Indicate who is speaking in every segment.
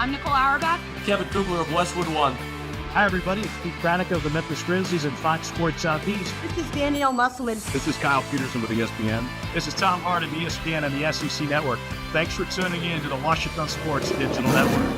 Speaker 1: I'm Nicole Auerbach.
Speaker 2: Kevin Kugler of Westwood One.
Speaker 3: Hi, everybody. It's Pete Pranica of the Memphis Grizzlies and Fox Sports Southeast.
Speaker 4: This is Danielle Musselman.
Speaker 5: This is Kyle Peterson with ESPN.
Speaker 3: This is Tom Hart of ESPN and the SEC Network. Thanks for tuning in to the Washington Sports Digital Network.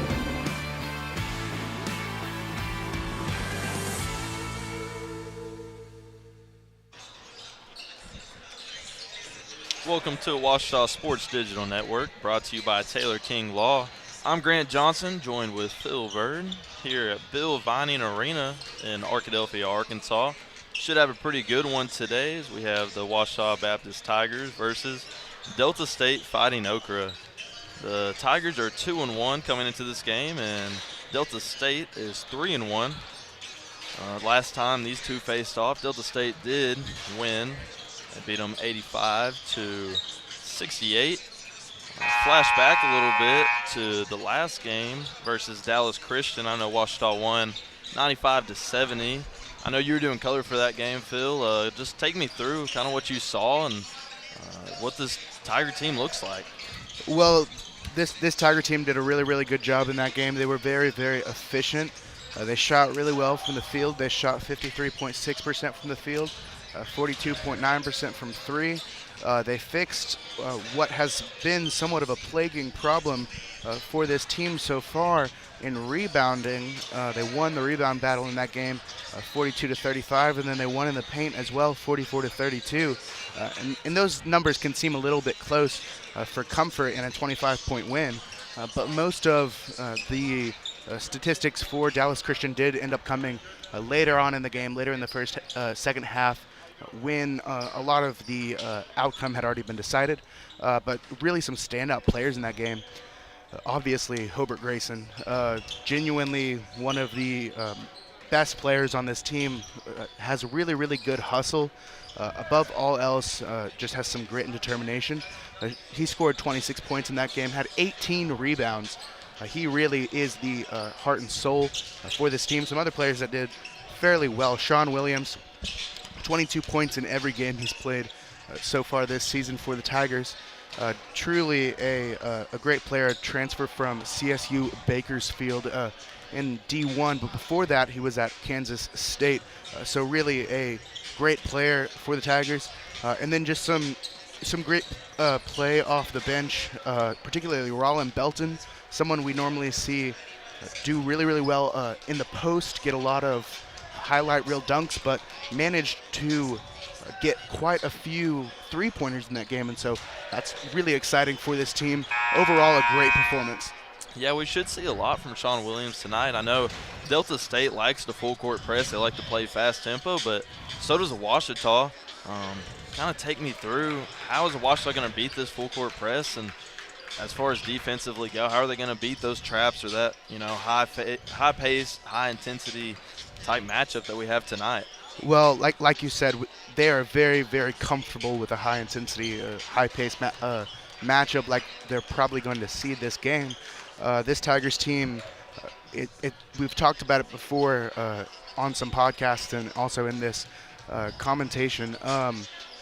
Speaker 6: Welcome to Washington Sports Digital Network, brought to you by Taylor King Law. I'm Grant Johnson, joined with Phil Bird here at Bill Vining Arena in Arkadelphia, Arkansas. Should have a pretty good one today as we have the Ouachita Baptist Tigers versus Delta State Fighting Okra. The Tigers are 2-1 coming into this game, and Delta State is 3-1. Last time these two faced off, Delta State did win. They beat them 85-68. Flashback a little bit to the last game versus Dallas Christian. I know Ouachita won 95-70. I know you were doing color for that game, Phil. Just take me through kind of what you saw and what this Tiger team looks like.
Speaker 7: Well, this Tiger team did a really, really good job in that game. They were very, very efficient. They shot really well from the field. They shot 53.6% from the field, 42.9% from three. They fixed what has been somewhat of a plaguing problem for this team so far in rebounding. They won the rebound battle in that game, 42-35, and then they won in the paint as well, 44-32. And those numbers can seem a little bit close for comfort in a 25-point win, but most of the statistics for Dallas Christian did end up coming later on in the game, later in the second half, when a lot of the outcome had already been decided. But really some standout players in that game. Obviously, Hobart Grayson, genuinely one of the best players on this team, has really, really good hustle. Above all else, just has some grit and determination. He scored 26 points in that game, had 18 rebounds. He really is the heart and soul for this team. Some other players that did fairly well. Sean Williams, 22 points in every game he's played so far this season for the Tigers. Truly a great player, transfer from CSU Bakersfield in D1, but before that he was at Kansas State. So really a great player for the Tigers. And then just some great play off the bench, particularly Rollin Belton, someone we normally see do really, really well in the post, get a lot of highlight reel dunks, but managed to get quite a few three-pointers in that game, and so that's really exciting for this team. Overall, a great performance.
Speaker 6: Yeah, we should see a lot from Sean Williams tonight. I know Delta State likes the full court press. They like to play fast tempo, but so does Ouachita. Kind of take me through, how is Ouachita going to beat this full court press? And as far as defensively go, how are they going to beat those traps or that, high pace, high intensity type matchup that we have tonight?
Speaker 7: Well, like you said, they are very, very comfortable with a high intensity, high pace matchup like they're probably going to see this game. This Tigers team, we've talked about it before on some podcasts and also in this commentation.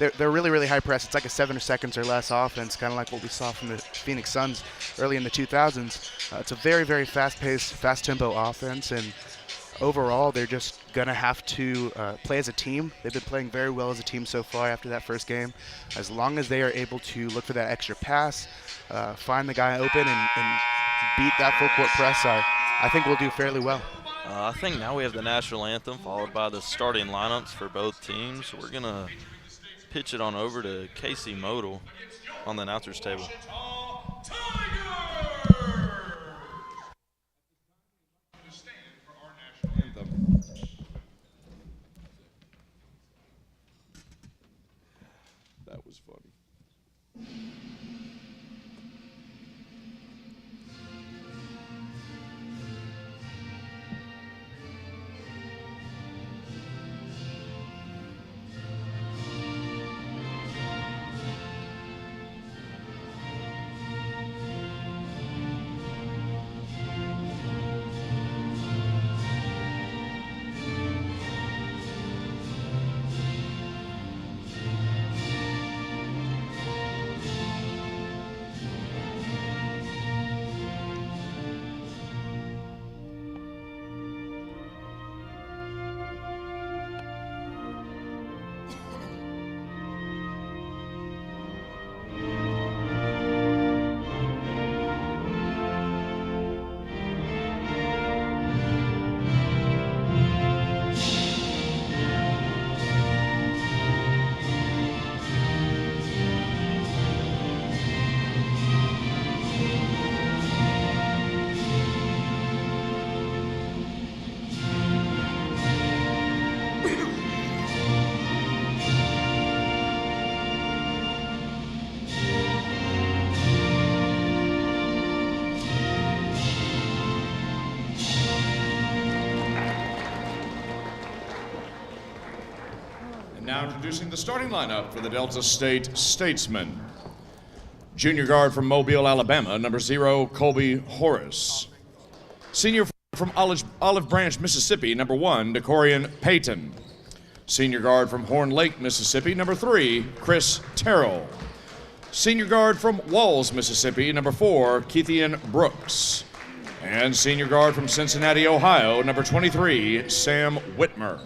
Speaker 7: They're really, really high press. It's like a 7 seconds or less offense, kind of like what we saw from the Phoenix Suns early in the 2000s. It's a very, very fast-paced, fast-tempo offense, and overall they're just going to have to play as a team. They've been playing very well as a team so far after that first game. As long as they are able to look for that extra pass, find the guy open, and beat that full-court press, I think we'll do fairly well.
Speaker 6: I think now we have the national anthem followed by the starting lineups for both teams. We're going to pitch it on over to Casey Modal on the announcer's table.
Speaker 5: That was funny.
Speaker 1: now introducing the starting lineup for the Delta State Statesmen. Junior guard from Mobile, Alabama, number 0, Colby Horace. Senior from Olive Branch, Mississippi, number 1, Decorian Payton. Senior guard from Horn Lake, Mississippi, number 3, Chris Terrell. Senior guard from Walls, Mississippi, number 4, Keithian Brooks. And senior guard from Cincinnati, Ohio, number 23, Sam Whitmer.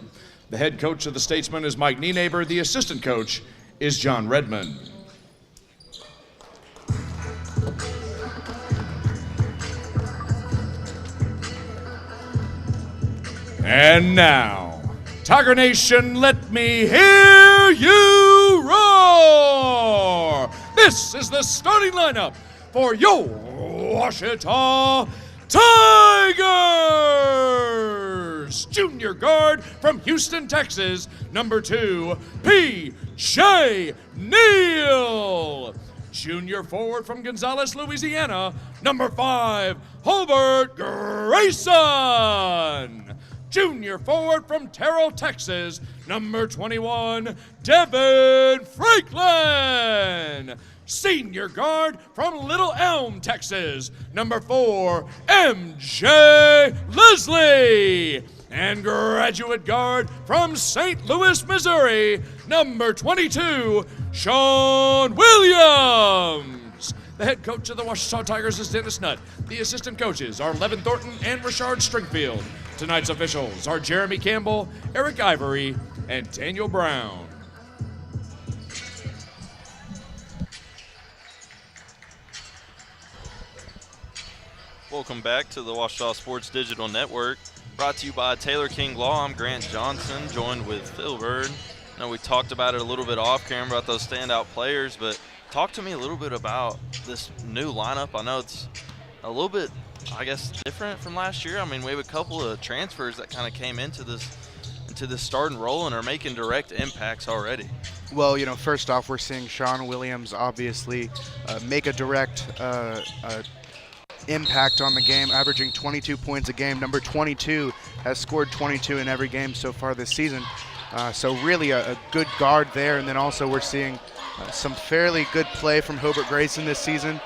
Speaker 1: The head coach of the Statesmen is Mike Nienaber. The assistant coach is John Redmond. And now, Tiger Nation, let me hear you roar! This is the starting lineup for your Ouachita Tigers! Junior guard from Houston, Texas, number 2, P.J. Neal. Junior forward from Gonzales, Louisiana, number 5, Hobart Grayson. Junior forward from Terrell, Texas, number 21, Devin Franklin. Senior guard from Little Elm, Texas, number 4, MJ Leslie. And graduate guard from St. Louis, Missouri, number 22, Sean Williams. The head coach of the Ouachita Tigers is Dennis Nutt. The assistant coaches are Levin Thornton and Richard Stringfield. Tonight's officials are Jeremy Campbell, Eric Ivory, and Daniel Brown.
Speaker 6: Welcome back to the Ouachita Sports Digital Network, brought to you by Taylor King Law. I'm Grant Johnson, joined with Phil Bird. I know we talked about it a little bit off camera about those standout players, but talk to me a little bit about this new lineup. I know it's a little bit, I guess, different from last year. I mean, we have a couple of transfers that kind of came into this starting role and are making direct impacts already.
Speaker 7: Well, you know, first off, we're seeing Sean Williams obviously make a direct impact on the game, averaging 22 points a game. Number 22 has scored 22 in every game so far this season. So really a good guard there. And then also we're seeing some fairly good play from Hobart Grayson this season,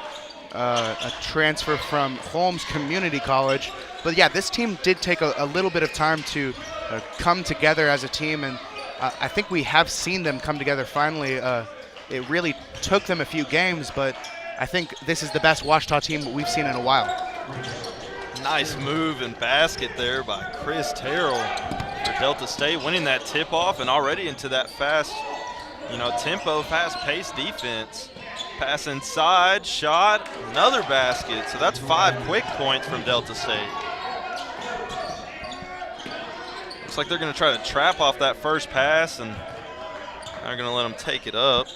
Speaker 7: a transfer from Holmes Community College. But yeah, this team did take a little bit of time to come together as a team, and I think we have seen them come together finally. It really took them a few games, but I think this is the best Ouachita team we've seen in a while.
Speaker 6: Nice move and basket there by Chris Terrell for Delta State, winning that tip-off and already into that fast, tempo, fast-paced defense. Pass inside, shot, another basket. So that's 5 quick points from Delta State. Looks like they're going to try to trap off that first pass, and they're going to let them take it up.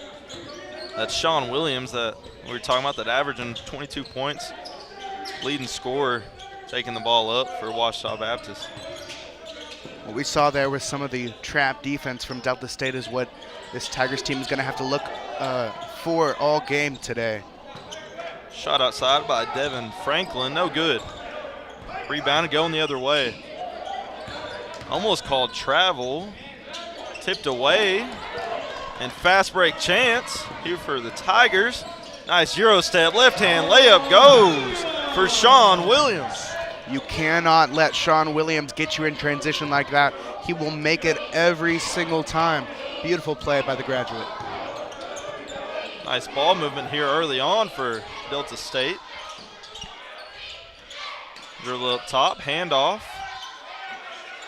Speaker 6: That's Sean Williams that we were talking about, that averaging 22 points, leading scorer, taking the ball up for Ouachita Baptist.
Speaker 7: What we saw there with some of the trap defense from Delta State is what this Tigers team is going to have to look for all game today.
Speaker 6: Shot outside by Devin Franklin, no good. Rebounded, going the other way. Almost called travel, tipped away, and fast break chance here for the Tigers. Nice Euro step, left hand layup goes for Sean Williams.
Speaker 7: You cannot let Sean Williams get you in transition like that. He will make it every single time. Beautiful play by the graduate.
Speaker 6: Nice ball movement here early on for Delta State. Dribble up top, handoff.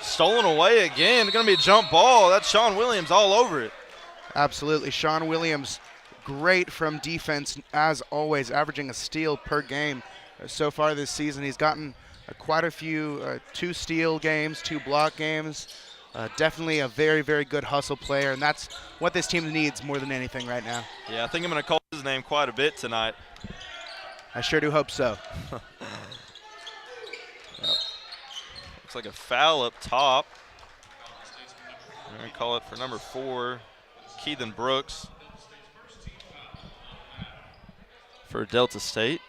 Speaker 6: Stolen away again. It's going to be a jump ball. That's Sean Williams all over it.
Speaker 7: Absolutely. Sean Williams, great from defense as always, averaging a steal per game so far this season. He's gotten quite a few 2 steal games, 2 block games. Definitely a very, very good hustle player, and that's what this team needs more than anything right now.
Speaker 6: Yeah, I think I'm going to call his name quite a bit tonight.
Speaker 7: I sure do hope so.
Speaker 6: Looks like a foul up top. We're going to call it for number 4, Keithan Brooks for Delta State.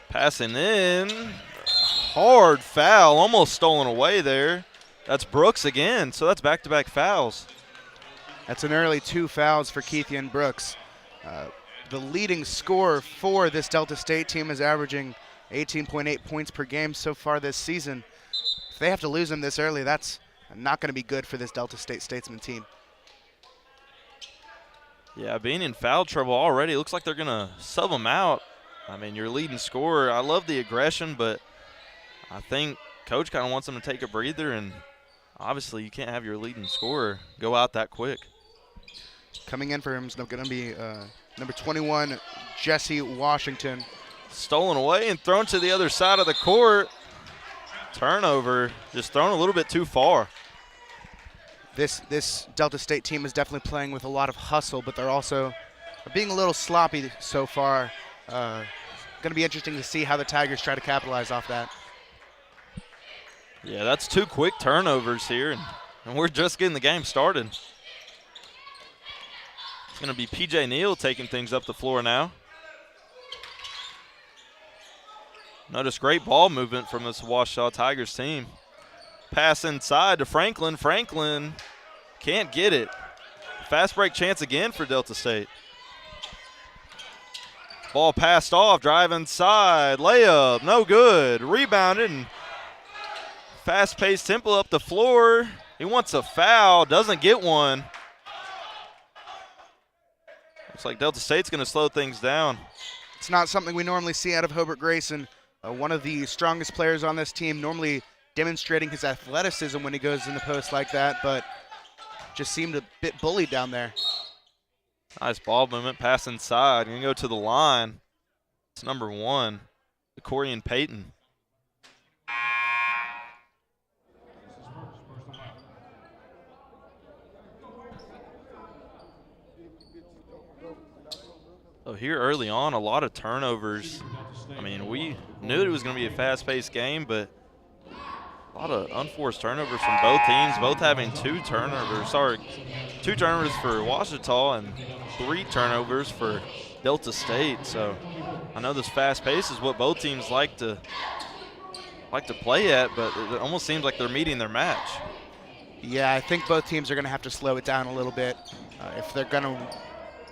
Speaker 6: Passing in. Hard foul, almost stolen away there. That's Brooks again, so that's back-to-back fouls.
Speaker 7: That's an early 2 fouls for Keithian Brooks. The leading scorer for this Delta State team is averaging 18.8 points per game so far this season. If they have to lose him this early, that's not going to be good for this Delta State Statesman team.
Speaker 6: Yeah, being in foul trouble already, it looks like they're going to sub him out. I mean, your leading scorer, I love the aggression, but I think Coach kind of wants them to take a breather, and obviously you can't have your leading scorer go out that quick.
Speaker 7: Coming in for him is going to be number 21, Jesse Washington.
Speaker 6: Stolen away and thrown to the other side of the court. Turnover, just thrown a little bit too far.
Speaker 7: This Delta State team is definitely playing with a lot of hustle, but they're also being a little sloppy so far. Going to be interesting to see how the Tigers try to capitalize off that.
Speaker 6: Yeah, that's 2 quick turnovers here, and we're just getting the game started. It's going to be P.J. Neal taking things up the floor now. Notice great ball movement from this Ouachita Tigers team. Pass inside to Franklin. Franklin can't get it. Fast break chance again for Delta State. Ball passed off, drive inside, layup, no good. Rebounded and fast-paced tempo up the floor. He wants a foul, doesn't get one. Looks like Delta State's going to slow things down.
Speaker 7: It's not something we normally see out of Hobart Grayson, one of the strongest players on this team, normally demonstrating his athleticism when he goes in the post like that, but just seemed a bit bullied down there.
Speaker 6: Nice ball movement, pass inside. Going to go to the line. It's number 1, Corian Payton. So here early on, a lot of turnovers. I mean, we knew it was going to be a fast-paced game, but a lot of unforced turnovers from both teams, both having 2 turnovers. 2 turnovers for Ouachita and 3 turnovers for Delta State. So I know this fast pace is what both teams like to play at, but it almost seems like they're meeting their match.
Speaker 7: Yeah, I think both teams are going to have to slow it down a little bit if they're going to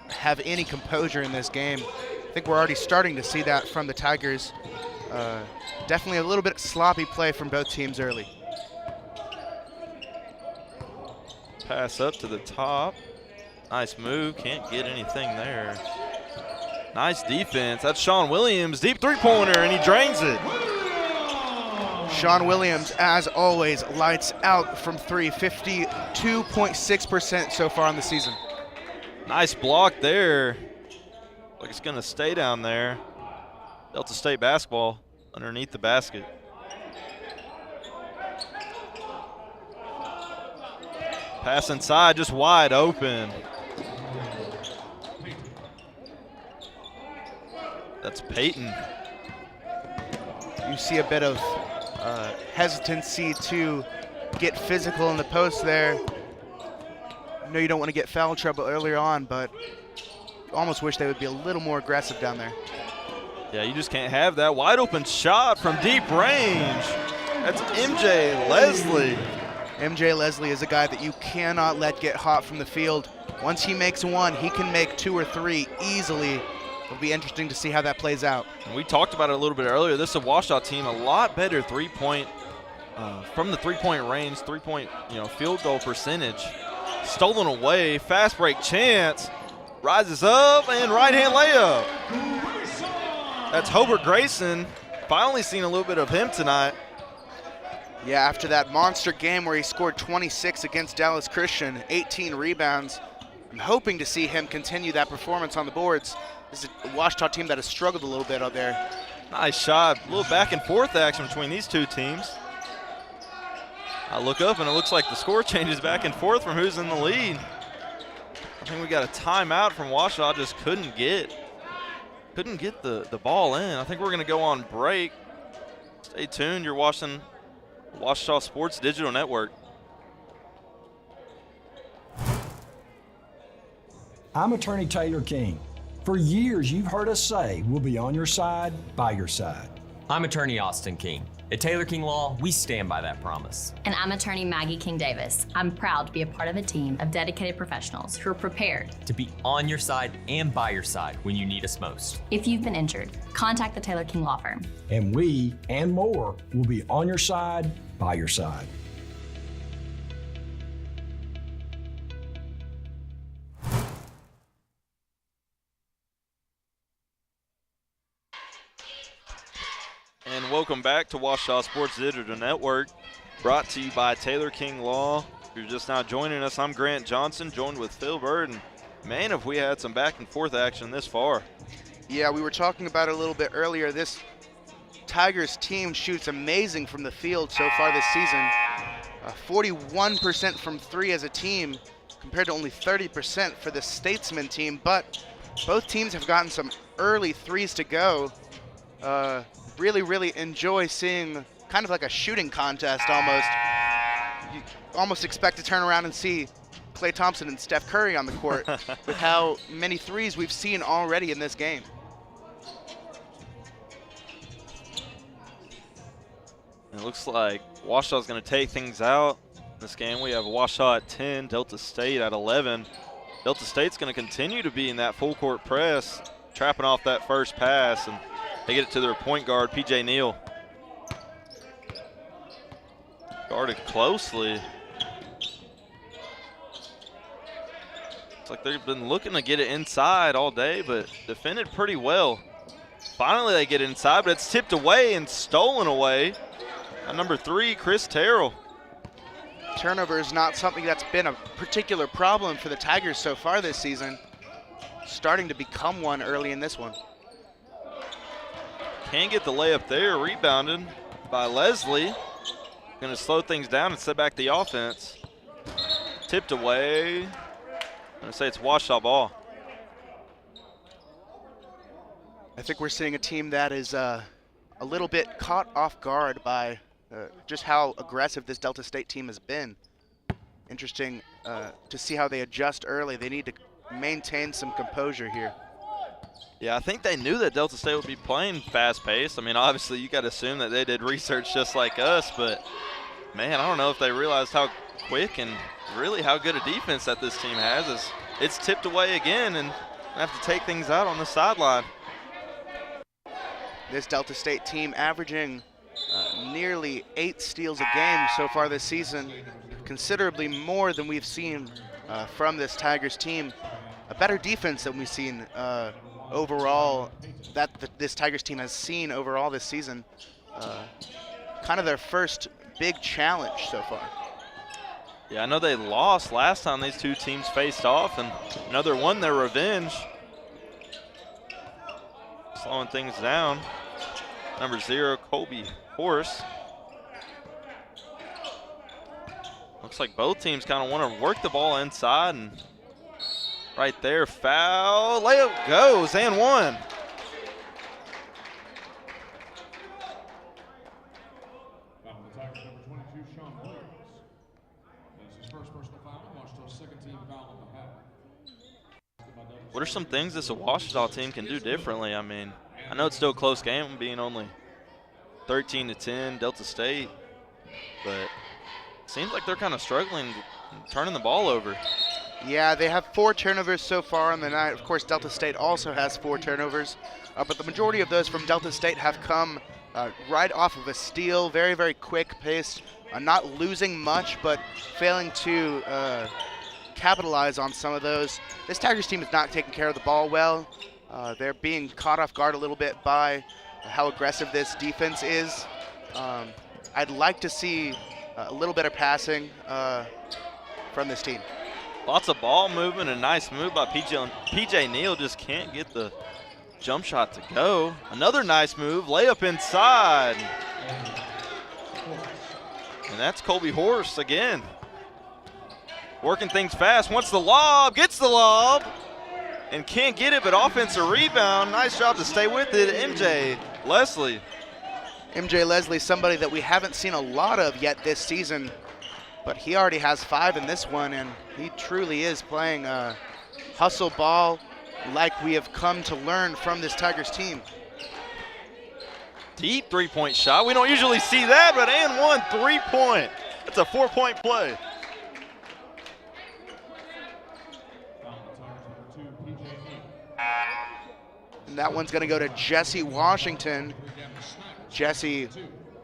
Speaker 7: have any composure in this game. I think we're already starting to see that from the Tigers. Definitely a little bit sloppy play from both teams early.
Speaker 6: Pass up to the top. Nice move, can't get anything there. Nice defense, that's Sean Williams, deep 3-pointer, and he drains it.
Speaker 7: Sean Williams, as always, lights out from 3, 52.6% so far on the season.
Speaker 6: Nice block there. Like it's going to stay down there. Delta State basketball underneath the basket. Pass inside, just wide open. That's Payton.
Speaker 7: You see a bit of hesitancy to get physical in the post there. I know you don't want to get foul trouble earlier on, but almost wish they would be a little more aggressive down there.
Speaker 6: Yeah, you just can't have that. Wide open shot from deep range. That's MJ Leslie.
Speaker 7: MJ Leslie is a guy that you cannot let get hot from the field. Once he makes one, he can make 2 or 3 easily. It'll be interesting to see how that plays out.
Speaker 6: And we talked about it a little bit earlier. This is a Ouachita team, a lot better three-point from the three-point range, three-point field goal percentage. Stolen away, fast break chance, rises up and right-hand layup. That's Hobart Grayson. Finally seen a little bit of him tonight.
Speaker 7: Yeah, after that monster game where he scored 26 against Dallas Christian, 18 rebounds, I'm hoping to see him continue that performance on the boards. This is a Ouachita team that has struggled a little bit out there.
Speaker 6: Nice shot, a little back and forth action between these two teams. I look up and it looks like the score changes back and forth from who's in the lead. I think we got a timeout from Ouachita, just couldn't get the ball in. I think we're gonna go on break. Stay tuned, you're watching Ouachita Sports Digital Network.
Speaker 4: I'm Attorney Taylor King. For years, you've heard us say we'll be on your side, by your side.
Speaker 8: I'm Attorney Austin King. At Taylor King Law, we stand by that promise.
Speaker 9: And I'm attorney Maggie King Davis. I'm proud to be a part of a team of dedicated professionals who are prepared
Speaker 8: To be on your side and by your side when you need us most.
Speaker 9: If you've been injured, contact the Taylor King Law Firm.
Speaker 4: And we and more will be on your side, by your side.
Speaker 6: And welcome back to Washtenaw Sports Digital Network, brought to you by Taylor King Law. If you're just now joining us, I'm Grant Johnson, joined with Phil Bird. And man, have we had some back and forth action this far.
Speaker 7: Yeah, we were talking about it a little bit earlier. This Tigers team shoots amazing from the field so far this season. 41% from three as a team compared to only 30% for the Statesman team. But both teams have gotten some early threes to go. Really enjoy seeing kind of like a shooting contest almost. You almost expect to turn around and see Klay Thompson and Steph Curry on the court with how many threes we've seen already in this game.
Speaker 6: It looks like Washtenaw is going to take things out in this game. We have Washtenaw at 10, Delta State at 11. Delta State's going to continue to be in that full court press, trapping off that first pass, and they get it to their point guard, P.J. Neal. Guarded closely. It's like they've been looking to get it inside all day, but defended pretty well. Finally, they get inside, but it's tipped away and stolen away by number 3, Chris Terrell.
Speaker 7: Turnover is not something that's been a particular problem for the Tigers so far this season. Starting to become one early in this one.
Speaker 6: Can't get the layup there, rebounded by Leslie. Going to slow things down and set back the offense. Tipped away. I'm going to say it's Washtenaw ball.
Speaker 7: I think we're seeing a team that is a little bit caught off guard by just how aggressive this Delta State team has been. Interesting to see how they adjust early. They need to maintain some composure here.
Speaker 6: Yeah, I think they knew that Delta State would be playing fast-paced. I mean, obviously, you got to assume that they did research just like us, but, man, I don't know if they realized how quick and really how good a defense that this team has. As it's tipped away again and have to take things out on the sideline.
Speaker 7: This Delta State team averaging nearly 8 steals a game so far this season, considerably more than we've seen from this Tigers team. A better defense than we've seen overall, this Tigers team has seen overall this season. Kind of their first big challenge so far.
Speaker 6: Yeah, I know they lost last time these two teams faced off, and another won their revenge. Slowing things down. Number 0, Kobe Horse. Looks like both teams kind of want to work the ball inside, and right there, foul. Layup goes and one. What are some things this Washtenaw team can do differently? I mean, I know it's still a close game, being only 13-10 Delta State, but it seems like they're kind of struggling turning the ball over.
Speaker 7: Yeah, they have 4 turnovers so far on the night. Of course, Delta State also has 4 turnovers, but the majority of those from Delta State have come right off of a steal, very quick pace, not losing much, but failing to capitalize on some of those. This Tigers team is not taking care of the ball well. They're being caught off guard a little bit by how aggressive this defense is. I'd like to see a little better passing from this team.
Speaker 6: Lots of ball movement, a nice move by P.J. Neal, just can't get the jump shot to go. Another nice move, layup inside. And that's Kobe Horse again. Working things fast, wants the lob, gets the lob, and can't get it, but offensive rebound. Nice job to stay with it, MJ Leslie.
Speaker 7: MJ Leslie, somebody that we haven't seen a lot of yet this season, but he already has 5 in this one, and he truly is playing hustle ball like we have come to learn from this Tigers team.
Speaker 6: Deep three-point shot. We don't usually see that, but and one three-point. That's a 4-point play.
Speaker 7: And that one's going to go to Jesse Washington. Jesse,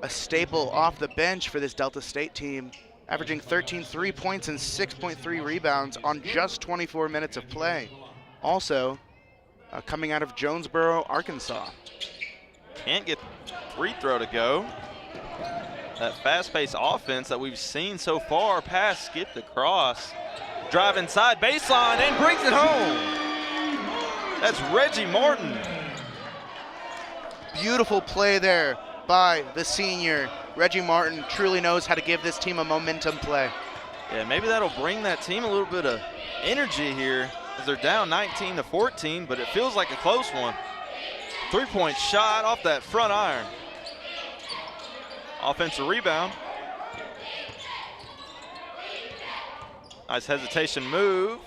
Speaker 7: a staple off the bench for this Delta State team, averaging 13 3-points and 6.3 rebounds on just 24 minutes of play. Also, coming out of Jonesboro, Arkansas.
Speaker 6: Can't get free throw to go. That fast-paced offense that we've seen so far, pass, skip the cross, drive inside baseline and brings it home. That's Reggie Martin.
Speaker 7: Beautiful play there by the senior. Reggie Martin truly knows how to give this team a momentum play.
Speaker 6: Yeah, maybe that'll bring that team a little bit of energy here as they're down 19-14, but it feels like a close one. Three-point shot off that front iron. Offensive rebound. Nice hesitation move.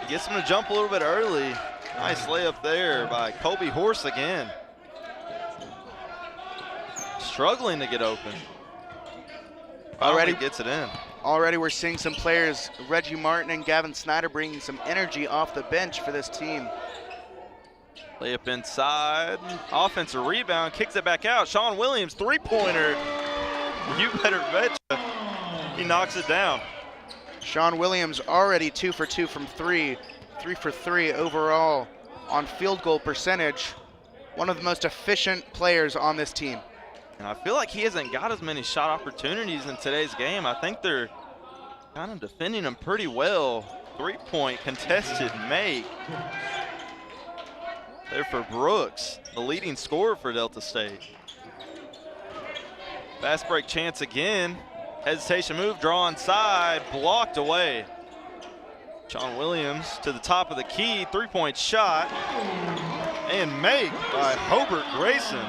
Speaker 6: He gets him to jump a little bit early. Nice layup there by Colby Horse again. Struggling to get open. Already gets it in.
Speaker 7: Already we're seeing some players, Reggie Martin and Gavin Snyder, bringing some energy off the bench for this team.
Speaker 6: Layup inside. Offensive rebound. Kicks it back out. Sean Williams, three-pointer. You better betcha. He knocks it down.
Speaker 7: Sean Williams already 2 for 2 from 3. 3 for 3 overall on field goal percentage. One of the most efficient players on this team.
Speaker 6: And I feel like he hasn't got as many shot opportunities in today's game. I think they're kind of defending him pretty well. Three-point contested make. There for Brooks, the leading scorer for Delta State. Fast break chance again. Hesitation move, draw inside, blocked away. Sean Williams to the top of the key, three-point shot, and make by Hobart Grayson.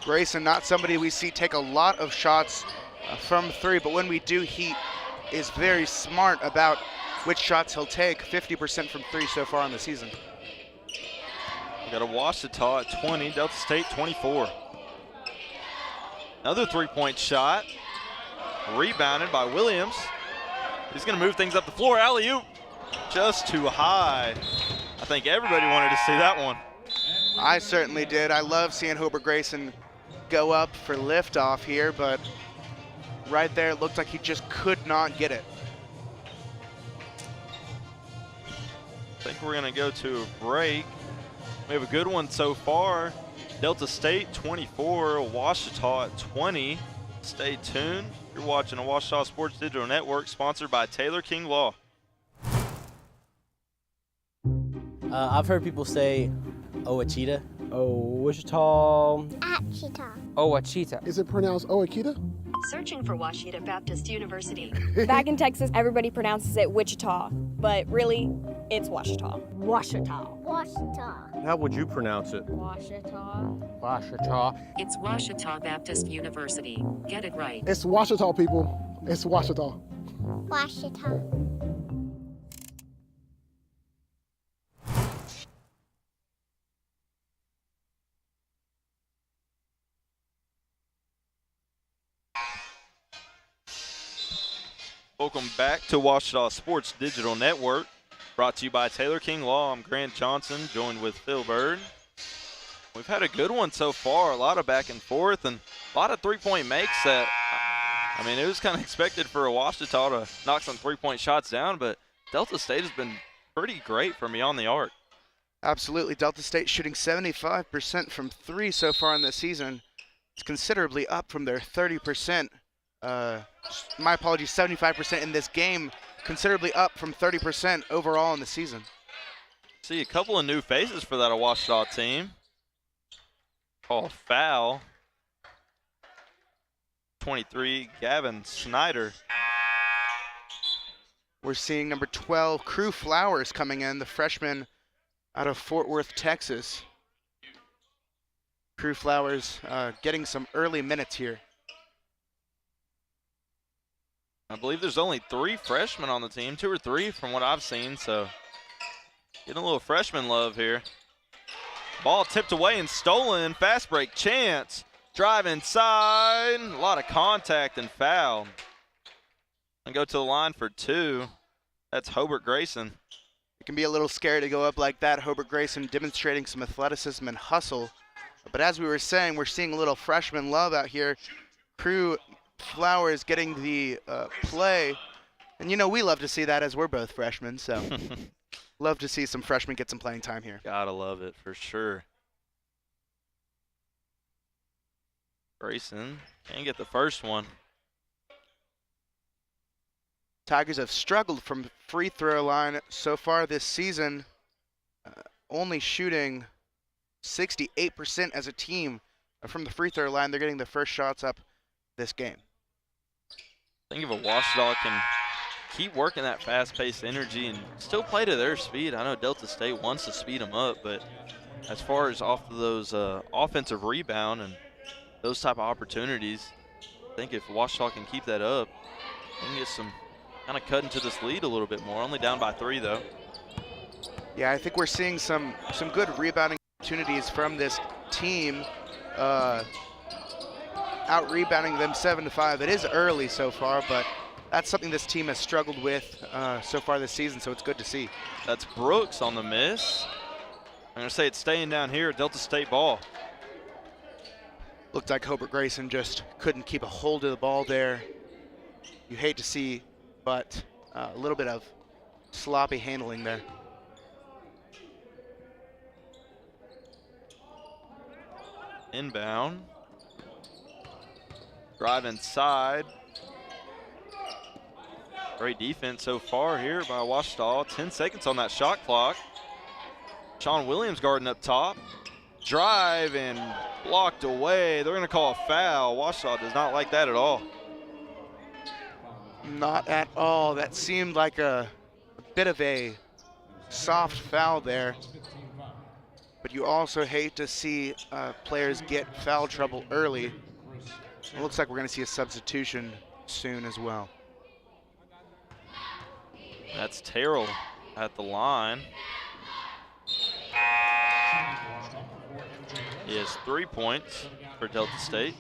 Speaker 7: Grayson, not somebody we see take a lot of shots from 3, but when we do, he is very smart about which shots he'll take. 50% from 3 so far in the season.
Speaker 6: We got a Ouachita at 20, Delta State 24. Another three-point shot, rebounded by Williams. He's gonna move things up the floor, alley-oop, just too high. I think everybody wanted to see that one.
Speaker 7: I certainly did. I love seeing Hobart Grayson go up for liftoff here, but right there it looked like he just could not get it.
Speaker 6: I think we're gonna go to a break. We have a good one so far. Delta State 24, Ouachita at 20. Stay tuned. You're watching a Ouachita Sports Digital Network sponsored by Taylor King Law.
Speaker 10: I've heard people say Ouachita.
Speaker 11: Ouachita.
Speaker 12: Ouachita.
Speaker 11: Ouachita.
Speaker 12: Is it pronounced Ouachita?
Speaker 13: Searching for Ouachita Baptist University.
Speaker 14: Back in Texas, everybody pronounces it Wichita, but really, it's Ouachita.
Speaker 12: Ouachita. Ouachita.
Speaker 5: How would you pronounce it?
Speaker 12: Ouachita.
Speaker 11: Ouachita.
Speaker 13: It's Ouachita Baptist University. Get it right.
Speaker 12: It's Ouachita, people. It's Ouachita.
Speaker 9: Ouachita.
Speaker 6: Welcome back to Ouachita Sports Digital Network, brought to you by Taylor King Law. I'm Grant Johnson, joined with Phil Bird. We've had a good one so far, a lot of back and forth, and a lot of three-point makes that, I mean, it was kind of expected for Ouachita to knock some three-point shots down, but Delta State has been pretty great from beyond the arc.
Speaker 7: Absolutely. Delta State shooting 75% from 3 so far in this season. It's considerably up from their 30%. My apologies, 75% in this game, considerably up from 30% overall in the season.
Speaker 6: See a couple of new faces for that Ouachita team. Call foul. 23, Gavin Snyder.
Speaker 7: We're seeing number 12, Crew Flowers, coming in, the freshman out of Fort Worth, Texas. Crew Flowers getting some early minutes here.
Speaker 6: I believe there's only 3 freshmen on the team, 2 or 3 from what I've seen, so getting a little freshman love here. Ball tipped away and stolen. Fast break chance. Drive inside. A lot of contact and foul. And go to the line for 2. That's Hobart Grayson.
Speaker 7: It can be a little scary to go up like that. Hobart Grayson demonstrating some athleticism and hustle. But as we were saying, we're seeing a little freshman love out here. Crew Flowers getting the play. And, you know, we love to see that as we're both freshmen. So love to see some freshmen get some playing time here.
Speaker 6: Gotta love it for sure. Grayson can get the first one.
Speaker 7: Tigers have struggled from free throw line so far this season, only shooting 68% as a team from the free throw line. They're getting the first shots up this game.
Speaker 6: Think if a Washita can keep working that fast-paced energy and still play to their speed. I know Delta State wants to speed them up, but as far as off of those offensive rebound and those type of opportunities, I think if Washita can keep that up, they can get some kind of cut into this lead a little bit more. Only down by 3, though.
Speaker 7: Yeah, I think we're seeing some good rebounding opportunities from this team, out-rebounding them 7-5. It is early so far, but that's something this team has struggled with so far this season, so it's good to see.
Speaker 6: That's Brooks on the miss. I'm going to say it's staying down here, Delta State ball.
Speaker 7: Looked like Hobart Grayson just couldn't keep a hold of the ball there. You hate to see, but a little bit of sloppy handling there.
Speaker 6: Inbound. Drive inside. Great defense so far here by Washita. 10 seconds on that shot clock. Sean Williams guarding up top. Drive and blocked away. They're going to call a foul. Washita does not like that at all.
Speaker 7: Not at all. That seemed like a bit of a soft foul there. But you also hate to see players get foul trouble early. It looks like we're going to see a substitution soon as well.
Speaker 6: That's Terrell at the line. He has 3 points for Delta State.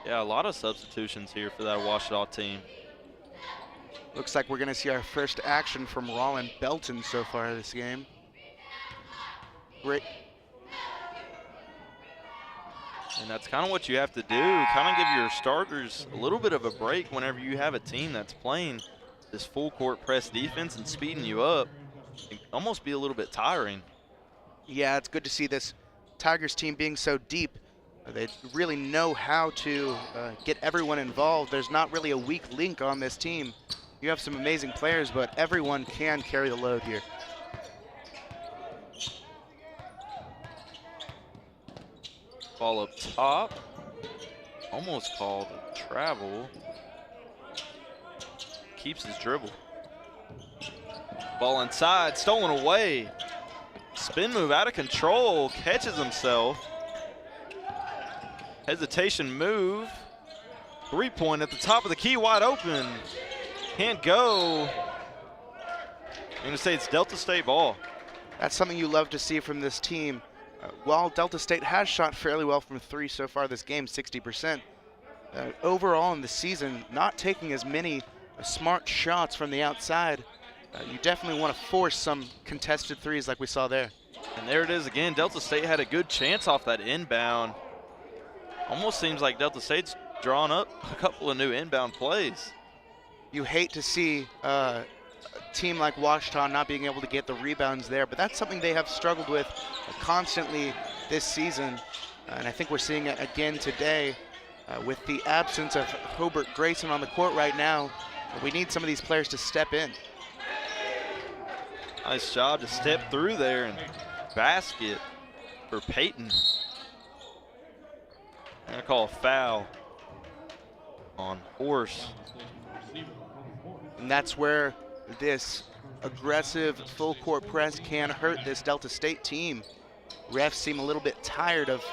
Speaker 6: Yeah, a lot of substitutions here for that Washita team.
Speaker 7: Looks like we're going to see our first action from Rollin Belton so far this game. Great.
Speaker 6: And that's kind of what you have to do, kind of give your starters a little bit of a break whenever you have a team that's playing this full court press defense and speeding you up. It can almost be a little bit tiring.
Speaker 7: Yeah, it's good to see this Tigers team being so deep. They really know how to get everyone involved. There's not really a weak link on this team. You have some amazing players, but everyone can carry the load here.
Speaker 6: Ball up top. Almost called a travel. Keeps his dribble. Ball inside, stolen away. Spin move out of control, catches himself. Hesitation move. 3-point at the top of the key, wide open. Can't go. I'm going to say it's Delta State ball.
Speaker 7: That's something you love to see from this team. While Delta State has shot fairly well from 3 so far this game, 60%, overall in the season, not taking as many smart shots from the outside. You definitely want to force some contested threes like we saw there.
Speaker 6: And there it is again. Delta State had a good chance off that inbound. Almost seems like Delta State's drawn up a couple of new inbound plays.
Speaker 7: You hate to see a team like Washita not being able to get the rebounds there, but that's something they have struggled with constantly this season. And I think we're seeing it again today with the absence of Hobart Grayson on the court right now. We need some of these players to step in.
Speaker 6: Nice job to step through there and basket for Peyton. I'm gonna call a foul on Horse.
Speaker 7: And that's where this aggressive full court press can hurt this Delta State team. Refs seem a little bit tired of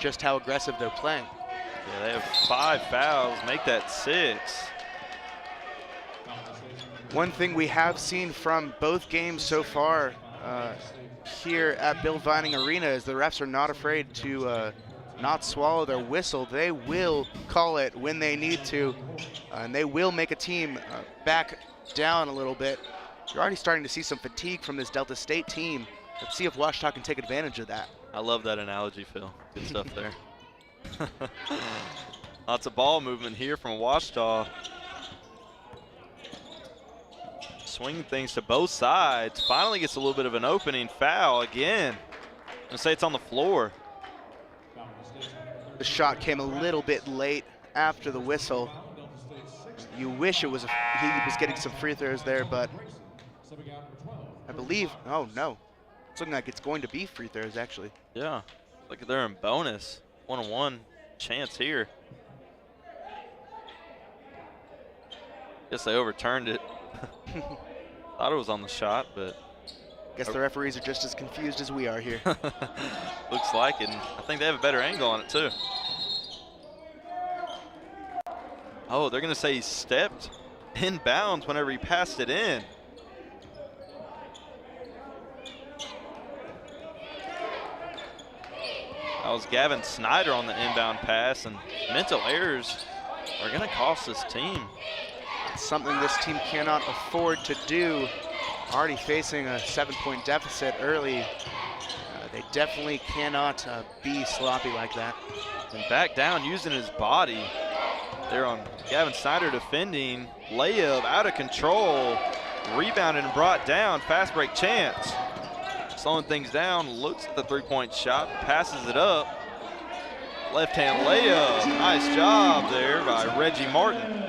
Speaker 7: just how aggressive they're playing.
Speaker 6: Yeah, they have 5 fouls, make that 6.
Speaker 7: One thing we have seen from both games so far here at Bill Vining Arena is the refs are not afraid to not swallow their whistle. They will call it when they need to, and they will make a team back down a little bit. You're already starting to see some fatigue from this Delta State team. Let's see if Ouachita can take advantage of that.
Speaker 6: I love that analogy, Phil. Good stuff there. Lots of ball movement here from Ouachita. Swinging things to both sides. Finally gets a little bit of an opening. Foul again. I'm gonna say it's on the floor.
Speaker 7: The shot came a little bit late after the whistle. You wish it was he was getting some free throws there, but I believe, oh no. It's looking like it's going to be free throws actually.
Speaker 6: Yeah, look at they're in bonus. 1-on-1 chance here. Guess they overturned it. Thought it was on the shot, but
Speaker 7: guess the referees are just as confused as we are here.
Speaker 6: looks like it. And I think they have a better angle on it too. Oh, they're gonna say he stepped in bounds whenever he passed it in. That was Gavin Snyder on the inbound pass, and mental errors are gonna cost this team.
Speaker 7: It's something this team cannot afford to do. Already facing a 7-point deficit early. They definitely cannot be sloppy like that.
Speaker 6: And back down using his body. There on Gavin Snyder defending. Layup out of control. Rebounded and brought down. Fast break chance. Slowing things down. Looks at the three-point shot. Passes it up. Left-hand layup. Nice job there by Reggie Martin.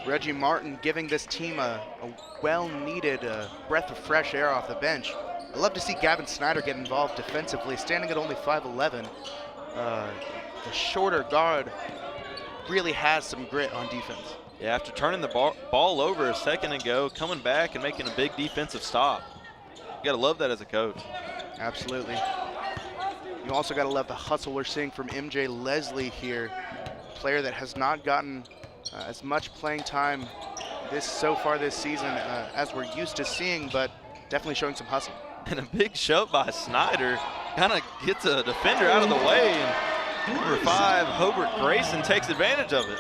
Speaker 7: Reggie Martin giving this team a well-needed breath of fresh air off the bench. I love to see Gavin Snyder get involved defensively, standing at only 5'11". The shorter guard really has some grit on defense.
Speaker 6: Yeah, after turning the ball over a second ago, coming back and making a big defensive stop. You gotta love that as a coach.
Speaker 7: Absolutely. You also gotta love the hustle we're seeing from MJ Leslie here, a player that has not gotten as much playing time so far this season as we're used to seeing, but definitely showing some hustle.
Speaker 6: And a big shove by Snyder kind of gets a defender out of the way, and number 5, Hobart Grayson, takes advantage of it.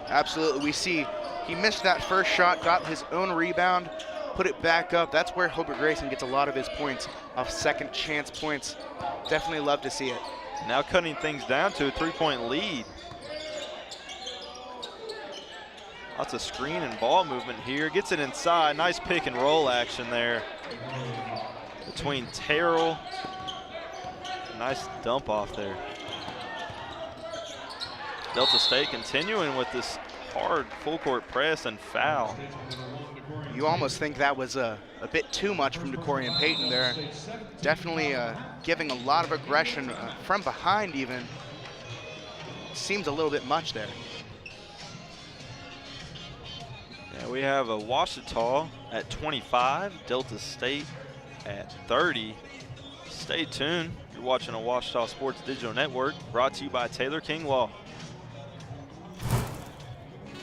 Speaker 7: Absolutely. We see he missed that first shot, got his own rebound, put it back up. That's where Hobart Grayson gets a lot of his points, off second chance points. Definitely love to see it.
Speaker 6: Now cutting things down to a 3-point lead. Lots of screen and ball movement here. Gets it inside. Nice pick and roll action there between Terrell. Nice dump off there. Delta State continuing with this hard full court press and foul.
Speaker 7: You almost think that was a bit too much from DeCorian Payton there. Definitely giving a lot of aggression from behind even. Seems a little bit much there.
Speaker 6: Yeah, we have a Ouachita at 25, Delta State at 30. Stay tuned. You're watching a Ouachita Sports Digital Network, brought to you by Taylor King Law.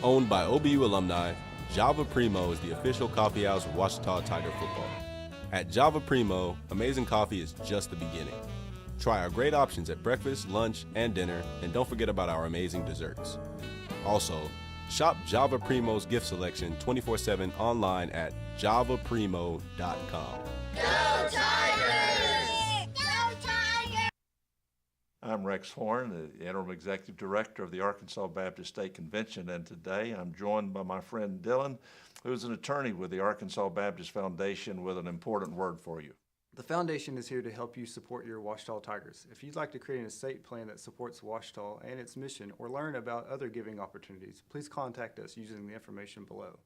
Speaker 15: Owned by OBU alumni, Java Primo is the official coffee house of Ouachita Tiger football. At Java Primo, amazing coffee is just the beginning. Try our great options at breakfast, lunch, and dinner, and don't forget about our amazing desserts. Also, shop Java Primo's gift selection 24/7 online at javaprimo.com.
Speaker 16: Go Tigers! Go Tigers!
Speaker 17: I'm Rex Horn, the Interim Executive Director of the Arkansas Baptist State Convention, and today I'm joined by my friend Dylan, who's an attorney with the Arkansas Baptist Foundation, with an important word for you.
Speaker 18: The foundation is here to help you support your Ouachita Tigers. If you'd like to create an estate plan that supports Ouachita and its mission, or learn about other giving opportunities, please contact us using the information below.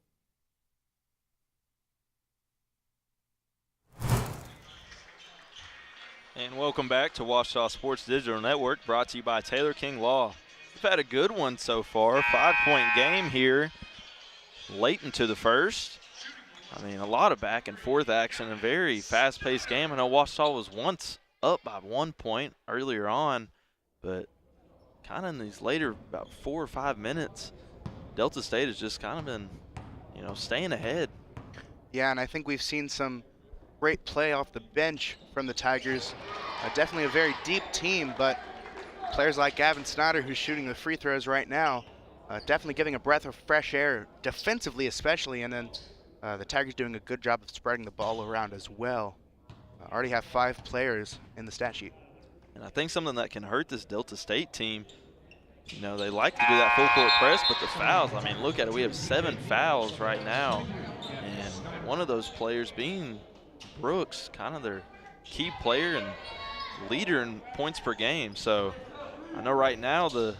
Speaker 6: And welcome back to Ouachita Sports Digital Network, brought to you by Taylor King Law. We've had a good one so far. 5-point game here, late into the first. I mean, a lot of back and forth action, a very fast-paced game. I know Ouachita was once up by 1 point earlier on, but kind of in these later about 4 or 5 minutes, Delta State has just kind of been staying ahead.
Speaker 7: Yeah, and I think we've seen some great play off the bench from the Tigers. Definitely a very deep team, but players like Gavin Snyder, who's shooting the free throws right now, definitely giving a breath of fresh air, defensively especially, and then the Tigers doing a good job of spreading the ball around as well. Already have 5 players in the stat sheet.
Speaker 6: And I think something that can hurt this Delta State team, they like to do that full court press, but the fouls, I mean, look at it. We have 7 fouls right now, and one of those players being Brooks, kind of their key player and leader in points per game. So I know right now the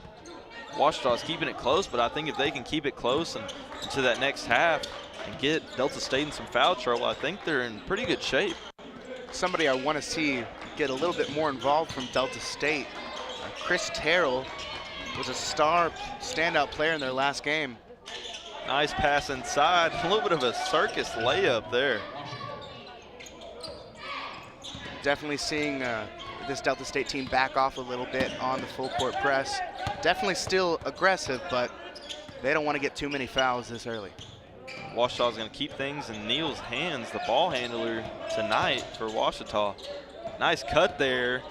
Speaker 6: Ouachita's keeping it close, but I think if they can keep it close and into that next half and get Delta State in some foul trouble, I think they're in pretty good shape.
Speaker 7: Somebody I want to see get a little bit more involved from Delta State. Chris Terrell was a standout player in their last game.
Speaker 6: Nice pass inside, a little bit of a circus layup there.
Speaker 7: Definitely seeing this Delta State team back off a little bit on the full court press. Definitely still aggressive, but they don't want to get too many fouls this early.
Speaker 6: Ouachita's going to keep things in Neal's hands, the ball handler tonight for Ouachita. Nice cut there.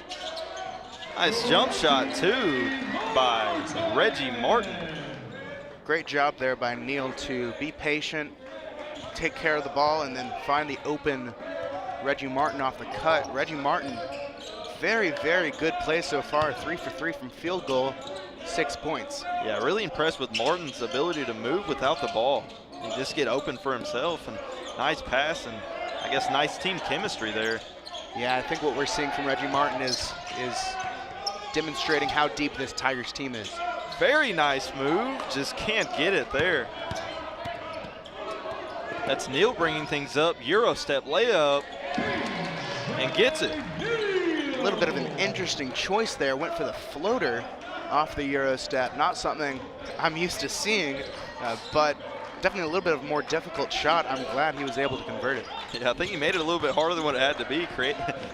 Speaker 6: Nice jump shot, too, by Reggie Martin.
Speaker 7: Great job there by Neal to be patient, take care of the ball, and then find the open Reggie Martin off the cut. Reggie Martin, very, very good play so far. 3 for 3 from field goal, 6 points.
Speaker 6: Yeah, really impressed with Martin's ability to move without the ball and just get open for himself. And nice pass and I guess nice team chemistry there.
Speaker 7: Yeah, I think what we're seeing from Reggie Martin is demonstrating how deep this Tigers team is.
Speaker 6: Very nice move, just can't get it there. That's Neal bringing things up, Euro step layup, and gets it.
Speaker 7: A little bit of an interesting choice there, went for the floater off the Euro step. Not something I'm used to seeing, but definitely a little bit of a more difficult shot. I'm glad he was able to convert it.
Speaker 6: Yeah, I think he made it a little bit harder than what it had to be.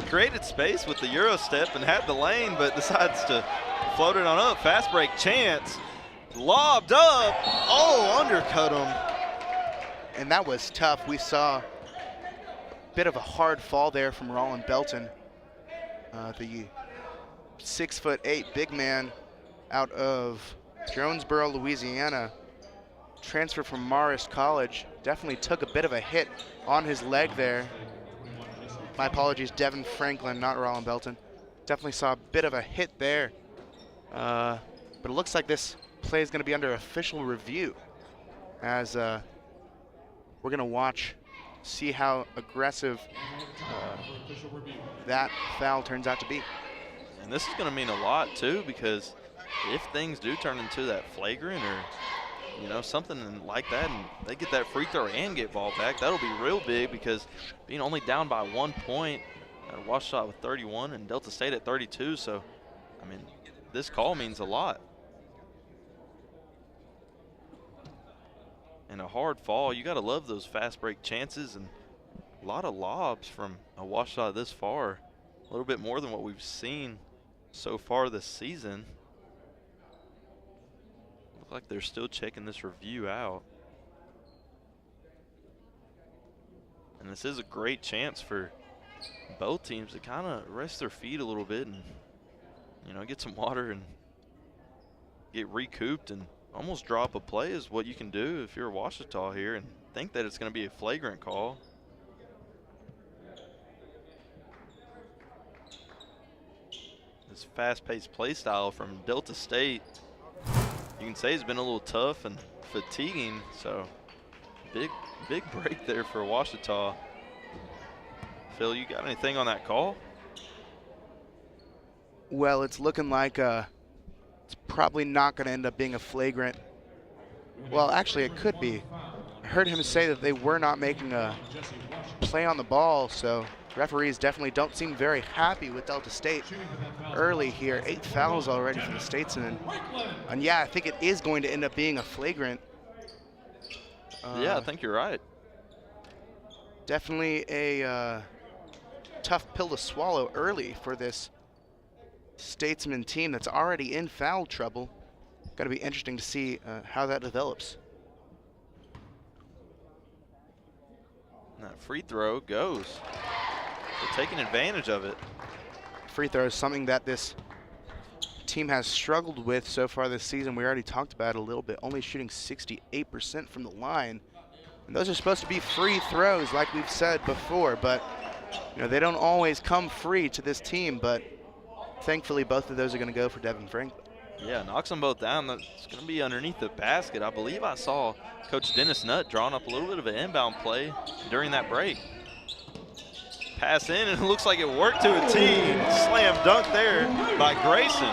Speaker 6: Created space with the Euro step and had the lane, but decides to float it on up. Fast break chance, lobbed up, oh, undercut him.
Speaker 7: And that was tough. We saw a bit of a hard fall there from Roland Belton. The 6'8" big man out of Jonesboro, Louisiana, transferred from Marist College, definitely took a bit of a hit on his leg there. My apologies, Devin Franklin, not Roland Belton. Definitely saw a bit of a hit there. But it looks like this play is going to be under official review as we're going to watch, see how aggressive that foul turns out to be.
Speaker 6: And this is going to mean a lot too, because if things do turn into that flagrant or something like that, and they get that free throw and get ball back, that'll be real big, because being only down by 1 point, Ouachita with 31 and Delta State at 32, so I mean, this call means a lot. And a hard fall, you gotta love those fast break chances, and a lot of lobs from Ouachita this far, a little bit more than what we've seen so far this season. Look like they're still checking this review out. And this is a great chance for both teams to kind of rest their feet a little bit and, get some water and get recouped, and almost drop a play is what you can do if you're Ouachita here and think that it's going to be a flagrant call. This fast-paced play style from Delta State, you can say, it's been a little tough and fatiguing, so big break there for Ouachita. Phil, you got anything on that call?
Speaker 7: Well, it's looking like it's probably not going to end up being a flagrant. Well, actually, it could be. I heard him say that they were not making a play on the ball, so referees definitely don't seem very happy with Delta State early here. 8 fouls already for the Statesmen. And yeah, I think it is going to end up being a flagrant.
Speaker 6: Yeah, I think you're right.
Speaker 7: Definitely a tough pill to swallow early for this Statesman team that's already in foul trouble. Going to be interesting to see how that develops.
Speaker 6: free throw goes. They're taking advantage of it.
Speaker 7: Free throw is something that this team has struggled with so far this season. We already talked about it a little bit, only shooting 68% from the line. And those are supposed to be free throws, like we've said before, but you know, they don't always come free to this team, but thankfully both of those are going to go for Devin Franklin.
Speaker 6: Yeah, knocks them both down. That's going to be underneath the basket. I believe I saw Coach Dennis Nutt drawing up a little bit of an inbound play during that break. Pass in, and it looks like it worked to a tee. Slam dunk there by Grayson.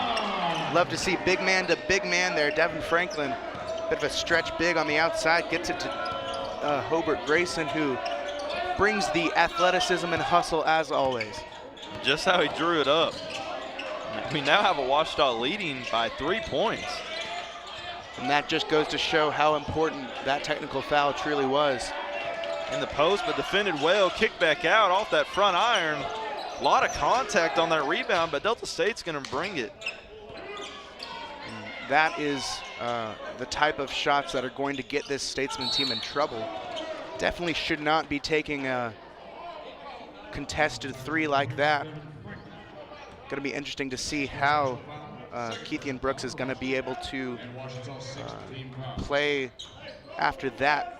Speaker 7: Love to see big man to big man there. Devin Franklin, bit of a stretch big on the outside, gets it to Hobart Grayson, who brings the athleticism and hustle as always.
Speaker 6: Just how he drew it up. We now have a Ouachita leading by 3 points.
Speaker 7: And that just goes to show how important that technical foul truly was.
Speaker 6: In the post, but defended well, kicked back out off that front iron. A lot of contact on that rebound, but Delta State's gonna bring it.
Speaker 7: And that is the type of shots that are going to get this Statesman team in trouble. Definitely should not be taking a contested three like that. Going to be interesting to see how Keithian Brooks is going to be able to play after that.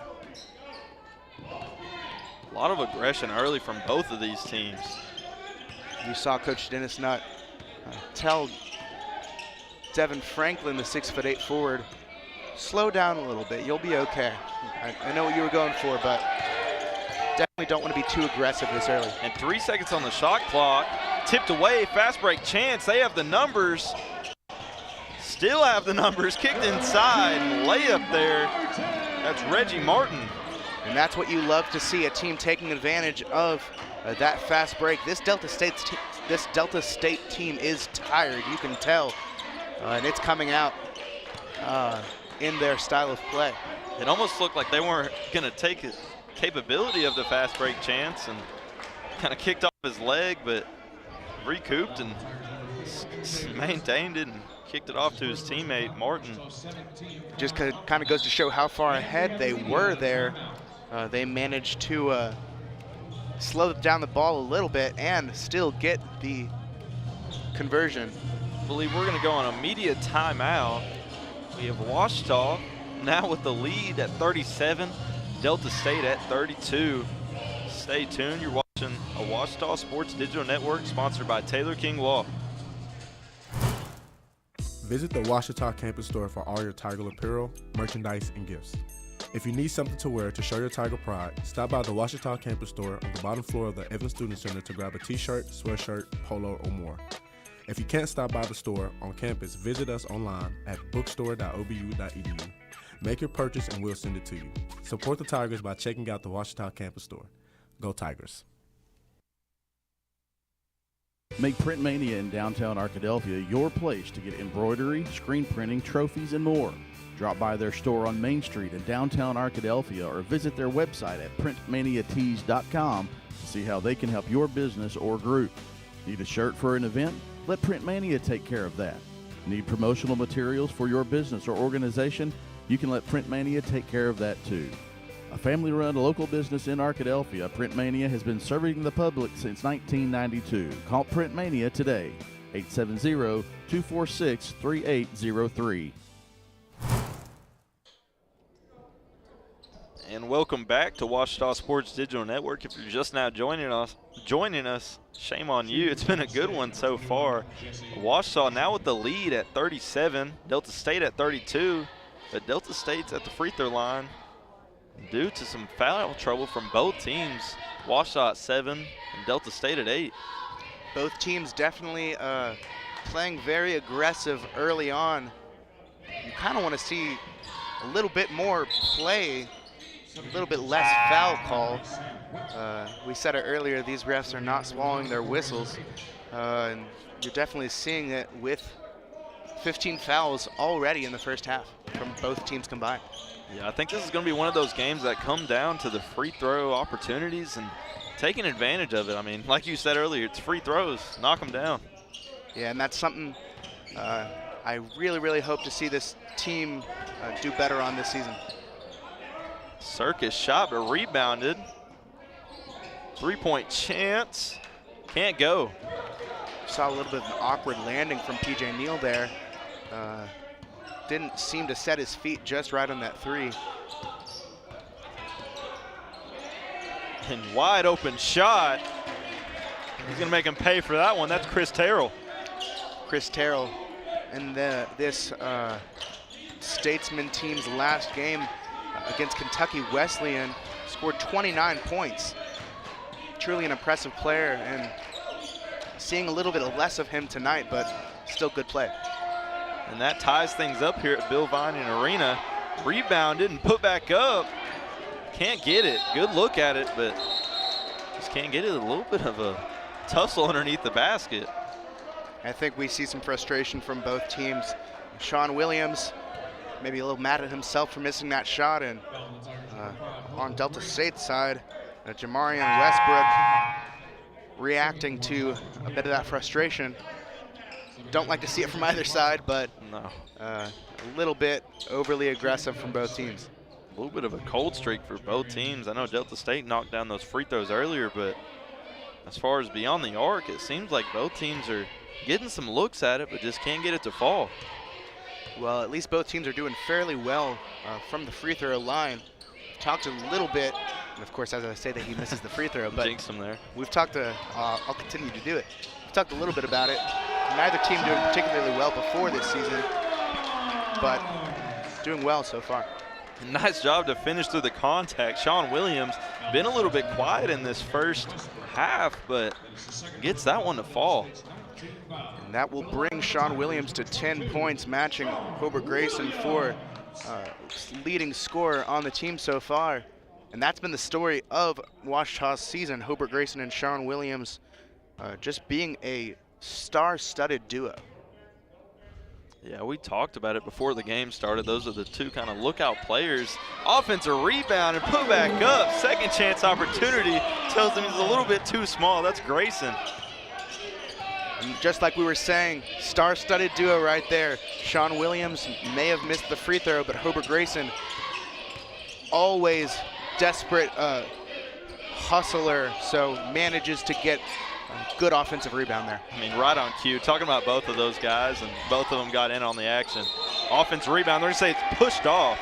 Speaker 6: A lot of aggression early from both of these teams.
Speaker 7: You saw Coach Dennis Nutt tell Devin Franklin, the 6'8" forward, slow down a little bit. You'll be okay. I know what you were going for, but definitely don't want to be too aggressive this early.
Speaker 6: And 3 seconds on the shot clock. Tipped away, fast break chance. They have the numbers. Still have the numbers. Kicked inside, layup there. That's Reggie Martin.
Speaker 7: And that's what you love to see, a team taking advantage of that fast break. This Delta State team is tired, you can tell, and it's coming out in their style of play.
Speaker 6: It almost looked like they weren't going to take the capability of the fast break chance and kind of kicked off his leg, but recouped and maintained it and kicked it off to his teammate, Martin.
Speaker 7: Just kind of goes to show how far ahead they were there. They managed to slow down the ball a little bit and still get the conversion.
Speaker 6: I believe we're going to go on a media timeout. We have Ouachita now with the lead at 37, Delta State at 32. Stay tuned. You're watching a Ouachita Sports Digital Network sponsored by Taylor King Law.
Speaker 19: Visit the Ouachita campus store for all your Tiger apparel, merchandise, and gifts. If you need something to wear to show your Tiger pride, stop by the Ouachita campus store on the bottom floor of the Evans Student Center to grab a t-shirt, sweatshirt, polo, or more. If you can't stop by the store on campus, visit us online at bookstore.obu.edu. Make your purchase and we'll send it to you. Support the Tigers by checking out the Ouachita campus store. Go Tigers.
Speaker 20: Make Print Mania in downtown Arkadelphia your place to get embroidery, screen printing, trophies, and more. Drop by their store on Main Street in downtown Arkadelphia or visit their website at printmaniatees.com to see how they can help your business or group. Need a shirt for an event? Let Print Mania take care of that. Need promotional materials for your business or organization? You can let Print Mania take care of that too. A family-run local business in Arkadelphia, Print Mania has been serving the public since 1992. Call Print Mania today, 870-246-3803.
Speaker 6: And welcome back to Ouachita Sports Digital Network. If you're just now joining us, shame on you. It's been a good one so far. Ouachita now with the lead at 37, Delta State at 32, but Delta State's at the free throw line due to some foul trouble from both teams. Ouachita at 7 and Delta State at 8.
Speaker 7: Both teams definitely playing very aggressive early on. You kind of want to see a little bit more play, a little bit less foul calls. We said it earlier, these refs are not swallowing their whistles. And you're definitely seeing it with 15 fouls already in the first half from both teams combined.
Speaker 6: Yeah, I think this is going to be one of those games that come down to the free throw opportunities and taking advantage of it. I mean, like you said earlier, it's free throws. Knock them down.
Speaker 7: Yeah, and that's something I really, really hope to see this team do better on this season.
Speaker 6: Circus shot, but rebounded Three-point chance. Can't go.
Speaker 7: Saw a little bit of an awkward landing from PJ Neal there. Didn't seem to set his feet just right on that three.
Speaker 6: And wide open shot. He's going to make him pay for that one. That's Chris Terrell.
Speaker 7: Chris Terrell in this Statesman team's last game against Kentucky Wesleyan scored 29 points. Truly an impressive player, and seeing a little bit less of him tonight, but still good play.
Speaker 6: And that ties things up here at Bill Vining Arena. Rebounded and put back up. Can't get it. Good look at it, but just can't get it. A little bit of a tussle underneath the basket.
Speaker 7: I think we see some frustration from both teams. Sean Williams maybe a little mad at himself for missing that shot, and on Delta State's side, Jamarian Westbrook reacting to a bit of that frustration. Don't like to see it from either side, but
Speaker 6: no.
Speaker 7: A little bit overly aggressive from both teams.
Speaker 6: A little bit of a cold streak for both teams. I know Delta State knocked down those free throws earlier, but as far as beyond the arc, it seems like both teams are getting some looks at it, but just can't get it to fall.
Speaker 7: Well, at least both teams are doing fairly well from the free throw line. Talked a little bit, and of course, as I say that he misses the free throw, but
Speaker 6: jinx him there.
Speaker 7: We've talked I'll continue to do it. We've talked a little bit about it. Neither team doing particularly well before this season, but doing well so far.
Speaker 6: Nice job to finish through the contact. Sean Williams been a little bit quiet in this first half, but gets that one to fall.
Speaker 7: And that will bring Sean Williams to 10 points, matching Hobart Grayson for leading scorer on the team so far. And that's been the story of Ouachita's season. Hobart Grayson and Sean Williams just being a star-studded duo.
Speaker 6: Yeah, we talked about it before the game started. Those are the two kind of lookout players. Offensive rebound and put back up. Second chance opportunity. Tells him he's a little bit too small. That's Grayson.
Speaker 7: And just like we were saying, star-studded duo right there. Sean Williams may have missed the free throw, but Hobart Grayson, always desperate hustler, so manages to get a good offensive rebound there.
Speaker 6: I mean, right on cue. Talking about both of those guys, and both of them got in on the action. Offensive rebound, they're going to say it's pushed off.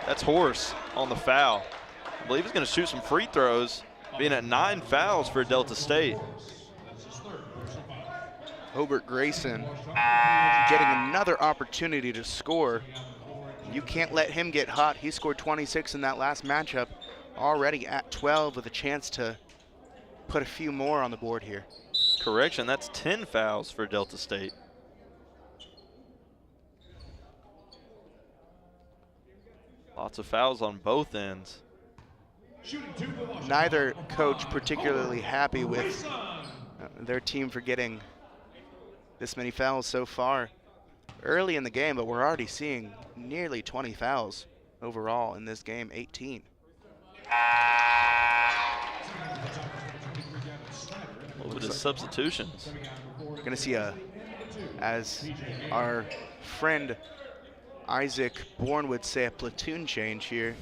Speaker 6: That's Horse on the foul. I believe he's going to shoot some free throws, being at 9 fouls for Delta State.
Speaker 7: Hobart Grayson getting another opportunity to score. You can't let him get hot. He scored 26 in that last matchup, already at 12 with a chance to put a few more on the board here.
Speaker 6: Correction, that's 10 fouls for Delta State. Lots of fouls on both ends.
Speaker 7: Neither coach particularly happy with their team for getting this many fouls so far early in the game, but we're already seeing nearly 20 fouls overall in this game, 18.
Speaker 6: A little bit of substitutions.
Speaker 7: We're going to see as our friend Isaac Bourne would say, a platoon change here.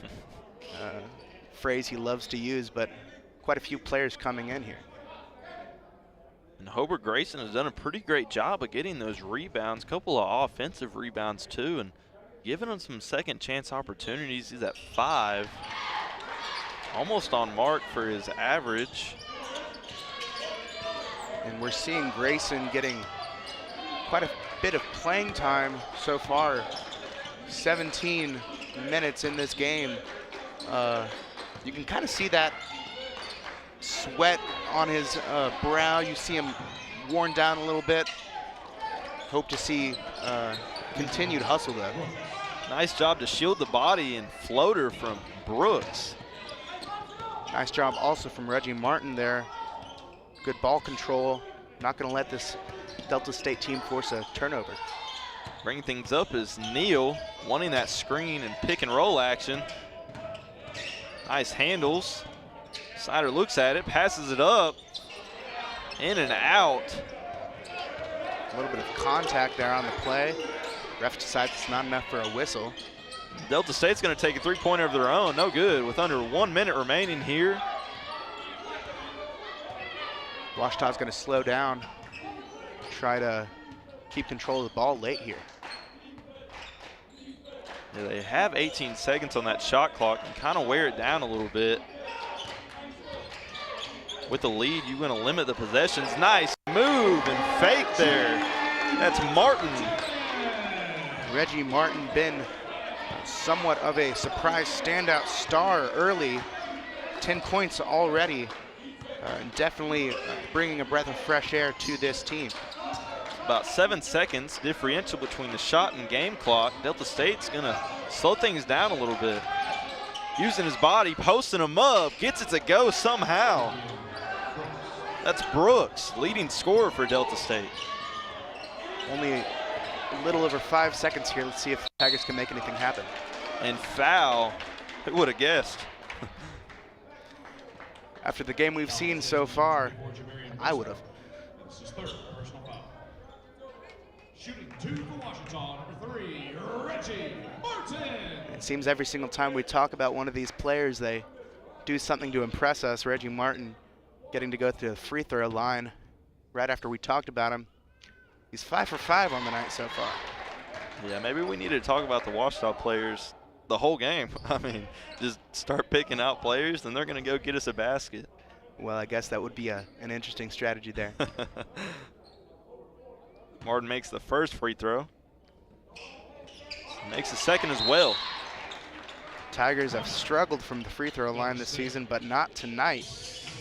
Speaker 7: Phrase he loves to use, but quite a few players coming in here.
Speaker 6: And Hobart Grayson has done a pretty great job of getting those rebounds, a couple of offensive rebounds too, and giving him some second chance opportunities. He's at 5, almost on mark for his average.
Speaker 7: And we're seeing Grayson getting quite a bit of playing time so far. 17 minutes in this game. You can kind of see that sweat on his brow. You see him worn down a little bit. Hope to see continued hustle though.
Speaker 6: Nice job to shield the body and floater from Brooks.
Speaker 7: Nice job also from Reggie Martin there. Good ball control. Not going to let this Delta State team force a turnover.
Speaker 6: Bringing things up is Neal, wanting that screen and pick and roll action. Nice handles. Snyder looks at it, passes it up, in and out.
Speaker 7: A little bit of contact there on the play. Ref decides it's not enough for a whistle.
Speaker 6: Delta State's going to take a three-pointer of their own. No good with under 1 minute remaining here.
Speaker 7: Ouachita's going to slow down, try to keep control of the ball late here.
Speaker 6: Yeah, they have 18 seconds on that shot clock and kind of wear it down a little bit. With the lead, you want to limit the possessions. Nice move and fake there. That's Martin.
Speaker 7: Reggie Martin been somewhat of a surprise standout star early. 10 points already. Definitely bringing a breath of fresh air to this team.
Speaker 6: About 7 seconds differential between the shot and game clock. Delta State's gonna slow things down a little bit. Using his body, posting him up, gets it to go somehow. That's Brooks, leading scorer for Delta State.
Speaker 7: Only a little over 5 seconds here. Let's see if Tigers can make anything happen.
Speaker 6: And foul, who would have guessed?
Speaker 7: After the game we've seen so far, I would have.
Speaker 1: Shooting 2 for Ouachita, number 3, Reggie Martin.
Speaker 7: It seems every single time we talk about one of these players, they do something to impress us. Reggie Martin getting to go through the free throw line right after we talked about him. He's 5 for 5 on the night so far.
Speaker 6: Yeah, maybe we need to talk about the Ouachita players the whole game. I mean, just start picking out players, and they're going to go get us a basket.
Speaker 7: Well, I guess that would be an interesting strategy there.
Speaker 6: Martin makes the first free throw. Makes the second as well.
Speaker 7: Tigers have struggled from the free throw line this season, but not tonight.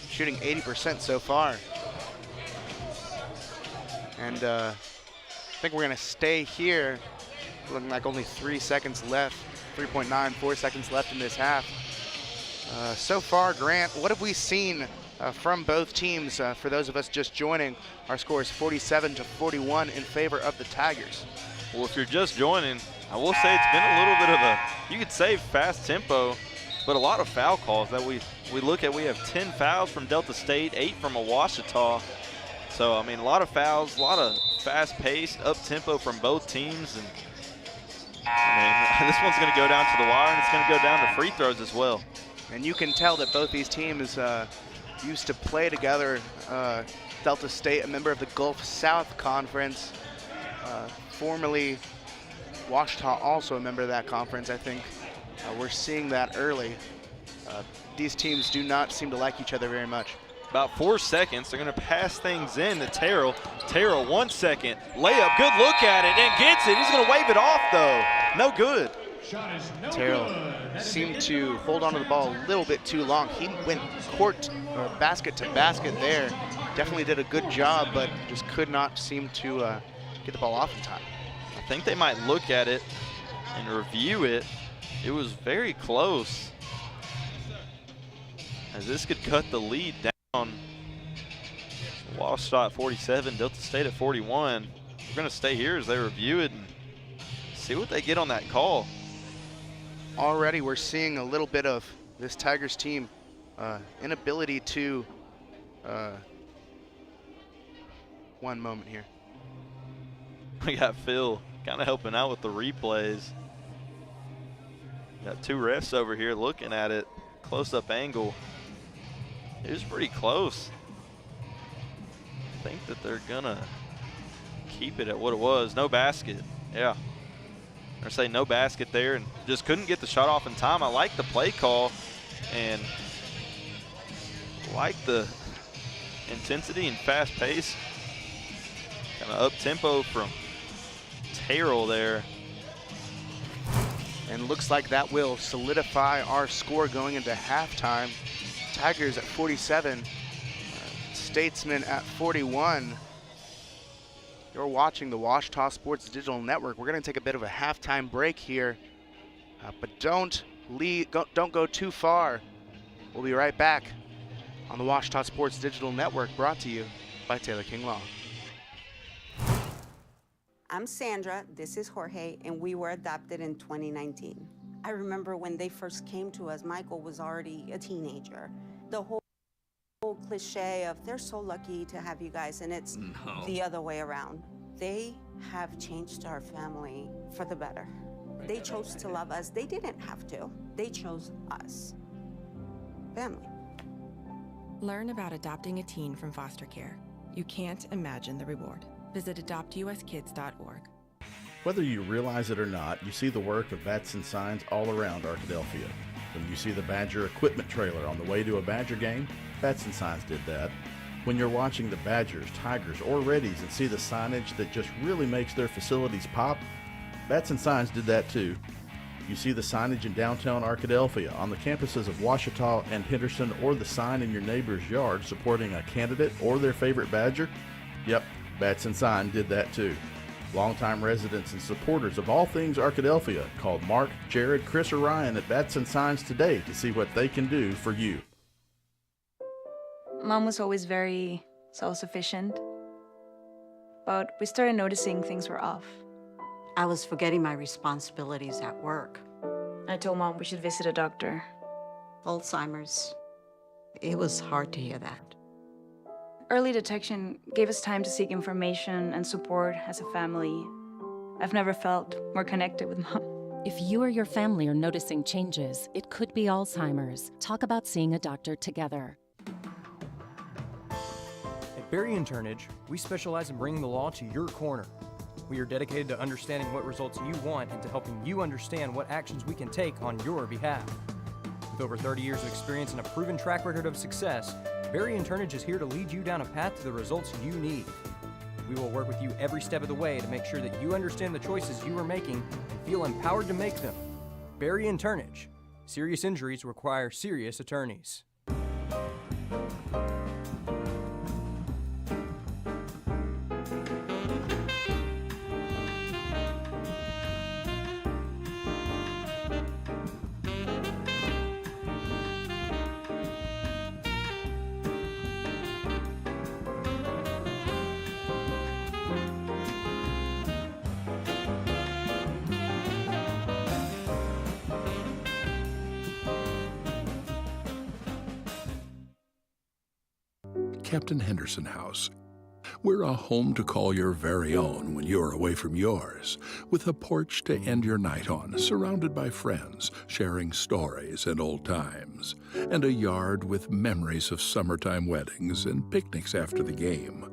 Speaker 7: Shooting 80% so far. And I think we're going to stay here. Looking like only 3 seconds left. 3.94 seconds left in this half. So far, Grant, what have we seen from both teams? For those of us just joining, our score is 47-41 in favor of the Tigers.
Speaker 6: Well, if you're just joining, I will say it's been a little bit of a, you could say fast tempo, but a lot of foul calls that we look at. We have 10 fouls from Delta State, 8 from Ouachita. So, I mean, a lot of fouls, a lot of fast-paced, up-tempo from both teams. And I mean, this one's going to go down to the wire, and it's going to go down to free throws as well.
Speaker 7: And you can tell that both these teams used to play together. Delta State, a member of the Gulf South Conference, formerly Ouachita, also a member of that conference, I think. We're seeing that early. These teams do not seem to like each other very much.
Speaker 6: About 4 seconds, they're going to pass things in to Terrell. Terrell, 1 second, layup, good look at it, and gets it. He's going to wave it off, though. No good.
Speaker 7: Terrell seemed to hold on to the ball a little bit too long. He went basket to basket there. Definitely did a good job, but just could not seem to get the ball off in time.
Speaker 6: I think they might look at it and review it. It was very close, as this could cut the lead down. Ouachita at 47, Delta State at 41. We're going to stay here as they review it and see what they get on that call.
Speaker 7: Already we're seeing a little bit of this Tigers team inability to, one moment here.
Speaker 6: We got Phil kind of helping out with the replays. Got 2 refs over here looking at it, close-up angle. It was pretty close. I think that they're gonna keep it at what it was. No basket, yeah. Or say no basket there, and just couldn't get the shot off in time. I like the play call and like the intensity and fast pace. Kind of up tempo from Terrell there.
Speaker 7: And looks like that will solidify our score going into halftime. Tigers at 47, Statesmen at 41. You're watching the Ouachita Sports Digital Network. We're going to take a bit of a halftime break here, but don't go too far. We'll be right back on the Ouachita Sports Digital Network, brought to you by Taylor King Law.
Speaker 21: I'm Sandra, this is Jorge, and we were adopted in 2019. I remember when they first came to us, Michael was already a teenager. The whole cliche of they're so lucky to have you guys, and it's the other way around. They have changed our family for the better. They chose to love us. They didn't have to. They chose us. Family.
Speaker 2: Learn about adopting a teen from foster care. You can't imagine the reward. Visit adoptuskids.org.
Speaker 20: Whether you realize it or not, you see the work of Bats and Signs all around Arkadelphia. When you see the Badger equipment trailer on the way to a Badger game, Bats and Signs did that. When you're watching the Badgers, Tigers, or Reddies and see the signage that just really makes their facilities pop, Bats and Signs did that too. You see the signage in downtown Arkadelphia, on the campuses of Ouachita and Henderson, or the sign in your neighbor's yard supporting a candidate or their favorite Badger? Yep, Bats and Sign did that too. Longtime residents and supporters of all things Arkadelphia called Mark, Jared, Chris, or Ryan at Bats and Signs today to see what they can do for you.
Speaker 22: Mom was always very self-sufficient, but we started noticing things were off.
Speaker 23: I was forgetting my responsibilities at work.
Speaker 22: I told Mom we should visit a doctor.
Speaker 23: Alzheimer's. It was hard to hear that.
Speaker 22: Early detection gave us time to seek information and support as a family. I've never felt more connected with Mom.
Speaker 24: If you or your family are noticing changes, it could be Alzheimer's. Talk about seeing a doctor together.
Speaker 25: At Berry and Turnage, we specialize in bringing the law to your corner. We are dedicated to understanding what results you want and to helping you understand what actions we can take on your behalf. With over 30 years of experience and a proven track record of success, Berry and Turnage is here to lead you down a path to the results you need. We will work with you every step of the way to make sure that you understand the choices you are making and feel empowered to make them. Berry and Turnage. Serious injuries require serious attorneys.
Speaker 26: Captain Henderson House. We're a home to call your very own when you're away from yours, with a porch to end your night on, surrounded by friends, sharing stories and old times, and a yard with memories of summertime weddings and picnics after the game.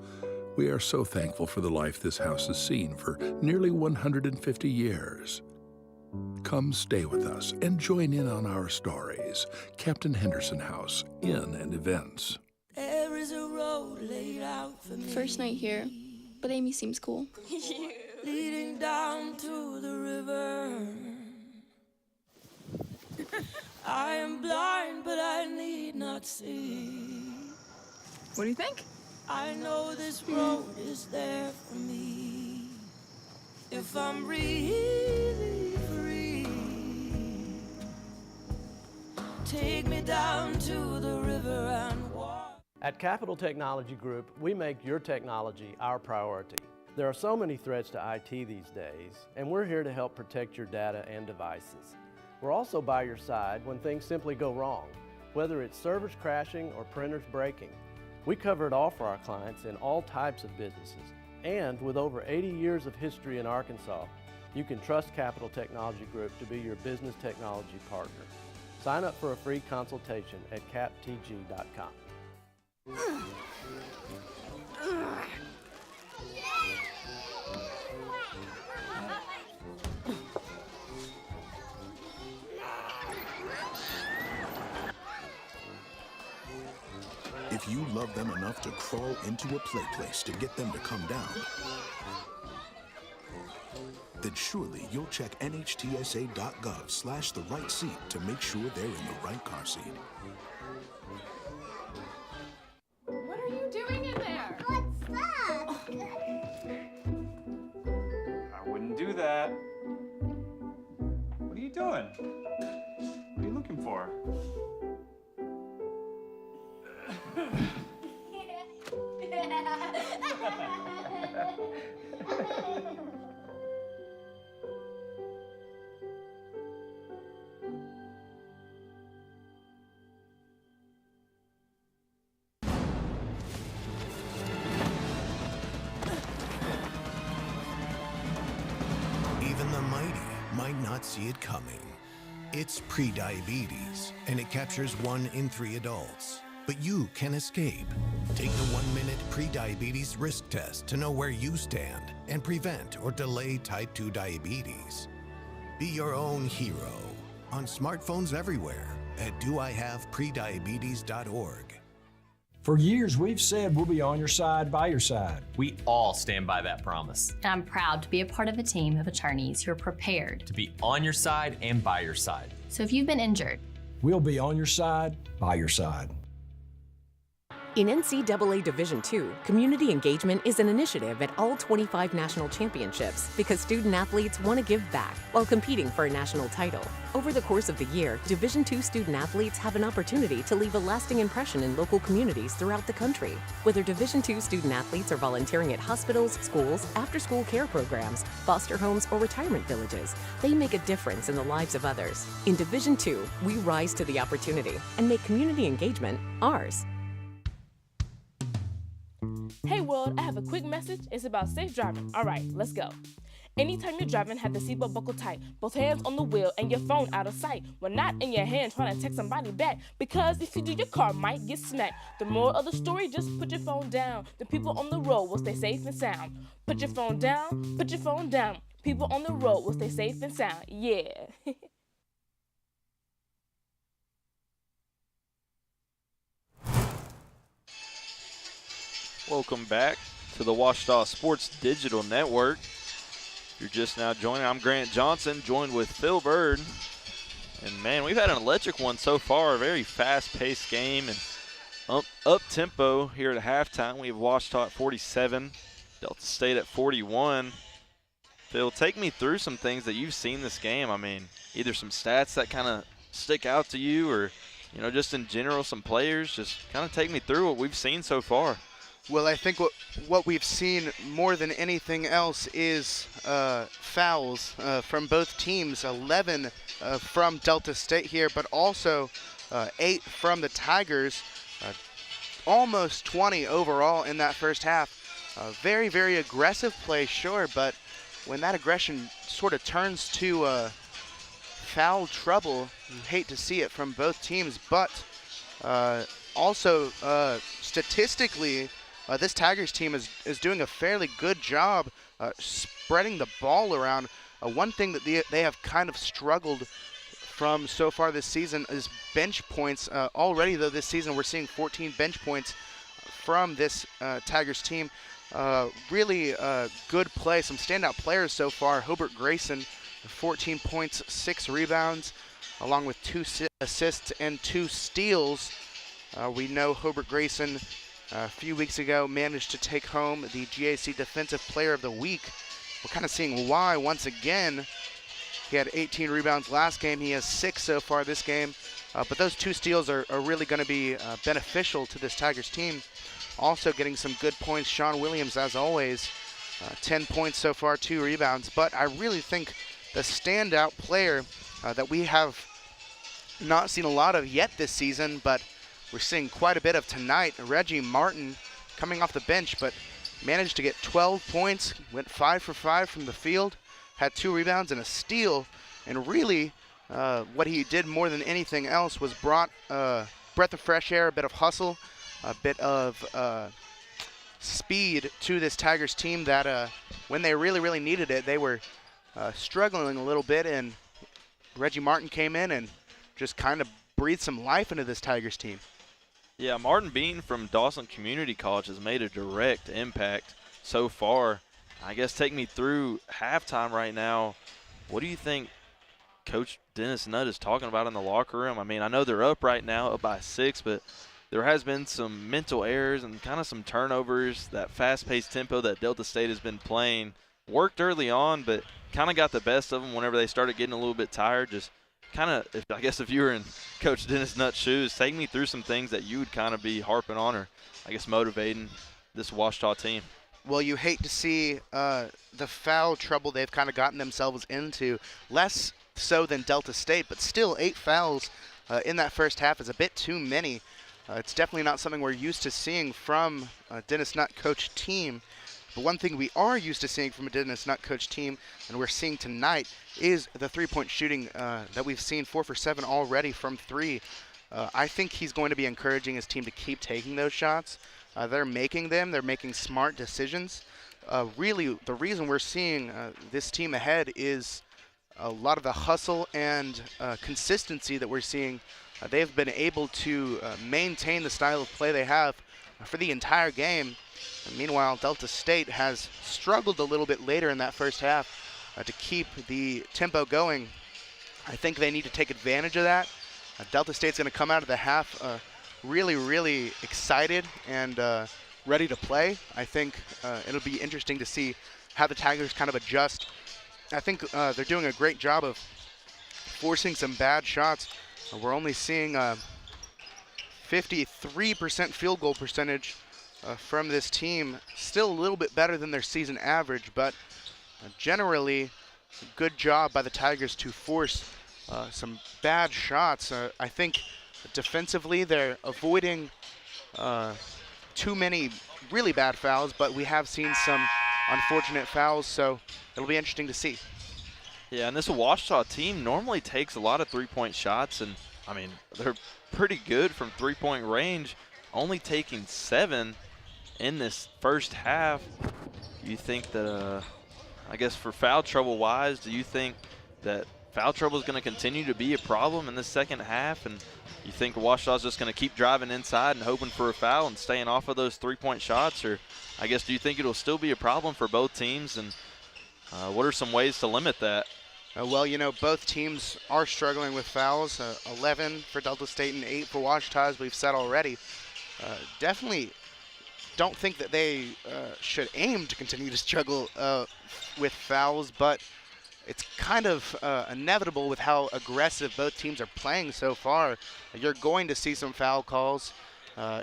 Speaker 26: We are so thankful for the life this house has seen for nearly 150 years. Come stay with us and join in on our stories. Captain Henderson House, Inn and Events.
Speaker 16: There is a road laid out for me.
Speaker 27: First night here, but Amy seems cool.
Speaker 16: Leading down to the river. I am blind, but I need not see.
Speaker 27: What do you think?
Speaker 16: I know this road is there for me. If I'm really free, take me down to the river and walk.
Speaker 28: At Capital Technology Group, we make your technology our priority. There are so many threats to IT these days, and we're here to help protect your data and devices. We're also by your side when things simply go wrong, whether it's servers crashing or printers breaking. We cover it all for our clients in all types of businesses. And with over 80 years of history in Arkansas, you can trust Capital Technology Group to be your business technology partner. Sign up for a free consultation at captg.com.
Speaker 29: If you love them enough to crawl into a play place to get them to come down, then surely you'll check nhtsa.gov/the-right seat to make sure they're in the right car seat.
Speaker 27: What are you doing in there?
Speaker 16: What's that?
Speaker 30: I wouldn't do that. What are you doing? What are you looking for?
Speaker 31: Even the mighty might not see it coming. It's prediabetes, and it captures 1 in 3 adults. but you can escape. Take the 1-minute prediabetes risk test to know where you stand and prevent or delay type 2 diabetes. Be your own hero on smartphones everywhere at doihaveprediabetes.org.
Speaker 3: For years, we've said we'll be on your side, by your side.
Speaker 4: We all stand by that promise.
Speaker 5: And I'm proud to be a part of a team of attorneys who are prepared
Speaker 4: to be on your side and by your side.
Speaker 5: So if you've been injured,
Speaker 3: we'll be on your side, by your side.
Speaker 8: In NCAA Division II, community engagement is an initiative at all 25 national championships because student athletes want to give back while competing for a national title. Over the course of the year, Division II student athletes have an opportunity to leave a lasting impression in local communities throughout the country. Whether Division II student athletes are volunteering at hospitals, schools, after-school care programs, foster homes, or retirement villages, they make a difference in the lives of others. In Division II, we rise to the opportunity and make community engagement ours.
Speaker 9: Hey world, I have a quick message. It's about safe driving. All right, let's go. Anytime you're driving, have the seatbelt buckled tight. Both hands on the wheel and your phone out of sight. When not in your hand trying to text somebody back. Because if you do, your car might get smacked. The moral of the story, just put your phone down. The people on the road will stay safe and sound. Put your phone down, put your phone down. People on the road will stay safe and sound. Yeah.
Speaker 6: Welcome back to the Ouachita Sports Digital Network. If you're just now joining, I'm Grant Johnson, joined with Phil Bird. And, man, we've had an electric one so far, a very fast-paced game and up-tempo here at halftime. We have Ouachita at 47, Delta State at 41. Phil, take me through some things that you've seen this game. I mean, either some stats that kind of stick out to you or, you know, just in general, some players. Just kind of take me through what we've seen so far.
Speaker 7: Well, I think what we've seen more than anything else is fouls from both teams. 11 from Delta State here, but also 8 from the Tigers. Almost 20 overall in that first half. Very, very aggressive play, sure, but when that aggression sort of turns to foul trouble, you hate to see it from both teams. But also statistically, this Tigers team is doing a fairly good job spreading the ball around. One thing that they have kind of struggled from so far this season is bench points. Already, though, this season we're seeing 14 bench points from this Tigers team. Really good play. Some standout players so far. Hobart Grayson, 14 points, 6 rebounds, along with 2 assists and 2 steals. We know Hobart Grayson a few weeks ago managed to take home the GAC Defensive Player of the Week. We're kind of seeing why once again. He had 18 rebounds last game. He has 6 so far this game. But those 2 steals are really going to be beneficial to this Tigers team. Also getting some good points, Sean Williams, as always. 10 points so far, 2 rebounds. But I really think the standout player that we have not seen a lot of yet this season, but we're seeing quite a bit of tonight. Reggie Martin coming off the bench, but managed to get 12 points, went 5 for 5 from the field, had 2 rebounds and a steal, and really what he did more than anything else was brought a breath of fresh air, a bit of hustle, a bit of speed to this Tigers team that when they really, really needed it, they were struggling a little bit, and Reggie Martin came in and just kind of breathed some life into this Tigers team.
Speaker 6: Yeah, Martin Bean from Dawson Community College has made a direct impact so far. I guess take me through halftime right now. What do you think Coach Dennis Nutt is talking about in the locker room? I mean, I know they're up right now, up by 6, but there has been some mental errors and kind of some turnovers. That fast-paced tempo that Delta State has been playing worked early on, but kind of got the best of them whenever they started getting a little bit tired. Just kind of, I guess if you were in Coach Dennis Nutt's shoes, take me through some things that you would kind of be harping on or, I guess, motivating this Ouachita team.
Speaker 7: Well, you hate to see the foul trouble they've kind of gotten themselves into. Less so than Delta State, but still 8 fouls in that first half is a bit too many. It's definitely not something we're used to seeing from a Dennis Nutt coach team. But one thing we are used to seeing from a Dennis Nutt coach team, and we're seeing tonight, is the 3-point shooting that we've seen 4 for 7 already from 3. I think he's going to be encouraging his team to keep taking those shots. They're making them. They're making smart decisions. Really, the reason we're seeing this team ahead is a lot of the hustle and consistency that we're seeing. They've been able to maintain the style of play they have for the entire game. And meanwhile, Delta State has struggled a little bit later in that first half to keep the tempo going. I think they need to take advantage of that. Delta State's going to come out of the half really, really excited and ready to play. I think it'll be interesting to see how the Tigers kind of adjust. I think they're doing a great job of forcing some bad shots. We're only seeing 53% field goal percentage from this team. Still a little bit better than their season average, but generally a good job by the Tigers to force some bad shots. I think defensively they're avoiding too many really bad fouls, but we have seen some unfortunate fouls, so it'll be interesting to see.
Speaker 6: Yeah, and this Ouachita team normally takes a lot of three-point shots, and I mean, they're pretty good from three-point range, only taking 7 in this first half. You think that, I guess for foul trouble-wise, do you think that foul trouble is going to continue to be a problem in the second half, and you think Ouachita's just going to keep driving inside and hoping for a foul and staying off of those three-point shots, or I guess do you think it'll still be a problem for both teams, and what are some ways to limit that?
Speaker 7: Well, you know, both teams are struggling with fouls. 11 for Delta State and 8 for Ouachita, as we've said already. Definitely don't think that they should aim to continue to struggle with fouls, but it's kind of inevitable with how aggressive both teams are playing so far. You're going to see some foul calls.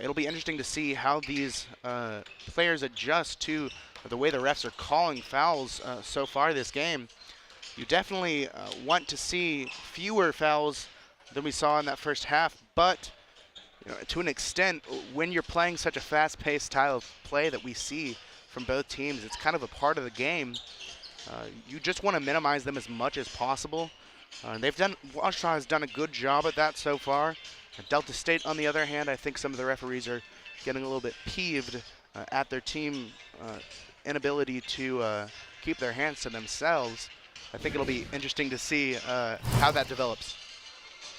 Speaker 7: It'll be interesting to see how these players adjust to the way the refs are calling fouls so far this game. You definitely want to see fewer fouls than we saw in that first half, but you know, to an extent, when you're playing such a fast-paced style of play that we see from both teams, it's kind of a part of the game. You just want to minimize them as much as possible. Ouachita has done a good job at that so far. Delta State, on the other hand, I think some of the referees are getting a little bit peeved at their team inability to keep their hands to themselves. I think it'll be interesting to see how that develops.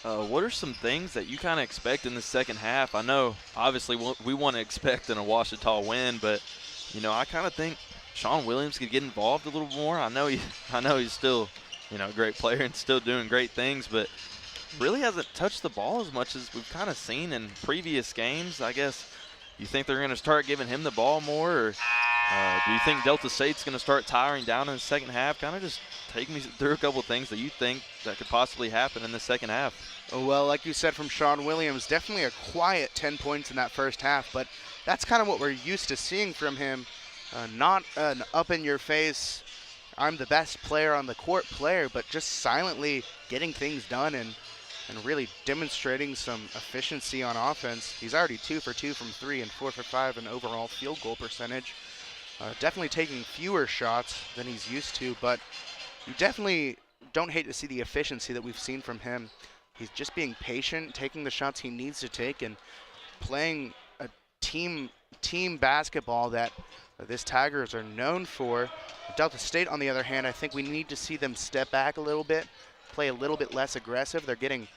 Speaker 6: What are some things that you kind of expect in the second half? I know, obviously, we want to expect an Ouachita win, but you know, I kind of think Sean Williams could get involved a little more. I know he's still, you know, a great player and still doing great things, but really hasn't touched the ball as much as we've kind of seen in previous games. I guess you think they're going to start giving him the ball more, or do you think Delta State's going to start tiring down in the second half? Kind of just take me through a couple of things that you think that could possibly happen in the second half.
Speaker 7: Well, like you said from Sean Williams, definitely a quiet 10 points in that first half, but that's kind of what we're used to seeing from him. Not an up-in-your-face, I'm the best player on the court player, but just silently getting things done and really demonstrating some efficiency on offense. He's already 2 for 2 from 3 and 4 for 5 in overall field goal percentage. Definitely taking fewer shots than he's used to, but you definitely don't hate to see the efficiency that we've seen from him. He's just being patient, taking the shots he needs to take, and playing a team basketball that this Tigers are known for. Delta State, on the other hand, I think we need to see them step back a little bit, play a little bit less aggressive. They're getting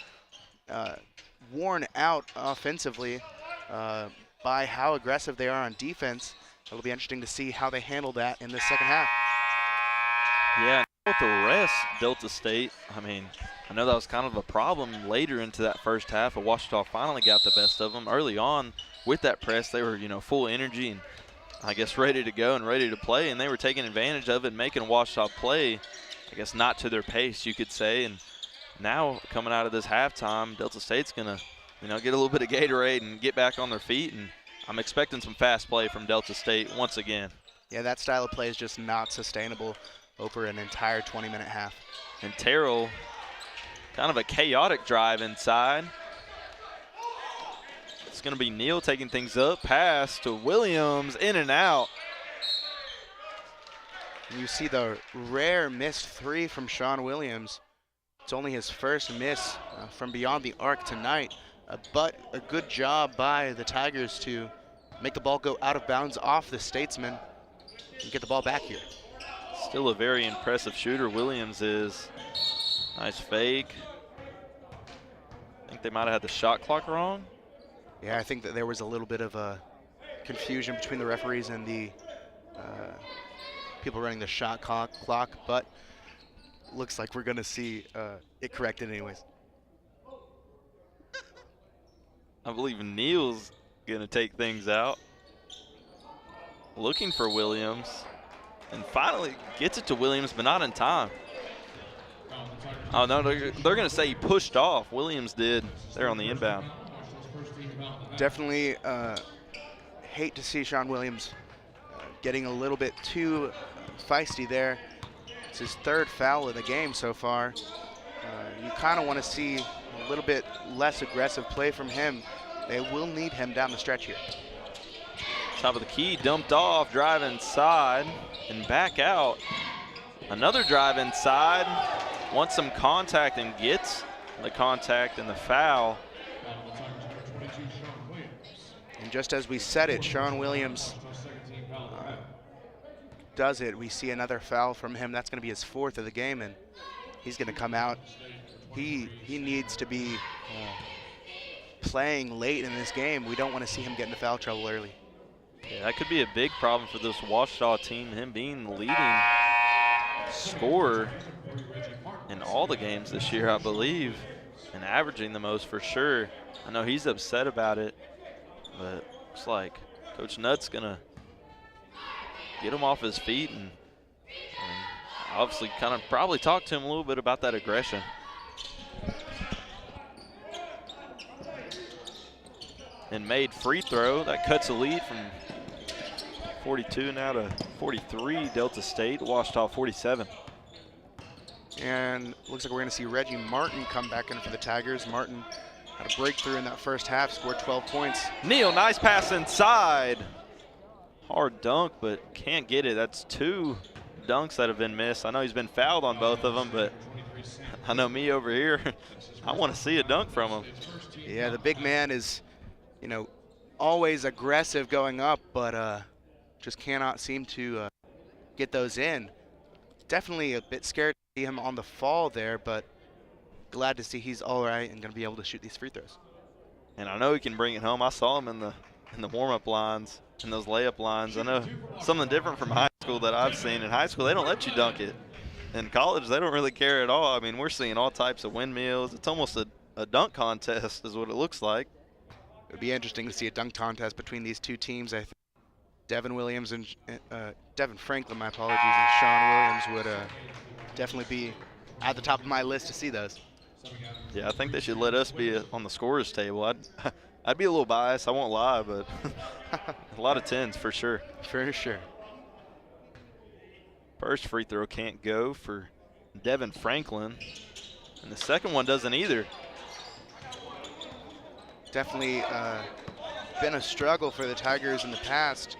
Speaker 7: worn out offensively by how aggressive they are on defense. It'll be interesting to see how they handle that in the second half.
Speaker 6: Yeah, with the rest, Delta State, I mean, I know that was kind of a problem later into that first half. Ouachita finally got the best of them. Early on with that press, they were, you know, full energy and I guess ready to go and ready to play, and they were taking advantage of it and making Ouachita play, I guess, not to their pace, you could say. And now coming out of this halftime, Delta State's going to, you know, get a little bit of Gatorade and get back on their feet, and I'm expecting some fast play from Delta State once again.
Speaker 7: Yeah, that style of play is just not sustainable over an entire 20-minute half.
Speaker 6: And Terrell, kind of a chaotic drive inside. It's going to be Neal taking things up. Pass to Williams, in and out.
Speaker 7: And you see the rare missed 3 from Sean Williams. It's only his first miss from beyond the arc tonight. but a good job by the Tigers to make the ball go out of bounds off the Statesman and get the ball back here.
Speaker 6: Still a very impressive shooter, Williams is. Nice fake. I think they might have had the shot clock wrong.
Speaker 7: Yeah, I think that there was a little bit of a confusion between the referees and the people running the shot clock, but looks like we're going to see it corrected anyways.
Speaker 6: I believe Neal's going to take things out. Looking for Williams. And finally gets it to Williams, but not in time. Oh, no, they're going to say he pushed off. Williams did there on the inbound.
Speaker 7: Definitely hate to see Sean Williams getting a little bit too feisty there. It's his third foul of the game so far. You kind of want to see a little bit less aggressive play from him. They will need him down the stretch here.
Speaker 6: Top of the key, dumped off, drive inside, and back out. Another drive inside, wants some contact and gets the contact and the foul.
Speaker 7: And just as we said it, Sean Williams does it. We see another foul from him. That's going to be his fourth of the game, and he's going to come out. He needs to be playing late in this game. We don't want to see him get into foul trouble early.
Speaker 6: Yeah, that could be a big problem for this Ouachita team, him being the leading scorer in all the games this year, I believe, and averaging the most for sure. I know he's upset about it, but looks like Coach Nutt's going to get him off his feet and obviously kind of probably talk to him a little bit about that aggression. And made free throw. That cuts the lead from 42 now to 43, Delta State. Ouachita 47.
Speaker 7: And looks like we're going to see Reggie Martin come back in for the Tigers. Martin had a breakthrough in that first half, scored 12 points.
Speaker 6: Neal, nice pass inside. Hard dunk, but can't get it. That's two dunks that have been missed. I know he's been fouled on both of them, but I know me over here, I want to see a dunk from him.
Speaker 7: Yeah, the big man is, you know, always aggressive going up, but just cannot seem to get those in. Definitely a bit scared to see him on the fall there, but glad to see he's all right and going to be able to shoot these free throws.
Speaker 6: And I know he can bring it home. I saw him in the warm-up lines, in those layup lines. I know something different from high school that I've seen. In high school, they don't let you dunk it. In college, they don't really care at all. I mean, we're seeing all types of windmills. It's almost a dunk contest is what it looks like.
Speaker 7: It would be interesting to see a dunk contest between these two teams. I think Devin Williams and Devin Franklin, my apologies, and Sean Williams would definitely be at the top of my list to see those.
Speaker 6: Yeah, I think they should let us be on the scorers table. I'd be a little biased, I won't lie, but a lot of 10s for sure.
Speaker 7: For sure.
Speaker 6: First free throw can't go for Devin Franklin, and the second one doesn't either.
Speaker 7: Definitely been a struggle for the Tigers in the past.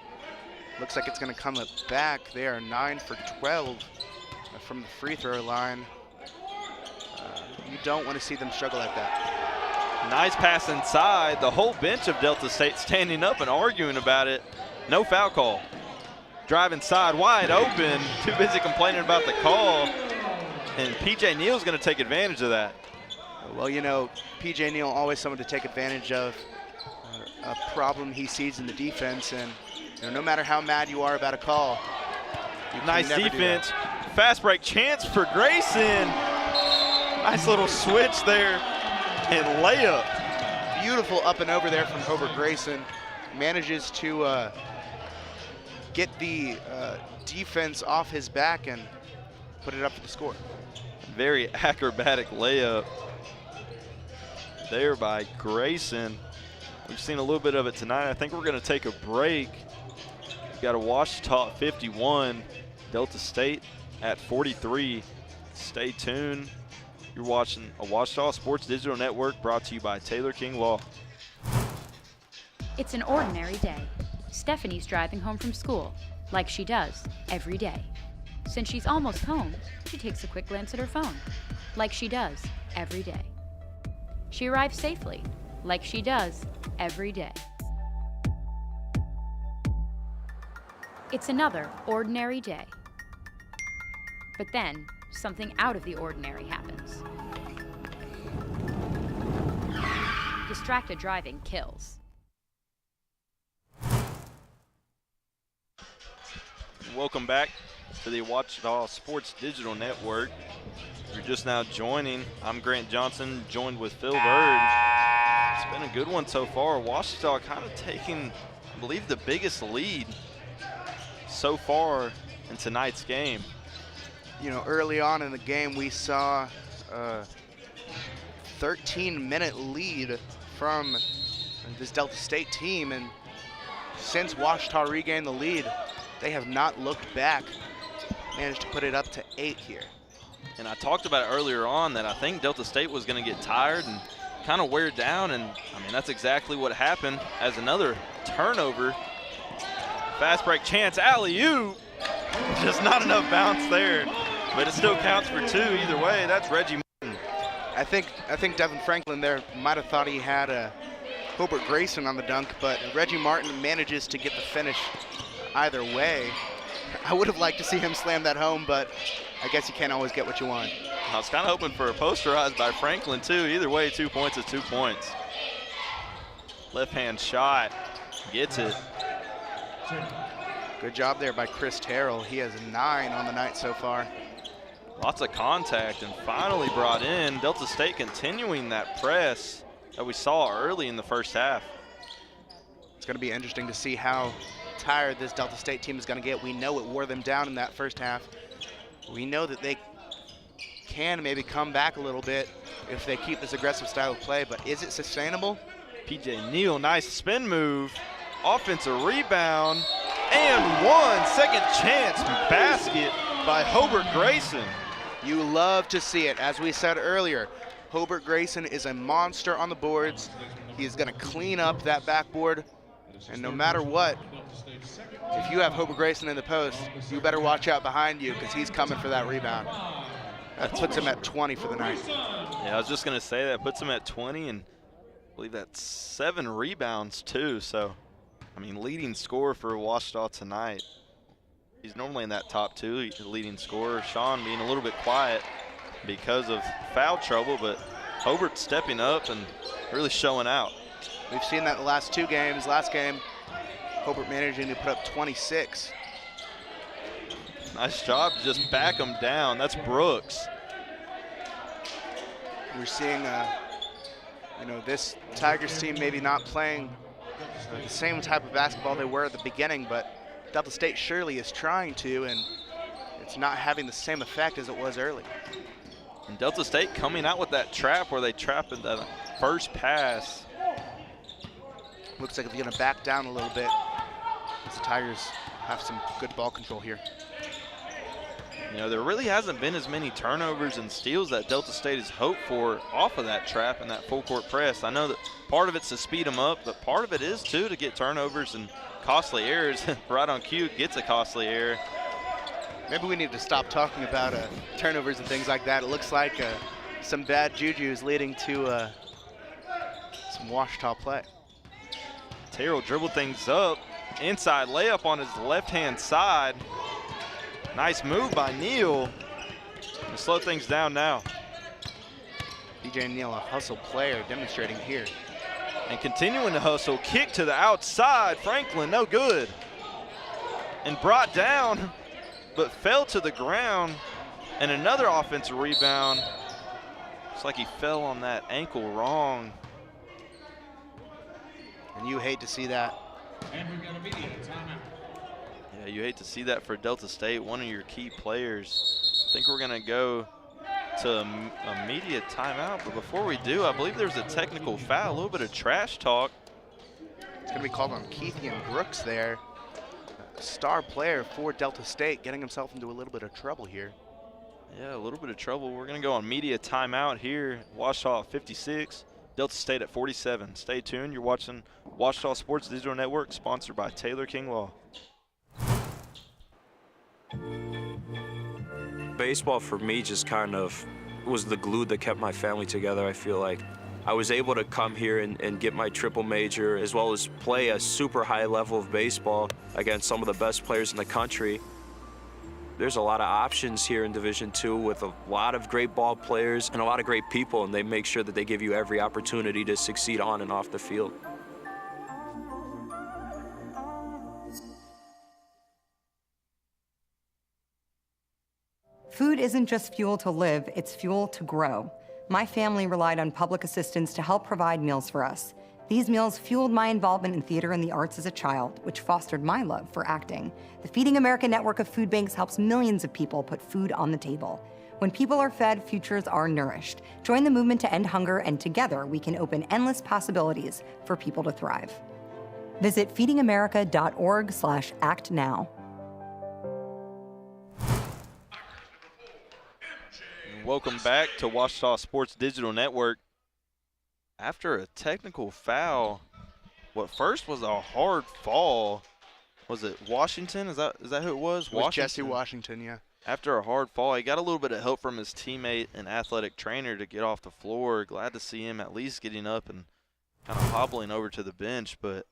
Speaker 7: Looks like it's going to come back. They are 9 for 12 from the free throw line. You don't want to see them struggle like that.
Speaker 6: Nice pass inside. The whole bench of Delta State standing up and arguing about it. No foul call. Drive inside, wide open. Too busy complaining about the call. And P.J. Neal's going to take advantage of that.
Speaker 7: Well, you know, P.J. Neal always someone to take advantage of a problem he sees in the defense, and you know, no matter how mad you are about a call, you
Speaker 6: nice defense. Fast break chance for Grayson. Nice little switch there and layup.
Speaker 7: Beautiful up and over there from Hobart Grayson. Manages to get the defense off his back and put it up for the score.
Speaker 6: Very acrobatic layup there by Grayson. We've seen a little bit of it tonight. I think we're going to take a break. We've got a Ouachita 51, Delta State at 43. Stay tuned. You're watching a Ouachita Sports Digital Network brought to you by Taylor King Law.
Speaker 1: It's an ordinary day. Stephanie's driving home from school, like she does every day. Since she's almost home, she takes a quick glance at her phone, like she does every day. She arrives safely, like she does every day. It's another ordinary day. But then, something out of the ordinary happens. Distracted driving kills.
Speaker 6: Welcome back to the Ouachita Sports Digital Network. If you're just now joining, I'm Grant Johnson, joined with Phil Bird. It's been a good one so far. Ouachita kind of taking, I believe, the biggest lead so far in tonight's game.
Speaker 7: You know, early on in the game, we saw a 13-minute lead from this Delta State team, and since Ouachita regained the lead, they have not looked back. Managed to put it up to 8 here.
Speaker 6: And I talked about it earlier on that I think Delta State was going to get tired and kind of wear down, and I mean, that's exactly what happened as another turnover. Fast break chance, alley-oop. Just not enough bounce there, but it still counts for 2 either way. That's Reggie Martin.
Speaker 7: I think Devin Franklin there might have thought he had Hobart Grayson on the dunk, but Reggie Martin manages to get the finish either way. I would have liked to see him slam that home, but I guess you can't always get what you want.
Speaker 6: I was kind of hoping for a posterized by Franklin too. Either way, 2 points is 2 points. Left hand shot, gets it.
Speaker 7: Good job there by Chris Terrell. He has 9 on the night so far.
Speaker 6: Lots of contact and finally brought in. Delta State continuing that press that we saw early in the first half.
Speaker 7: It's going to be interesting to see how tired this Delta State team is going to get. We know it wore them down in that first half. We know that they can maybe come back a little bit if they keep this aggressive style of play, but is it sustainable?
Speaker 6: PJ Neal, nice spin move, offensive rebound, and 1 second chance basket by Hobart Grayson.
Speaker 7: You love to see it. As we said earlier, Hobart Grayson is a monster on the boards. He is going to clean up that backboard, and no matter what, if you have Hobart Grayson in the post, you better watch out behind you because he's coming for that rebound. That puts him at 20 for the night.
Speaker 6: Yeah, I was just going to say that puts him at 20, and I believe that's 7 rebounds too. So, I mean, leading scorer for Ouachita tonight. He's normally in that top 2 leading scorer. Sean being a little bit quiet because of foul trouble, but Hobart stepping up and really showing out.
Speaker 7: We've seen that in the last 2 games. Last game, Hobart managing to put up 26.
Speaker 6: Nice job to just back him down. That's Brooks.
Speaker 7: We're seeing, you know, this Tigers team maybe not playing the same type of basketball they were at the beginning, but Delta State surely is trying to, and it's not having the same effect as it was early.
Speaker 6: And Delta State coming out with that trap where they trap in the first pass.
Speaker 7: Looks like they're going to back down a little bit as the Tigers have some good ball control here.
Speaker 6: You know, there really hasn't been as many turnovers and steals that Delta State has hoped for off of that trap and that full court press. I know that part of it's to speed them up, but part of it is too to get turnovers and costly errors. Right on cue, gets a costly error.
Speaker 7: Maybe we need to stop talking about turnovers and things like that. It looks like some bad juju is leading to some Ouachita play.
Speaker 6: Terrell dribbled things up. Inside layup on his left-hand side. Nice move by Neal. To slow things down now.
Speaker 7: PJ Neal, a hustle player, demonstrating here.
Speaker 6: And continuing to hustle, kick to the outside. Franklin, no good. And brought down, but fell to the ground. And another offensive rebound. Looks like he fell on that ankle wrong.
Speaker 7: And you hate to see that.
Speaker 30: And we're gonna be in timeout.
Speaker 6: Yeah, you hate to see that for Delta State, one of your key players. I think we're gonna go to immediate timeout, but before we do, I believe there's a technical foul, a little bit of trash talk.
Speaker 7: It's gonna be called on Keithian Brooks there. A star player for Delta State, getting himself into a little bit of trouble here.
Speaker 6: Yeah, a little bit of trouble. We're gonna go on media timeout here. Ouachita at 56, Delta State at 47. Stay tuned, you're watching Ouachita Sports Digital Network, sponsored by Taylor King Law.
Speaker 2: Baseball for me just kind of was the glue that kept my family together. I feel like I was able to come here and get my triple major, as well as play a super high level of baseball against some of the best players in the country. There's a lot of options here in Division II with a lot of great ball players and a lot of great people, and they make sure that they give you every opportunity to succeed on and off the field.
Speaker 10: Food isn't just fuel to live, it's fuel to grow. My family relied on public assistance to help provide meals for us. These meals fueled my involvement in theater and the arts as a child, which fostered my love for acting. The Feeding America network of food banks helps millions of people put food on the table. When people are fed, futures are nourished. Join the movement to end hunger, and together we can open endless possibilities for people to thrive. Visit feedingamerica.org/actnow.
Speaker 6: Welcome back to Ouachita Sports Digital Network. After a technical foul, what first was a hard fall, was it Washington? Is that who it was?
Speaker 7: It was Jesse Washington, yeah.
Speaker 6: After a hard fall, he got a little bit of help from his teammate and athletic trainer to get off the floor. Glad to see him at least getting up and kind of hobbling over to the bench, but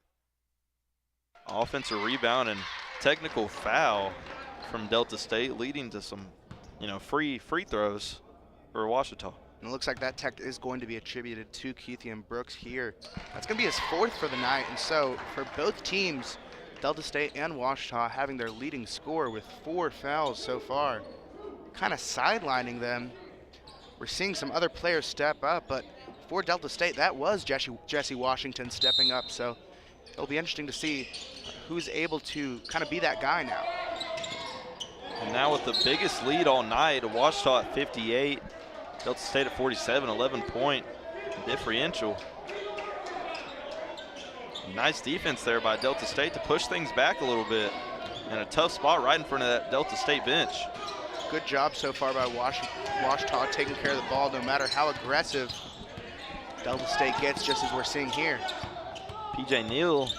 Speaker 6: offensive rebound and technical foul from Delta State, leading to some, free throws for Ouachita.
Speaker 7: And it looks like that tech is going to be attributed to Keithian Brooks here. That's going to be his 4th for the night. And so for both teams, Delta State and Ouachita having their leading scorer with 4 fouls so far, kind of sidelining them. We're seeing some other players step up, but for Delta State, that was Jesse Washington stepping up. So it'll be interesting to see who's able to kind of be that guy now.
Speaker 6: And now with the biggest lead all night, Ouachita at 58, Delta State at 47, 11-point differential. Nice defense there by Delta State to push things back a little bit. And a tough spot right in front of that Delta State bench.
Speaker 7: Good job so far by Ouachita taking care of the ball no matter how aggressive Delta State gets, just as we're seeing here.
Speaker 6: PJ Neal,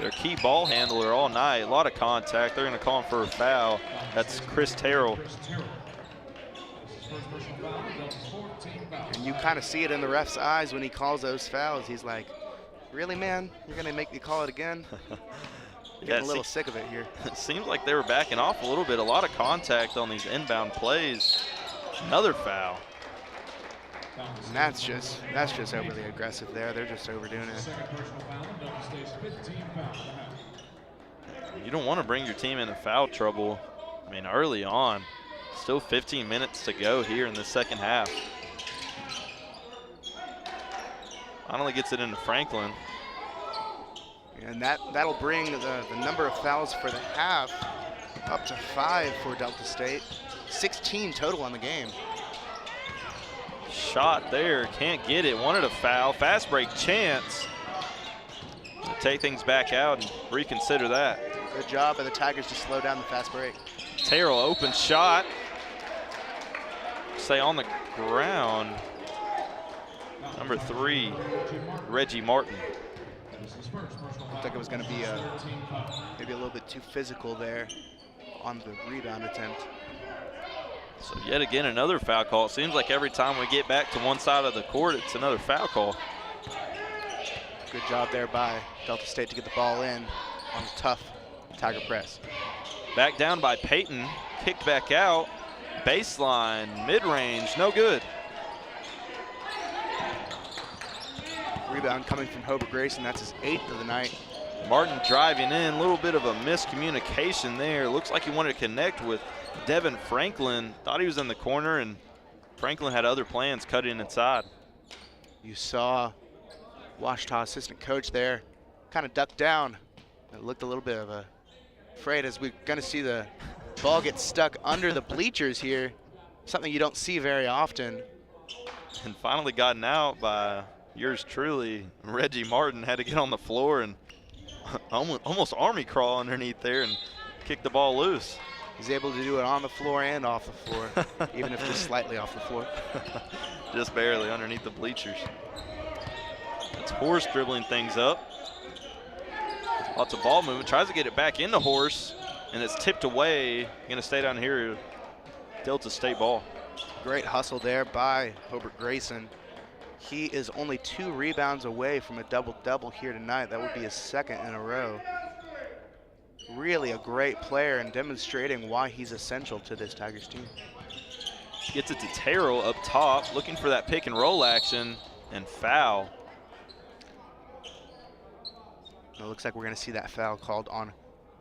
Speaker 6: their key ball handler all night. A lot of contact. They're going to call him for a foul. That's Chris Terrell.
Speaker 7: And you kind of see it in the ref's eyes when he calls those fouls. He's like, really, man? You're going to make me call it again? Getting a little sick of it here.
Speaker 6: It seems like they were backing off a little bit. A lot of contact on these inbound plays. Another foul.
Speaker 7: And that's just overly aggressive there. They're just overdoing it.
Speaker 6: You don't want to bring your team into foul trouble. I mean, early on. Still 15 minutes to go here in the second half. Finally gets it into Franklin.
Speaker 7: And that'll bring the number of fouls for the half up to 5 for Delta State. 16 total on the game.
Speaker 6: Shot there, can't get it. Wanted a foul. Fast break chance. Take things back out and reconsider that.
Speaker 7: Good job by the Tigers to slow down the fast break.
Speaker 6: Terrell, open shot. Stay on the ground. Number 3, Reggie Martin.
Speaker 7: Looked like it was going to be maybe a little bit too physical there on the rebound attempt.
Speaker 6: So yet again, another foul call. It seems like every time we get back to one side of the court, it's another foul call.
Speaker 7: Good job there by Delta State to get the ball in on a tough Tiger press.
Speaker 6: Back down by Peyton, kicked back out. Baseline, mid-range, no good.
Speaker 7: Rebound coming from Hobart Grayson. That's his 8th of the night.
Speaker 6: Martin driving in, a little bit of a miscommunication there. Looks like he wanted to connect with Devin Franklin. Thought he was in the corner, and Franklin had other plans cutting inside.
Speaker 7: You saw Ouachita assistant coach there kind of duck down. It looked a little bit of a afraid, as we're going to see the ball get stuck under the bleachers here. Something you don't see very often.
Speaker 6: And finally gotten out by yours truly. Reggie Martin had to get on the floor and almost army crawl underneath there and kick the ball loose.
Speaker 7: He's able to do it on the floor and off the floor, even if just slightly off the floor.
Speaker 6: Just barely underneath the bleachers. It's Horse dribbling things up. Lots of ball movement, tries to get it back into Horse, and it's tipped away. Going to stay down here, Delta State ball.
Speaker 7: Great hustle there by Hobart Grayson. He is only 2 rebounds away from a double-double here tonight. That would be his 2nd in a row. Really a great player and demonstrating why he's essential to this Tigers team.
Speaker 6: Gets it to Terrell up top, looking for that pick and roll action, and foul.
Speaker 7: It looks like we're going to see that foul called on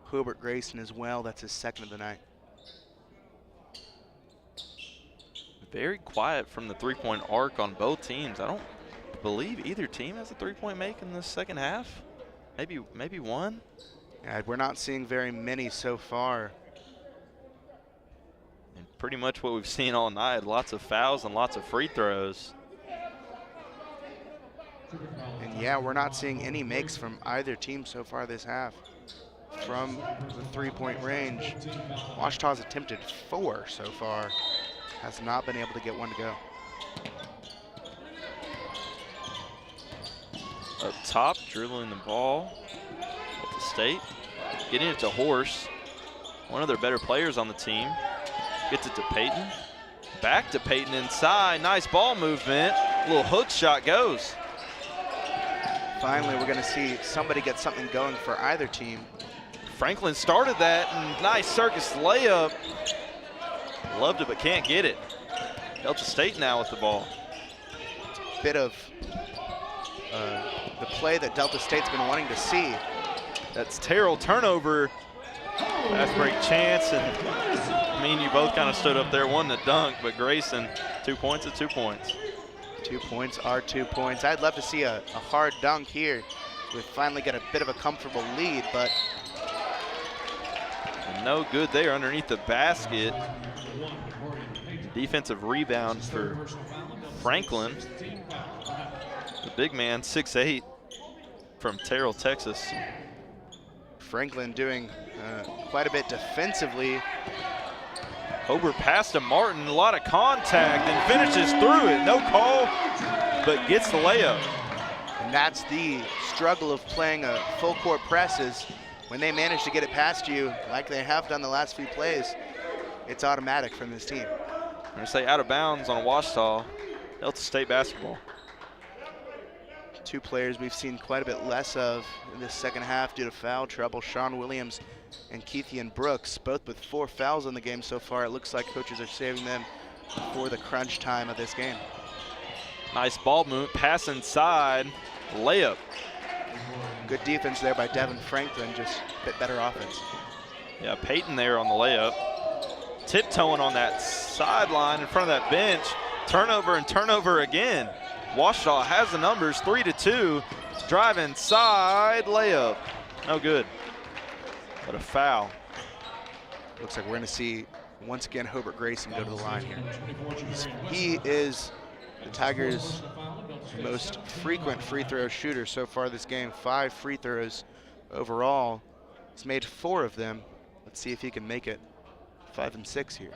Speaker 7: Hobart Grayson as well. That's his 2nd of the night.
Speaker 6: Very quiet from the three-point arc on both teams. I don't believe either team has a three-point make in the second half. Maybe one.
Speaker 7: Yeah, we're not seeing very many so far.
Speaker 6: And pretty much what we've seen all night, lots of fouls and lots of free throws.
Speaker 7: And yeah, we're not seeing any makes from either team so far this half from the three-point range. Ouachita's attempted 4 so far. Has not been able to get one to go.
Speaker 6: Up top, dribbling the ball. At the State, getting it to Horse. One of their better players on the team. Gets it to Peyton. Back to Peyton inside. Nice ball movement. Little hook shot goes.
Speaker 7: Finally, we're going to see somebody get something going for either team.
Speaker 6: Franklin started that, and nice circus layup. Loved it, but can't get it. Delta State now with the ball.
Speaker 7: Bit of the play that Delta State's been wanting to see.
Speaker 6: That's Terrell turnover. Fast break chance, and me and you both kind of stood up there, wanting to dunk, but Grayson, 2 points at 2 points.
Speaker 7: 2 points are 2 points. I'd love to see a hard dunk here. We finally get a bit of a comfortable lead, but
Speaker 6: and no good there underneath the basket. Defensive rebound for Franklin. The big man, 6'8", from Terrell, Texas.
Speaker 7: Franklin doing quite a bit defensively.
Speaker 6: Hobart pass to Martin, a lot of contact, and finishes through it. No call, but gets the layup.
Speaker 7: And that's the struggle of playing a full court press, is when they manage to get it past you, like they have done the last few plays, it's automatic from this team.
Speaker 6: I'm going to say out of bounds on Ouachita, Delta State basketball.
Speaker 7: 2 players we've seen quite a bit less of in this second half due to foul trouble. Sean Williams and Keithian Brooks, both with 4 fouls in the game so far. It looks like coaches are saving them for the crunch time of this game.
Speaker 6: Nice ball movement, pass inside, layup.
Speaker 7: Good defense there by Devin Franklin, just a bit better offense.
Speaker 6: Yeah, Peyton there on the layup. Tiptoeing on that sideline in front of that bench. Turnover and turnover again. Ouachita has the numbers, 3-2. Drive inside, layup. No good. But a foul.
Speaker 7: Looks like we're going to see, once again, Hobart Grayson go to the line here. He is the Tigers' most frequent free throw shooter so far this game. 5 free throws overall. He's made 4 of them. Let's see if he can make it 5 and 6 here.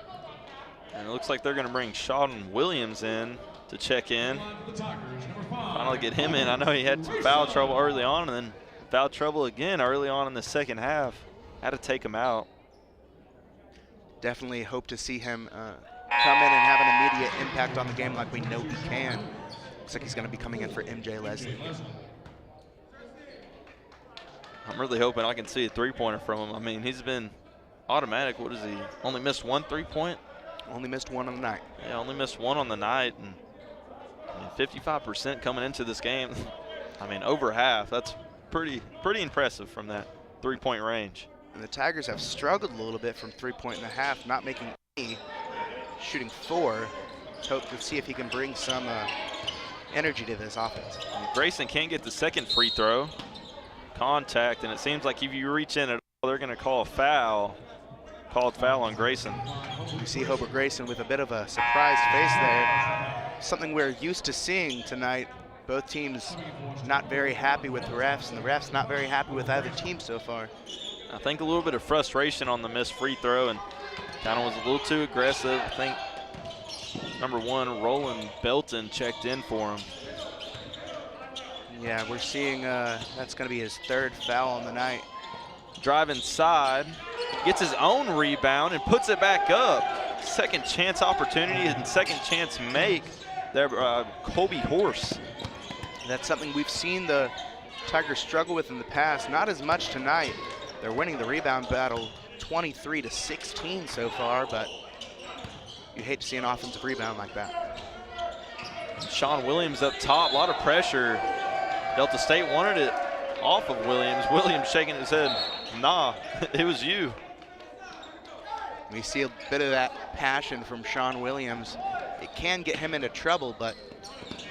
Speaker 6: And it looks like they're going to bring Sean Williams in to check in. Finally get him in. I know he had some foul trouble early on, and then foul trouble again early on in the second half. Had to take him out.
Speaker 7: Definitely hope to see him come in and have an immediate impact on the game like we know he can. Looks like he's going to be coming in for MJ Leslie.
Speaker 6: I'm really hoping I can see a three-pointer from him. I mean, he's been automatic. What is he? Only missed 1 3-point?
Speaker 7: Only missed 1 on the night.
Speaker 6: Yeah, only missed 1 on the night. And I mean, 55% coming into this game. I mean, over half. That's pretty impressive from that 3-point range.
Speaker 7: And the Tigers have struggled a little bit from 3-point and a half, not making any, shooting 4. Let's hope to see if he can bring some energy to this offense.
Speaker 6: And Grayson can't get the second free throw. Contact, and it seems like if you reach in at all, they're going to call a foul. Called foul on Grayson.
Speaker 7: You see Hobart Grayson with a bit of a surprised face there. Something we're used to seeing tonight. Both teams not very happy with the refs, and the refs not very happy with either team so far.
Speaker 6: I think a little bit of frustration on the missed free throw, and kind of was a little too aggressive. I think number 1, Roland Belton, checked in for him.
Speaker 7: Yeah, we're seeing that's going to be his 3rd foul on the night.
Speaker 6: Drive inside, gets his own rebound and puts it back up. Second chance opportunity and second chance make there, Kobe Horse.
Speaker 7: That's something we've seen the Tigers struggle with in the past. Not as much tonight. They're winning the rebound battle 23-16 so far, but you hate to see an offensive rebound like that.
Speaker 6: Sean Williams up top, a lot of pressure. Delta State wanted it off of Williams. Williams shaking his head, nah, it was you.
Speaker 7: We see a bit of that passion from Sean Williams. It can get him into trouble, but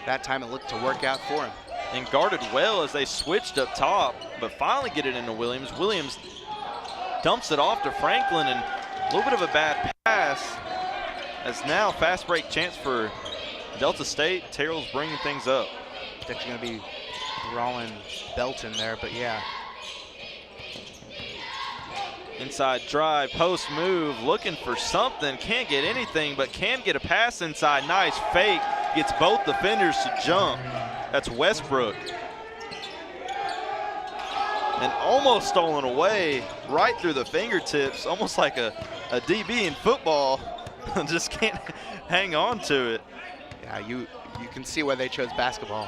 Speaker 7: that time it looked to work out for him.
Speaker 6: And guarded well as they switched up top, but finally get it into Williams. Williams dumps it off to Franklin, and a little bit of a bad pass. As now fast break chance for Delta State. Terrell's bringing things up.
Speaker 7: That's going to be Rollin Belton there, but yeah.
Speaker 6: Inside drive, post move, looking for something. Can't get anything, but can get a pass inside. Nice fake. Gets both defenders to jump. That's Westbrook. And almost stolen away right through the fingertips, almost like a DB in football. Just can't hang on to it.
Speaker 7: Yeah, you can see why they chose basketball.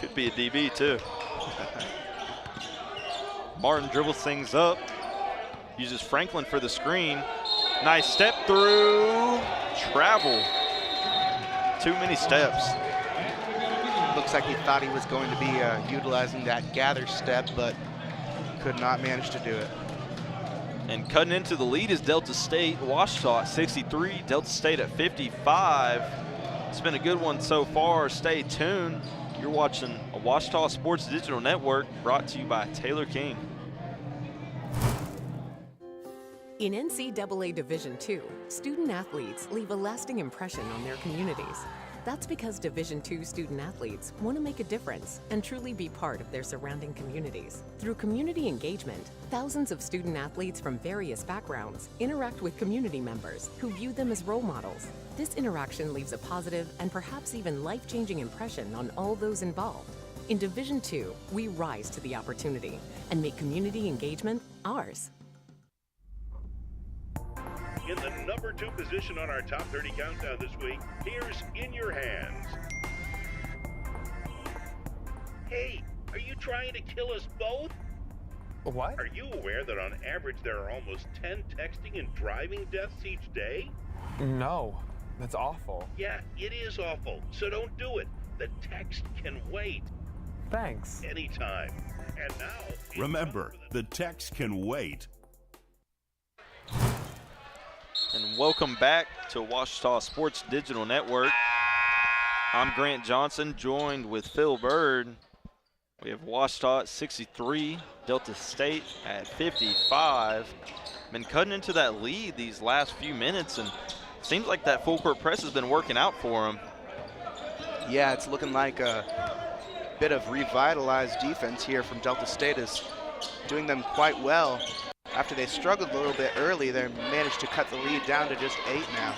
Speaker 6: Could be a DB too. Martin dribbles things up, uses Franklin for the screen. Nice step through, travel. Too many steps.
Speaker 7: Looks like he thought he was going to be utilizing that gather step, but could not manage to do it.
Speaker 6: And cutting into the lead is Delta State. Ouachita at 63, Delta State at 55. It's been a good one so far. Stay tuned. You're watching a Ouachita Sports Digital Network, brought to you by Taylor King.
Speaker 8: In NCAA Division II, student athletes leave a lasting impression on their communities. That's because Division II student athletes want to make a difference and truly be part of their surrounding communities. Through community engagement, thousands of student athletes from various backgrounds interact with community members who view them as role models. This interaction leaves a positive and perhaps even life-changing impression on all those involved. In Division II, we rise to the opportunity and make community engagement ours.
Speaker 11: In the number 2 position on our top 30 countdown this week, here's In Your Hands. Hey, are you trying to kill us both?
Speaker 12: What?
Speaker 11: Are you aware that on average there are almost 10 texting and driving deaths each day?
Speaker 12: No, that's awful.
Speaker 11: Yeah, it is awful, so don't do it. The text can wait.
Speaker 12: Thanks.
Speaker 11: Anytime. And now...
Speaker 13: Remember, the text can wait.
Speaker 6: And welcome back to Ouachita Sports Digital Network. I'm Grant Johnson, joined with Phil Bird. We have Ouachita at 63, Delta State at 55. Been cutting into that lead these last few minutes, and seems like that full court press has been working out for them.
Speaker 7: Yeah, it's looking like a bit of revitalized defense here from Delta State is doing them quite well. After they struggled a little bit early, they managed to cut the lead down to just 8 now.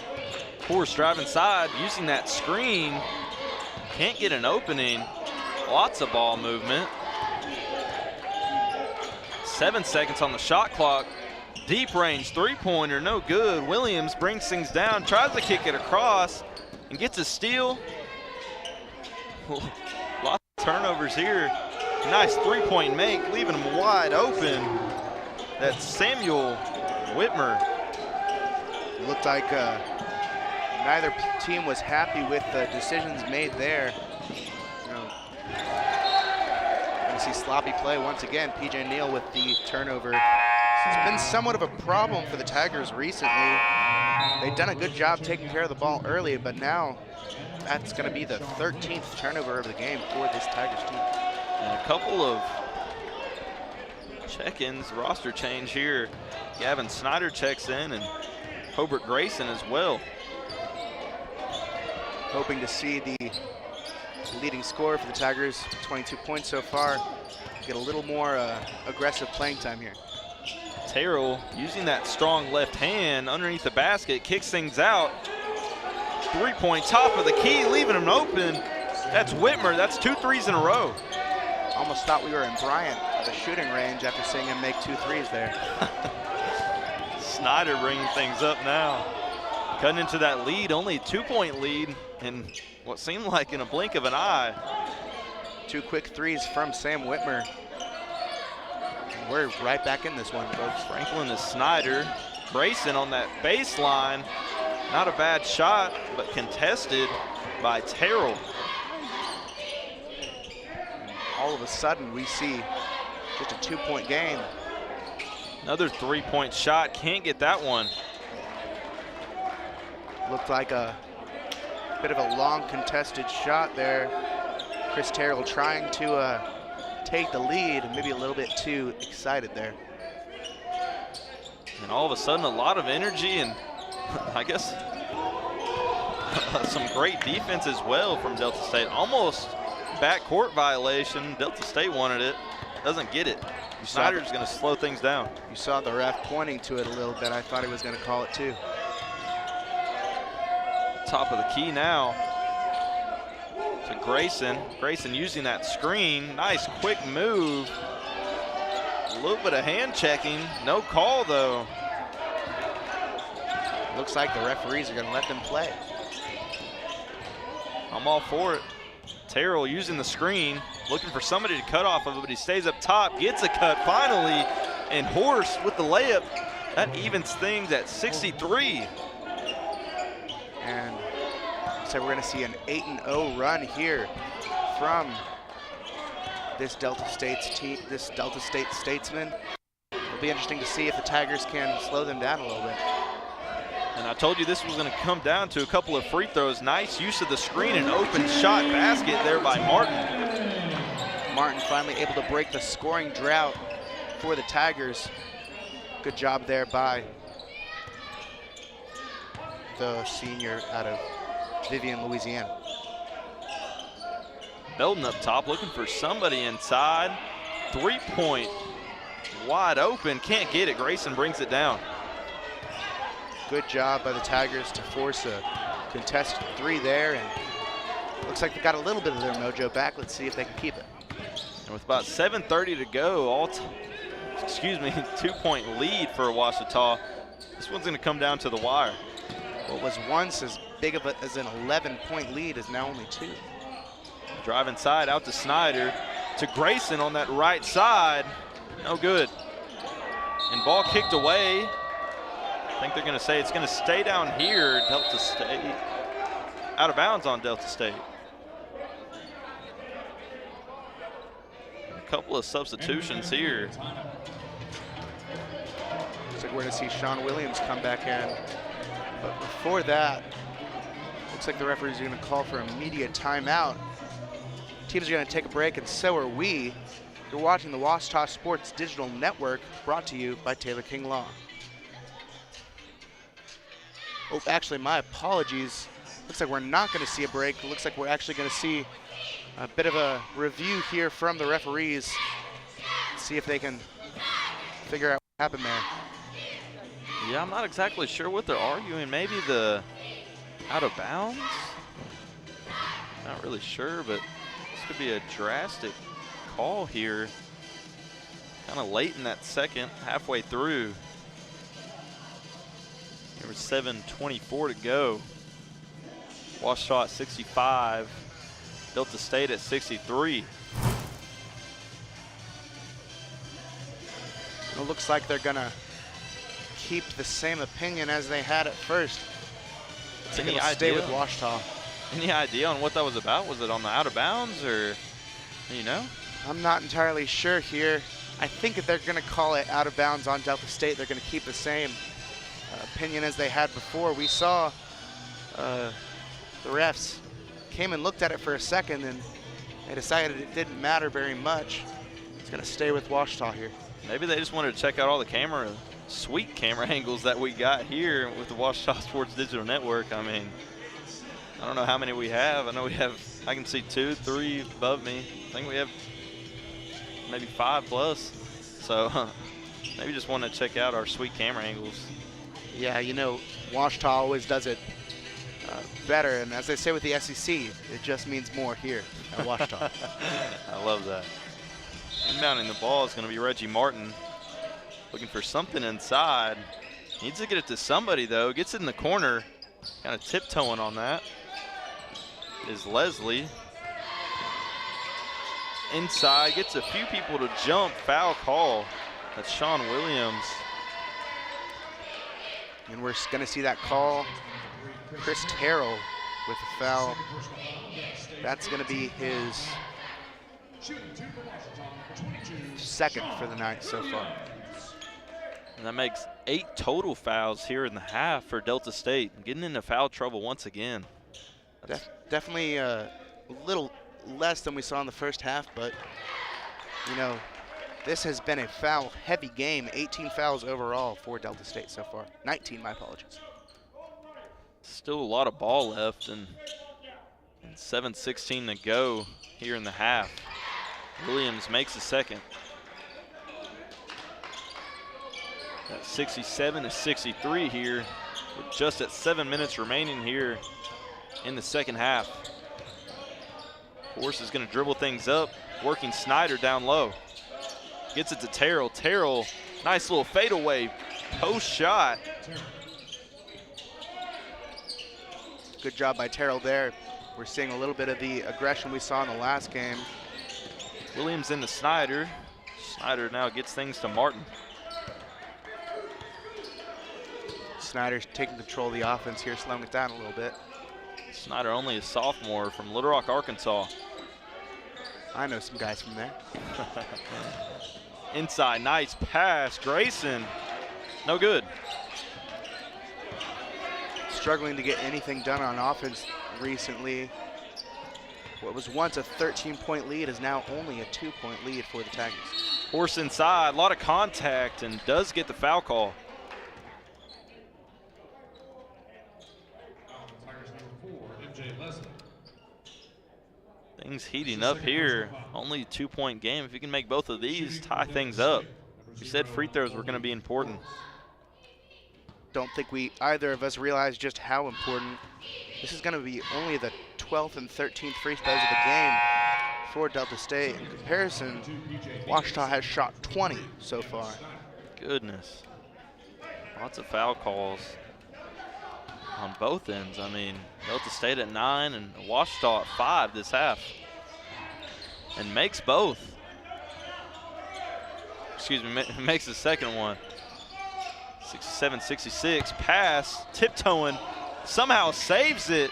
Speaker 6: Horse drive inside, using that screen. Can't get an opening. Lots of ball movement. 7 seconds on the shot clock. Deep range three-pointer, no good. Williams brings things down, tries to kick it across, and gets a steal. Lots of turnovers here. Nice three-point make, leaving them wide open. That's Samuel Whitmer.
Speaker 7: It looked like neither team was happy with the decisions made there. Going to see sloppy play once again. PJ Neal with the turnover. It's been somewhat of a problem for the Tigers recently. They've done a good job taking care of the ball early, but now that's going to be the 13th turnover of the game for this Tigers team.
Speaker 6: And a couple of check-ins, roster change here. Gavin Snyder checks in, and Hobart Grayson as well.
Speaker 7: Hoping to see the leading scorer for the Tigers, 22 points so far, get a little more aggressive playing time here.
Speaker 6: Terrell using that strong left hand underneath the basket, kicks things out. Three-point top of the key, leaving him open. That's Whitmer, that's 2 threes in a row.
Speaker 7: Almost thought we were in Bryant, the shooting range, after seeing him make 2 threes there.
Speaker 6: Snyder bringing things up now. Cutting into that lead, only a 2-point lead in what seemed like in a blink of an eye.
Speaker 7: 2 quick threes from Sam Whitmer. We're right back in this one, folks.
Speaker 6: Franklin to Snyder. Grayson on that baseline. Not a bad shot, but contested by Terrell.
Speaker 7: All of a sudden, we see just a 2-point game.
Speaker 6: Another 3-point shot, can't get that one.
Speaker 7: Looked like a bit of a long contested shot there. Chris Terrell trying to take the lead, maybe a little bit too excited there.
Speaker 6: And all of a sudden, a lot of energy and I guess some great defense as well from Delta State. Almost backcourt violation. Delta State wanted it, doesn't get it. Snyder's going to slow things down.
Speaker 7: You saw the ref pointing to it a little bit. I thought he was going to call it too.
Speaker 6: Top of the key now to Grayson. Grayson using that screen. Nice quick move. A little bit of hand checking. No call though.
Speaker 7: Looks like the referees are going to let them play.
Speaker 6: I'm all for it. Terrell using the screen, looking for somebody to cut off of it, but he stays up top, gets a cut finally, and Horst with the layup. That evens things at 63.
Speaker 7: And so we're going to see an 8-0 run here from this Delta State's team, this Delta State Statesman. It'll be interesting to see if the Tigers can slow them down a little bit.
Speaker 6: And I told you this was going to come down to a couple of free throws. Nice use of the screen and open shot basket there by Martin.
Speaker 7: Martin finally able to break the scoring drought for the Tigers. Good job there by the senior out of Vivian, Louisiana.
Speaker 6: Belton up top, looking for somebody inside. 3-point, wide open, can't get it. Grayson brings it down.
Speaker 7: Good job by the Tigers to force a contested 3 there, and looks like they got a little bit of their mojo back. Let's see if they can keep it.
Speaker 6: And with about 7:30 to go, 2-point lead for Ouachita. This one's going to come down to the wire.
Speaker 7: What was once as big of as an 11-point lead is now only 2.
Speaker 6: Drive inside, out to Snyder, to Grayson on that right side. No good. And ball kicked away. I think they're going to say it's going to stay down here. Delta State out of bounds on Delta State. A couple of substitutions here.
Speaker 7: Looks like we're going to see Sean Williams come back in. But before that, looks like the referees are going to call for a media timeout. Teams are going to take a break, and so are we. You're watching the Ouachita Sports Digital Network, brought to you by Taylor King Law. Oh, actually, my apologies. Looks like we're not going to see a break. It looks like we're actually going to see a bit of a review here from the referees. See if they can figure out what happened there.
Speaker 6: Yeah, I'm not exactly sure what they're arguing. Maybe the out of bounds? Not really sure, but this could be a drastic call here. Kind of late in that second, halfway through. There was 7:24 to go. Ouachita at 65, Delta State at 63.
Speaker 7: It looks like they're gonna keep the same opinion as they had at first. They're gonna stay with Ouachita.
Speaker 6: Any idea on what that was about? Was it on the out of bounds, or you know?
Speaker 7: I'm not entirely sure here. I think if they're gonna call it out of bounds on Delta State, they're gonna keep the same opinion as they had before. We saw the refs came and looked at it for a second, and they decided it didn't matter very much. It's going to stay with Ouachita here.
Speaker 6: Maybe they just wanted to check out all the sweet camera angles that we got here with the Ouachita Sports Digital Network. I mean, I don't know how many we have. I know I can see 2, 3 above me. I think we have maybe 5 plus. So maybe just want to check out our sweet camera angles.
Speaker 7: Yeah, you know, Ouachita always does it better, and as they say with the SEC, it just means more here at Ouachita.
Speaker 6: I love that. Inbounding the ball is going to be Reggie Martin, looking for something inside. Needs to get it to somebody, though. Gets it in the corner. Kind of tiptoeing on that is Leslie. Inside, gets a few people to jump, foul call. That's Sean Williams.
Speaker 7: And we're going to see that call. Chris Terrell with a foul. That's going to be his second for the night so far.
Speaker 6: And that makes 8 total fouls here in the half for Delta State. Getting into foul trouble once again.
Speaker 7: Definitely a little less than we saw in the first half, but, you know, this has been a foul-heavy game. 18 fouls overall for Delta State so far. 19, my apologies.
Speaker 6: Still a lot of ball left, and 7:16 to go here in the half. Williams makes the second. That's 67-63 here, with just at 7 minutes remaining here in the second half. Horse is going to dribble things up, working Snyder down low. Gets it to Terrell. Terrell, nice little fadeaway post shot.
Speaker 7: Good job by Terrell there. We're seeing a little bit of the aggression we saw in the last game.
Speaker 6: Williams into Snyder. Snyder now gets things to Martin.
Speaker 7: Snyder's taking control of the offense here, slowing it down a little bit.
Speaker 6: Snyder only a sophomore from Little Rock, Arkansas.
Speaker 7: I know some guys from there.
Speaker 6: Inside, nice pass. Grayson, no good.
Speaker 7: Struggling to get anything done on offense recently. What was once a 13-point lead is now only a 2-point lead for the Tigers.
Speaker 6: Horse inside, a lot of contact, and does get the foul call. Things heating up here. Only a 2-point game. If you can make both of these, tie things up. We said free throws were going to be important.
Speaker 7: Don't think either of us realize just how important. This is going to be only the 12th and 13th free throws of the game for Delta State. In comparison, Ouachita has shot 20 so far.
Speaker 6: Goodness. Lots of foul calls on both ends. I mean, Delta State at 9 and Ouachita at 5 this half. And makes both. Excuse me, makes the second one. 67-66, pass, tiptoeing, somehow saves it.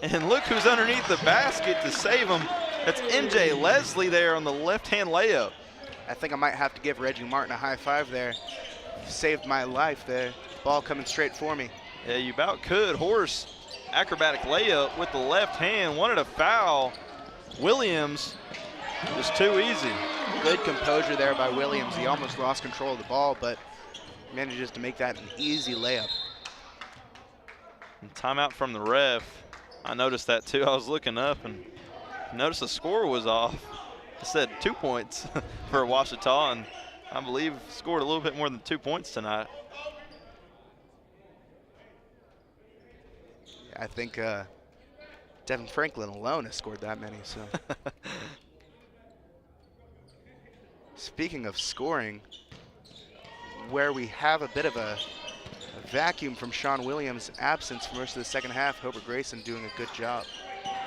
Speaker 6: And look who's underneath the basket to save him. That's MJ Leslie there on the left-hand layup.
Speaker 7: I think I might have to give Reggie Martin a high five there. Saved my life there. Ball coming straight for me.
Speaker 6: Yeah, you about could. Horse, acrobatic layup with the left hand, wanted a foul. Williams, just too easy.
Speaker 7: Good composure there by Williams. He almost lost control of the ball, but manages to make that an easy layup.
Speaker 6: And timeout from the ref. I noticed that too. I was looking up and noticed the score was off. It said 2 points for Ouachita, and I believe scored a little bit more than 2 points tonight.
Speaker 7: I think Devin Franklin alone has scored that many. So, speaking of scoring, where we have a bit of a vacuum from Sean Williams' absence for most of the second half, Hobart Grayson doing a good job.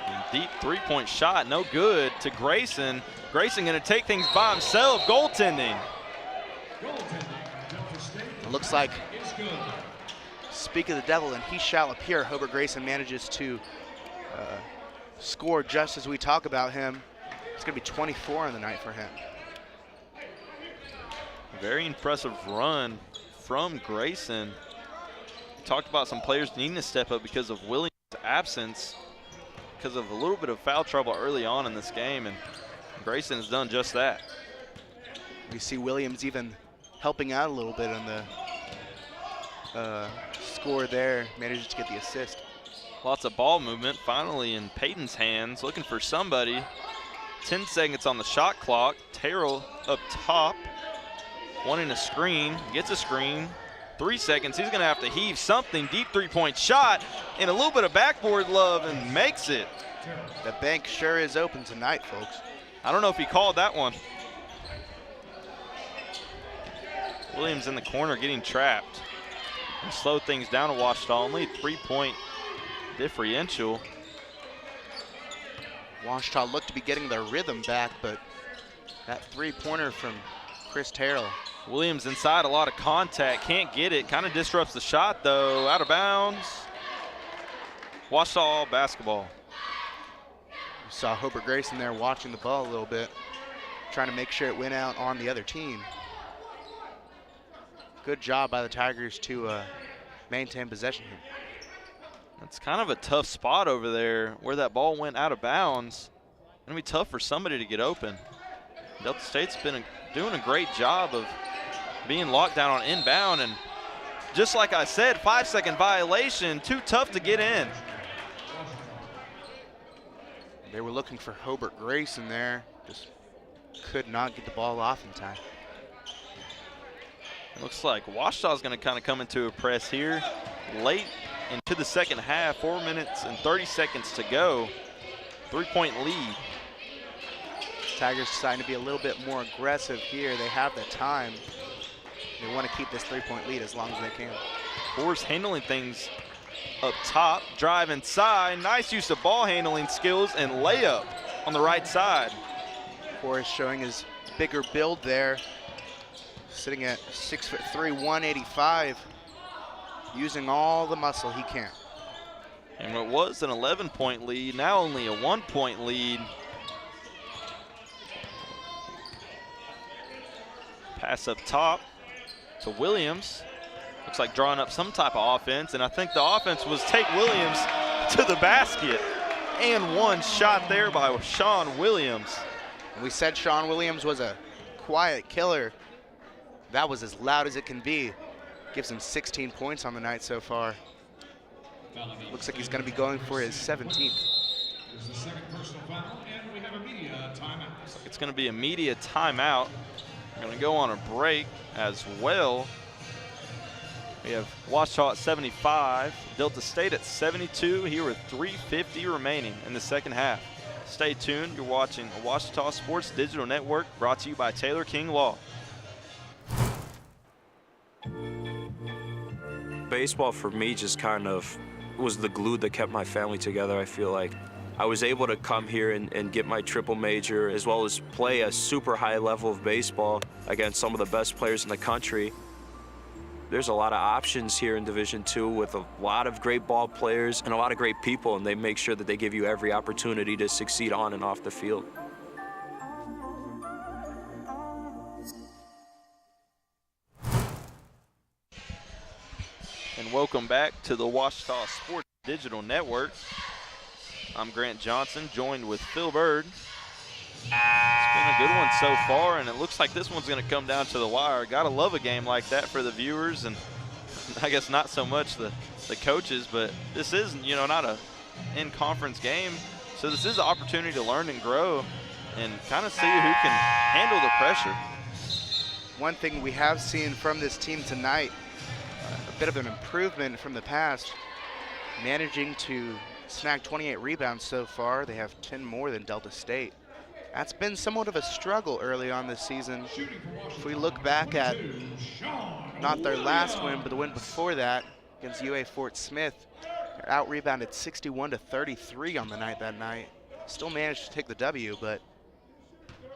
Speaker 6: And deep three-point shot, no good to Grayson. Grayson going to take things by himself. Goaltending.
Speaker 7: It looks like, speak of the devil, and he shall appear. Hobart Grayson manages to score just as we talk about him. It's going to be 24 on the night for him.
Speaker 6: Very impressive run from Grayson. We talked about some players needing to step up because of Williams' absence, because of a little bit of foul trouble early on in this game, and Grayson has done just that.
Speaker 7: We see Williams even helping out a little bit on the score there, manages to get the assist.
Speaker 6: Lots of ball movement finally in Peyton's hands, looking for somebody. 10 seconds on the shot clock. Terrell up top, wanting a screen, gets a screen. 3 seconds, he's gonna have to heave something. Deep three-point shot and a little bit of backboard love and makes it.
Speaker 7: The bank sure is open tonight, folks.
Speaker 6: I don't know if he called that one. Williams in the corner getting trapped. and slow things down to Ouachita. Only 3-point differential.
Speaker 7: Ouachita looked to be getting their rhythm back, but that three-pointer from Chris Terrell.
Speaker 6: Williams inside, a lot of contact, can't get it. Kind of disrupts the shot though, out of bounds. Ouachita basketball.
Speaker 7: You saw Hobart Grayson there watching the ball a little bit, trying to make sure it went out on the other team. Good job by the Tigers to maintain possession here.
Speaker 6: It's kind of a tough spot over there where that ball went out of bounds. It's gonna be tough for somebody to get open. Delta State's been doing a great job of being locked down on inbound, and just like I said, 5-second violation, too tough to get in.
Speaker 7: They were looking for Hobart Grayson there, just could not get the ball off in time.
Speaker 6: Looks like Ouachita's gonna kind of come into a press here. Late into the second half, 4 minutes and 30 seconds to go. 3-point lead.
Speaker 7: Tigers deciding to be a little bit more aggressive here. They have the time. They want to keep this 3-point lead as long as they can.
Speaker 6: Forrest handling things up top, drive inside. Nice use of ball handling skills and layup on the right side.
Speaker 7: Forrest showing his bigger build there. Sitting at 6'3", 185. Using all the muscle he can.
Speaker 6: And what was an 11-point lead, now only a 1-point lead. Pass up top to Williams. Looks like drawing up some type of offense, and I think the offense was take Williams to the basket. And one shot there by Sean Williams.
Speaker 7: We said Sean Williams was a quiet killer. That was as loud as it can be. Gives him 16 points on the night so far. Looks like he's going to be going for his 17th.
Speaker 6: It's going to be a media timeout. We're going to go on a break as well. We have Ouachita at 75, Delta State at 72, here with 3:50 remaining in the second half. Stay tuned. You're watching Ouachita Sports Digital Network, brought to you by Taylor King Law.
Speaker 2: Baseball for me just kind of was the glue that kept my family together, I feel like. I was able to come here and get my triple major, as well as play a super high level of baseball against some of the best players in the country. There's a lot of options here in Division II with a lot of great ball players and a lot of great people, and they make sure that they give you every opportunity to succeed on and off the field.
Speaker 6: And welcome back to the Ouachita Sports Digital Network. I'm Grant Johnson, joined with Phil Bird. It's been a good one so far, and it looks like this one's going to come down to the wire. Gotta love a game like that for the viewers, and I guess not so much the coaches, but this is, not a in-conference game, so this is an opportunity to learn and grow and kind of see who can handle the pressure.
Speaker 7: One thing we have seen from this team tonight, a bit of an improvement from the past, managing to snag 28 rebounds so far. They have 10 more than Delta State. That's been somewhat of a struggle early on this season. If we look back at not their last win, but the win before that against UA Fort Smith, they're out-rebounded 61-33 on the night that night. Still managed to take the W, but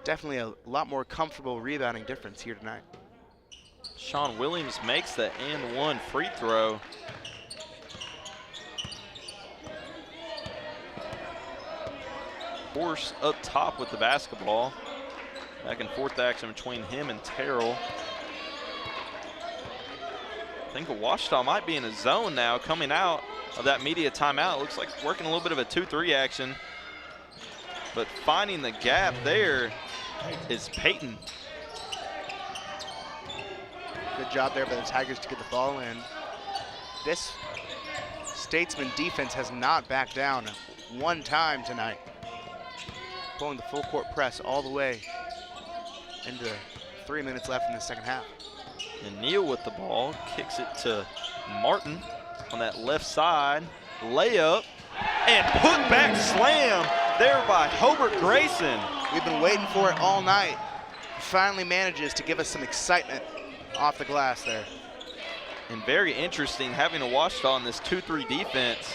Speaker 7: definitely a lot more comfortable rebounding difference here tonight.
Speaker 6: Sean Williams makes the and one free throw. Force up top with the basketball. Back and forth action between him and Terrell. I think Ouachita might be in a zone now coming out of that media timeout. Looks like working a little bit of a 2-3 action. But finding the gap there is Peyton.
Speaker 7: Good job there by the Tigers to get the ball in. This Statesman defense has not backed down one time tonight. Pulling the full court press all the way into 3 minutes left in the second half.
Speaker 6: And Neal with the ball, kicks it to Martin on that left side. Layup and put back slam there by Hobart Grayson.
Speaker 7: We've been waiting for it all night. Finally manages to give us some excitement off the glass there.
Speaker 6: And very interesting having a Ouachita in this 2-3 defense.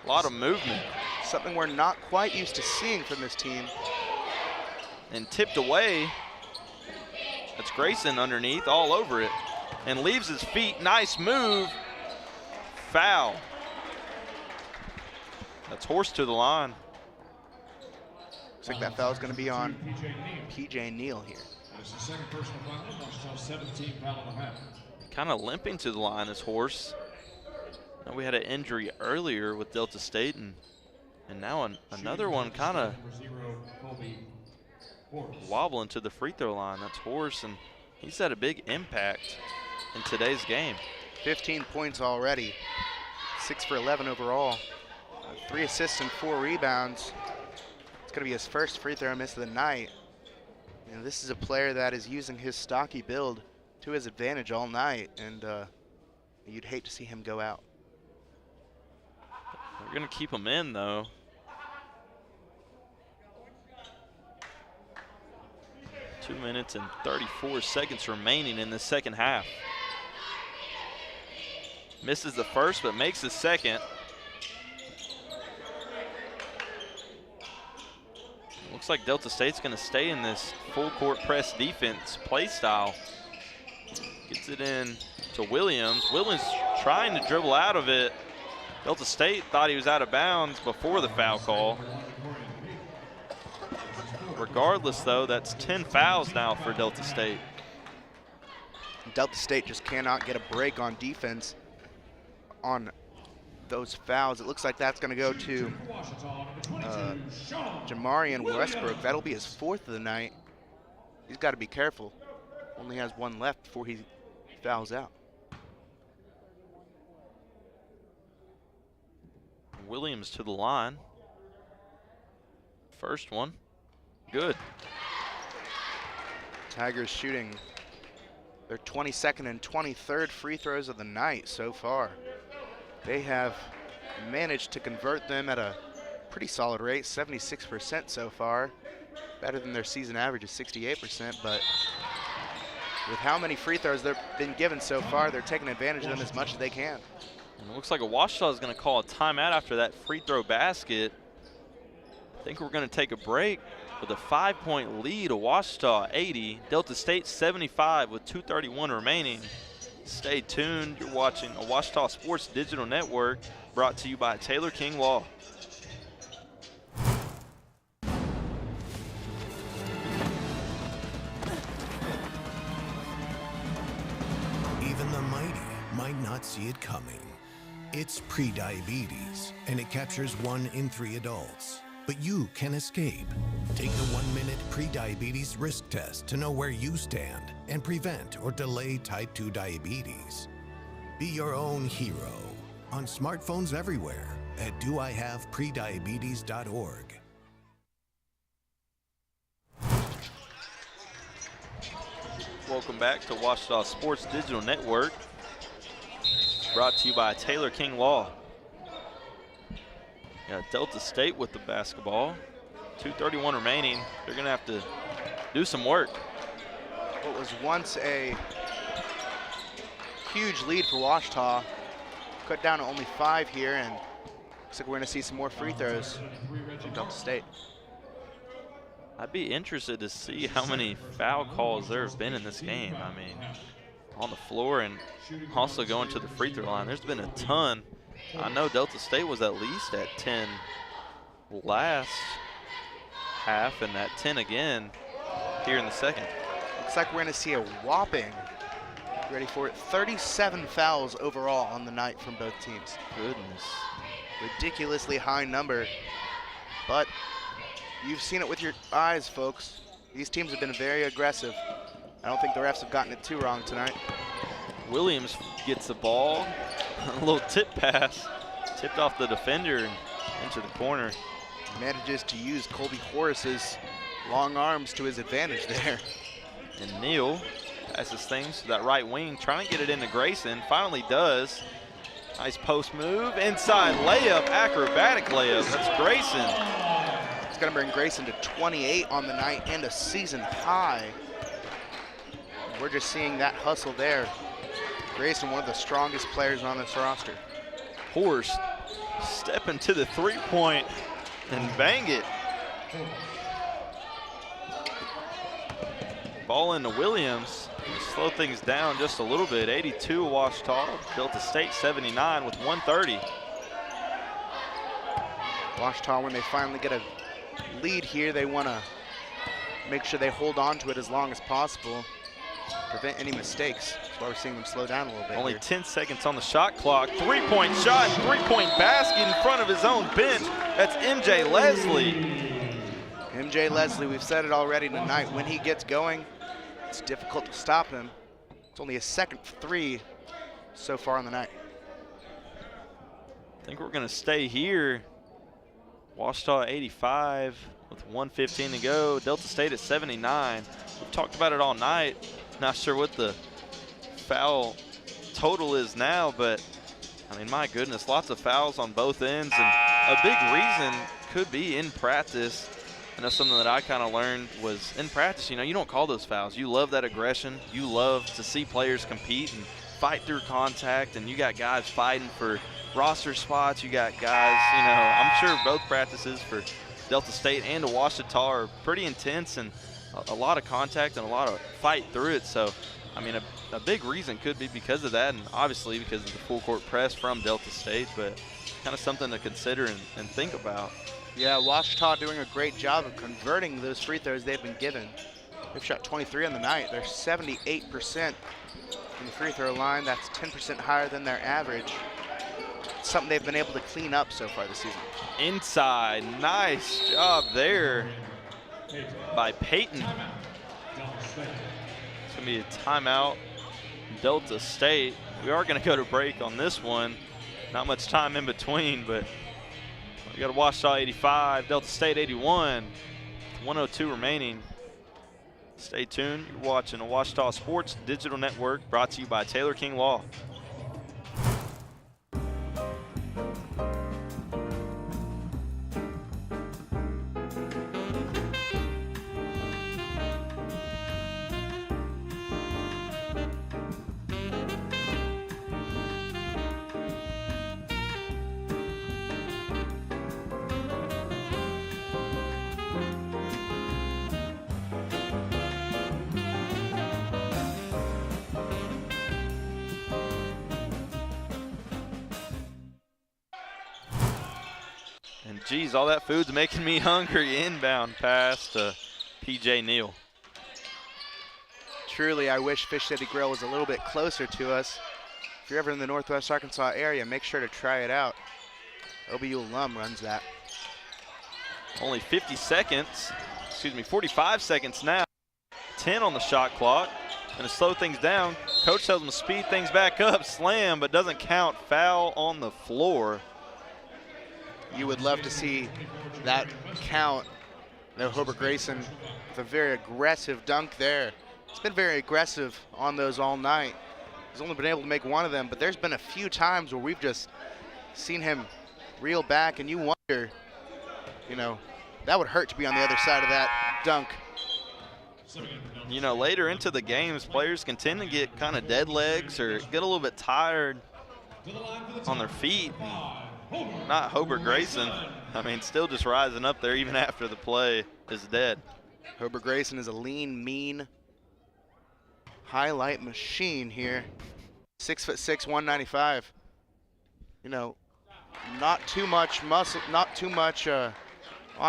Speaker 6: A lot of movement.
Speaker 7: Something we're not quite used to seeing from this team.
Speaker 6: And tipped away. That's Grayson underneath, all over it. And leaves his feet. Nice move. Foul. That's Horse to the line.
Speaker 7: Looks like that foul is going to be on P.J. Neal here.
Speaker 6: Kind of limping to the line is Horse. Now we had an injury earlier with Delta State, and now another one kind of wobbling to the free throw line. That's Horse, and he's had a big impact in today's game.
Speaker 7: 15 points already, 6 for 11 overall, 3 assists and 4 rebounds. It's going to be his first free throw miss of the night. And this is a player that is using his stocky build to his advantage all night, and you'd hate to see him go out.
Speaker 6: We're going to keep him in, though. Two minutes and 34 seconds remaining in the second half. Misses the first, but makes the second. Looks like Delta State's going to stay in this full court press defense play style. Gets it in to Williams. Williams trying to dribble out of it. Delta State thought he was out of bounds before the foul call. Regardless, though, that's 10 fouls now for Delta State.
Speaker 7: Delta State just cannot get a break on defense on those fouls. It looks like that's going to go to Jamarian Westbrook. That'll be his 4th of the night. He's got to be careful. Only has 1 left before he fouls out.
Speaker 6: Williams to the line. First one. Good.
Speaker 7: Tigers shooting their 22nd and 23rd free throws of the night so far. They have managed to convert them at a pretty solid rate, 76% so far. Better than their season average of 68%, but with how many free throws they've been given so far, they're taking advantage of them as much as they can.
Speaker 6: And it looks like Ouachita is going to call a timeout after that free throw basket. I think we're going to take a break with a 5-point lead. Ouachita 80, Delta State 75 with 2:31 remaining. Stay tuned. You're watching a Ouachita Sports Digital Network, brought to you by Taylor King Law.
Speaker 31: Even the mighty might not see it coming. It's prediabetes, and it captures 1 in 3 adults. But you can escape. Take the 1-minute prediabetes risk test to know where you stand and prevent or delay type 2 diabetes. Be your own hero on smartphones everywhere at doihaveprediabetes.org.
Speaker 6: Welcome back to Ouachita Sports Digital Network, brought to you by Taylor King Law. Got Delta State with the basketball. 2:31 remaining. They're going to have to do some work.
Speaker 7: What was once a huge lead for Ouachita cut down to only 5 here, and looks like we're going to see some more free throws from Delta State.
Speaker 6: I'd be interested to see how many foul calls there have been in this game. I mean, on the floor and also going to the free throw line. There's been a ton. I know Delta State was at least at 10 last half, and at 10 again here in the second.
Speaker 7: Looks like we're going to see a whopping, ready for it, 37 fouls overall on the night from both teams.
Speaker 6: Goodness.
Speaker 7: Ridiculously high number, but you've seen it with your eyes, folks. These teams have been very aggressive. I don't think the refs have gotten it too wrong tonight.
Speaker 6: Williams gets the ball, a little tip pass, tipped off the defender and into the corner.
Speaker 7: Manages to use Colby Horace's long arms to his advantage there.
Speaker 6: And Neal passes things to that right wing, trying to get it into Grayson. Finally does. Nice post move, inside layup, acrobatic layup. That's Grayson.
Speaker 7: It's going to bring Grayson to 28 on the night and a season high. we're just seeing that hustle there. Grayson, one of the strongest players on this roster.
Speaker 6: Horst stepping to the three-point and bang it. Ball into Williams. Slow things down just a little bit. 82 Ouachita. Delta State 79 with 1:30.
Speaker 7: Ouachita, when they finally get a lead here, they want to make sure they hold on to it as long as possible. Prevent any mistakes. That's why we're seeing them slow down a little bit.
Speaker 6: Only
Speaker 7: here.
Speaker 6: 10 seconds on the shot clock. Three-point shot, three-point basket in front of his own bench. That's MJ Leslie.
Speaker 7: MJ Leslie, we've said it already tonight. When he gets going, it's difficult to stop him. It's only his second three so far on the night.
Speaker 6: I think we're going to stay here. Ouachita 85 with 1:15 to go. Delta State at 79. We've talked about it all night. Not sure what the foul total is now, but I mean, my goodness, lots of fouls on both ends, and a big reason could be in practice. I know something that I kind of learned was in practice, you know, you don't call those fouls. You love that aggression. You love to see players compete and fight through contact, and you got guys fighting for roster spots. You got guys, you know, I'm sure both practices for Delta State and Ouachita are pretty intense, and a lot of contact and a lot of fight through it. So, I mean, a big reason could be because of that, and obviously because of the full court press from Delta State, but kind of something to consider and think about.
Speaker 7: Yeah, Ouachita doing a great job of converting those free throws they've been given. They've shot 23 on the night. They're 78% from the free throw line. That's 10% higher than their average. It's something they've been able to clean up so far this season.
Speaker 6: Inside, nice job there by Peyton. It's gonna be a timeout, Delta State. We are gonna go to break on this one. Not much time in between, but we got Ouachita 85, Delta State 81, 1:02 remaining. Stay tuned. You're watching a Ouachita Sports Digital Network, brought to you by Taylor King Law. Geez, all that food's making me hungry. Inbound pass to PJ Neal.
Speaker 7: Truly, I wish Fish City Grill was a little bit closer to us. If you're ever in the Northwest Arkansas area, make sure to try it out. OBU alum runs that.
Speaker 6: Only 45 seconds now. 10 on the shot clock. And to slow things down, coach tells them to speed things back up, slam, but doesn't count. Foul on the floor.
Speaker 7: You would love to see that count. No, Hobart Grayson with a very aggressive dunk there. He's been very aggressive on those all night. He's only been able to make one of them, but there's been a few times where we've just seen him reel back, and you wonder, you know, that would hurt to be on the other side of that dunk.
Speaker 6: You know, later into the games, players can tend to get kind of dead legs or get a little bit tired on their feet. Not Hobart Grayson. I mean, still just rising up there even after the play is dead.
Speaker 7: Hobart Grayson is a lean, mean highlight machine here. 6'6", 195. You know, not too much muscle, not too much on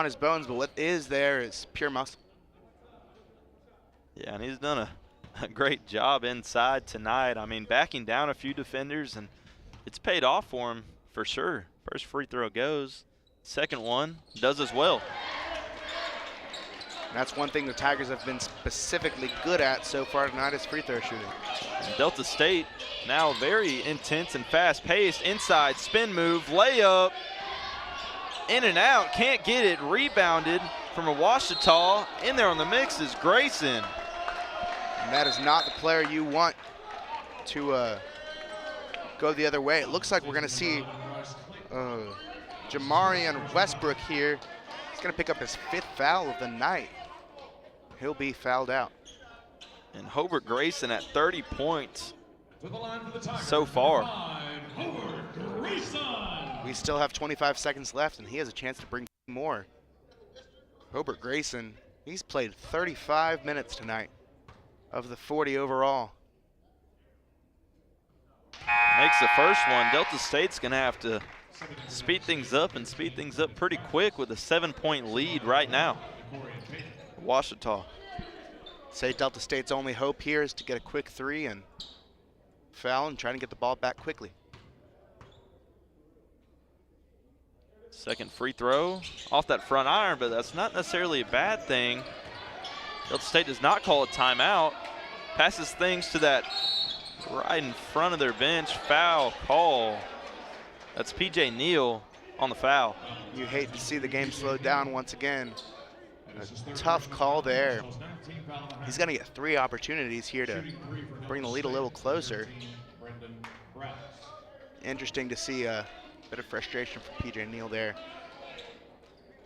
Speaker 7: his bones, but what is there is pure muscle.
Speaker 6: Yeah, and he's done a great job inside tonight. I mean, backing down a few defenders, and it's paid off for him for sure. First free throw goes. Second one does as well.
Speaker 7: And that's one thing the Tigers have been specifically good at so far tonight is free throw shooting.
Speaker 6: And Delta State now very intense and fast-paced. Inside spin move, layup, in and out, can't get it. Rebounded from Ouachita. In there on the mix is Grayson.
Speaker 7: And that is not the player you want to go the other way. It looks like we're going to see Jamarian Westbrook here. He's going to pick up his 5th foul of the night. He'll be fouled out.
Speaker 6: And Hobart Grayson at 30 points so far.
Speaker 7: We still have 25 seconds left, and he has a chance to bring more. Hobart Grayson, he's played 35 minutes tonight of the 40 overall.
Speaker 6: Makes the first one. Delta State's going to have to speed things up and speed things up pretty quick with a 7-point lead right now. Ouachita.
Speaker 7: Say Delta State's only hope here is to get a quick 3 and foul and try to get the ball back quickly.
Speaker 6: Second free throw off that front iron, but that's not necessarily a bad thing. Delta State does not call a timeout. Passes things to that right in front of their bench. Foul call. That's P.J. Neal on the foul.
Speaker 7: You hate to see the game slowed down once again. A tough call there. He's going to get 3 opportunities here to bring the lead a little closer. Interesting to see a bit of frustration from P.J. Neal there.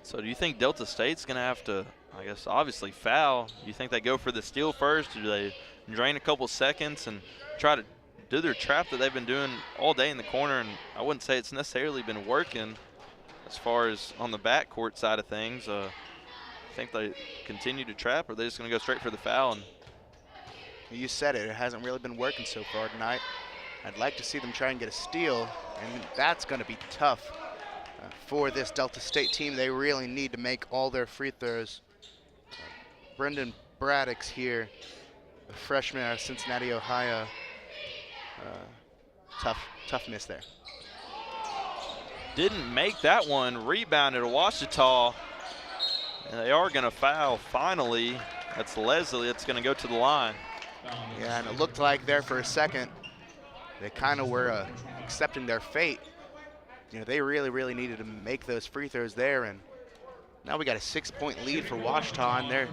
Speaker 6: So do you think Delta State's going to have to, I guess, obviously foul? Do you think they go for the steal first? Or do they drain a couple seconds and try to do their trap that they've been doing all day in the corner? And I wouldn't say it's necessarily been working as far as on the backcourt side of things. I think they continue to trap, or are they just going to go straight for the foul? And
Speaker 7: you said it, it hasn't really been working so far tonight. I'd like to see them try and get a steal, and that's going to be tough for this Delta State team. They really need to make all their free throws. Brendan Braddock's here, a freshman out of Cincinnati, Ohio. Tough miss there.
Speaker 6: Didn't make that one. Rebounded Ouachita. And they are going to foul finally. That's Leslie. It's going to go to the line.
Speaker 7: Yeah, and it looked like there for a second they kind of were accepting their fate. You know, they really needed to make those free throws there, and now we got a 6-point lead for Ouachita, and their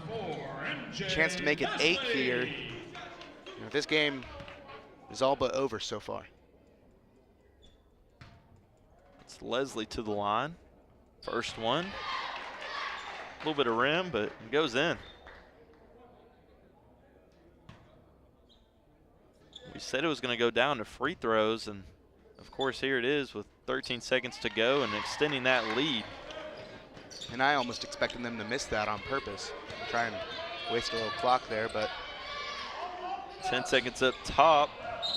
Speaker 7: chance to make it 8 here. You know, this game is all but over so far.
Speaker 6: It's Leslie to the line. First one. A little bit of rim, but it goes in. We said it was going to go down to free throws, and of course here it is with 13 seconds to go and extending that lead.
Speaker 7: And I almost expected them to miss that on purpose. Try and waste a little clock there, but
Speaker 6: 10 seconds up top,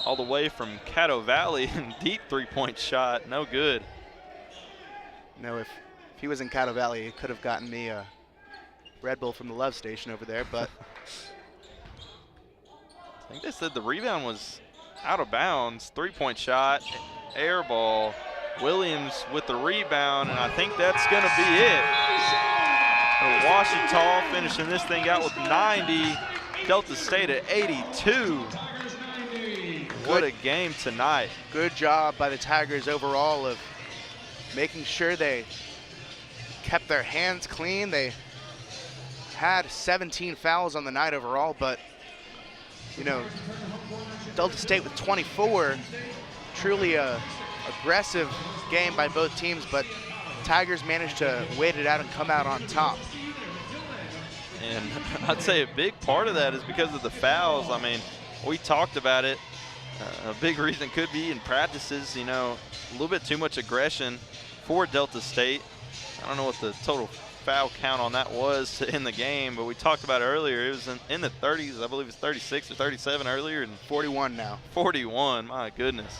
Speaker 6: all the way from Caddo Valley, and deep 3-point shot, no good.
Speaker 7: You know, if he was in Caddo Valley, he could have gotten me a Red Bull from the Love Station over there, but
Speaker 6: I think they said the rebound was out of bounds. 3-point shot, air ball. Williams with the rebound, and I think that's going to be it. Ouachita finishing this thing out with 90. Delta State at 82. What a game tonight.
Speaker 7: Good job by the Tigers overall of making sure they kept their hands clean. They had 17 fouls on the night overall, but you know, Delta State with 24, truly a aggressive game by both teams, but Tigers managed to wait it out and come out on top.
Speaker 6: And I'd say a big part of that is because of the fouls. I mean, we talked about it. A big reason could be in practices, you know, a little bit too much aggression for Delta State. I don't know what the total foul count on that was in the game, but we talked about it earlier. It was in the 30s. I believe it's 36 or 37 earlier. And
Speaker 7: 41 now.
Speaker 6: 41, my goodness.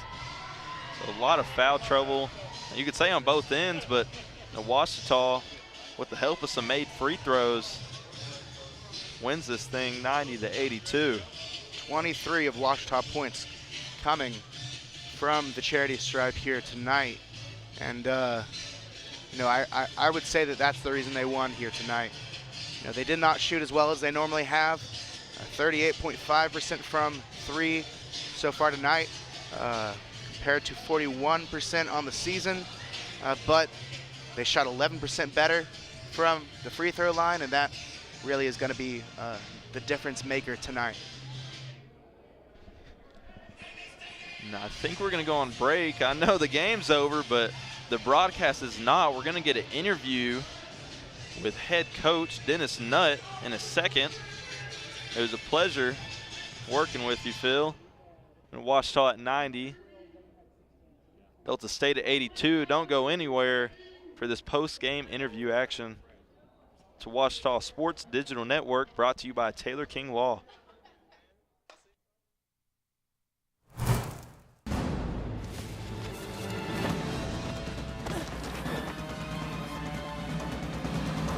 Speaker 6: So a lot of foul trouble. You could say on both ends, but Ouachita, with the help of some made free throws, wins this thing 90-82.
Speaker 7: 23 of Ouachita points coming from the charity stripe here tonight. And, you know, I would say that that's the reason they won here tonight. You know, they did not shoot as well as they normally have. 38.5% from 3 so far tonight, compared to 41% on the season. But they shot 11% better from the free throw line, and that really is going to be the difference maker tonight.
Speaker 6: Now, I think we're going to go on break. I know the game's over, but the broadcast is not. We're going to get an interview with head coach Dennis Nutt in a second. It was a pleasure working with you, Phil. And Ouachita at 90. Delta State at 82. Don't go anywhere for this post-game interview action. To Ouachita Sports Digital Network, brought to you by Taylor King Law.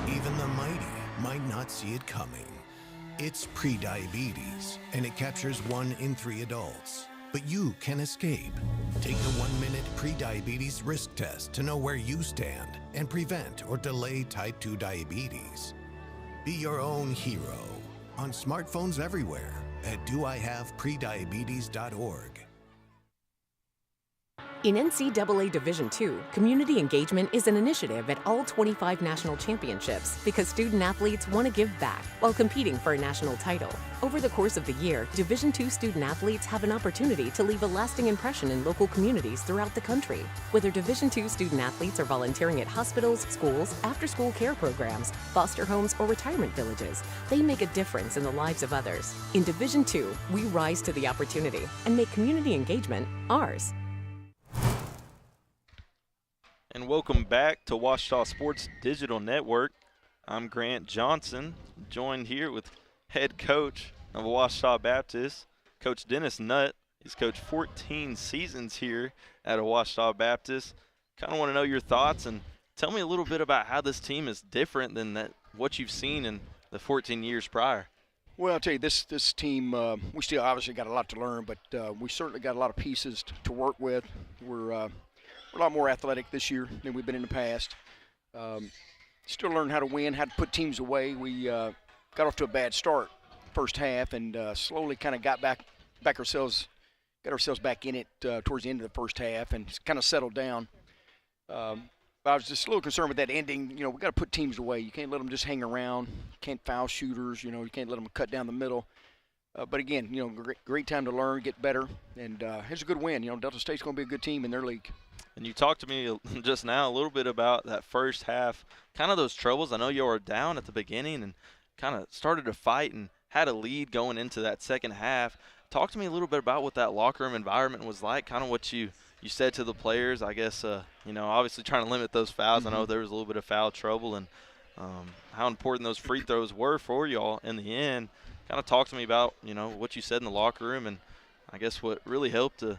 Speaker 31: Even the mighty might not see it coming. It's prediabetes, and it captures 1 in 3 adults. But you can escape. Take the 1-minute prediabetes risk test to know where you stand and prevent or delay type 2 diabetes. Be your own hero on smartphones everywhere at doihaveprediabetes.org.
Speaker 8: In NCAA Division II, community engagement is an initiative at all 25 national championships because student athletes want to give back while competing for a national title. Over the course of the year, Division II student athletes have an opportunity to leave a lasting impression in local communities throughout the country. Whether Division II student athletes are volunteering at hospitals, schools, after-school care programs, foster homes, or retirement villages, they make a difference in the lives of others. In Division II, we rise to the opportunity and make community engagement ours.
Speaker 6: And welcome back to Ouachita Sports Digital Network. I'm Grant Johnson, joined here with head coach of Ouachita Baptist, Coach Dennis Nutt. He's coached 14 seasons here at Ouachita Baptist. Kind of want to know your thoughts and tell me a little bit about how this team is different than what you've seen in the 14 years prior.
Speaker 14: Well, I'll tell you, this team, we still obviously got a lot to learn, but we certainly got a lot of pieces to work with. We're a lot more athletic this year than we've been in the past. Still learning how to win, how to put teams away. We got off to a bad start first half and slowly kind of got ourselves back in it towards the end of the first half and kind of settled down. I was just a little concerned with that ending. You know, we got to put teams away. You can't let them just hang around. You can't foul shooters. You know, you can't let them cut down the middle. But again, you know, great time to learn, get better, and it's a good win. You know, Delta State's going to be a good team in their league.
Speaker 6: And you talked to me just now a little bit about that first half, kind of those troubles. I know you were down at the beginning and kind of started to fight and had a lead going into that second half. Talk to me a little bit about what that locker room environment was like, kind of what you said to the players. I guess, you know, obviously trying to limit those fouls. I know there was a little bit of foul trouble and how important those free throws were for y'all in the end. Kind of talk to me about, you know, what you said in the locker room and I guess what really helped to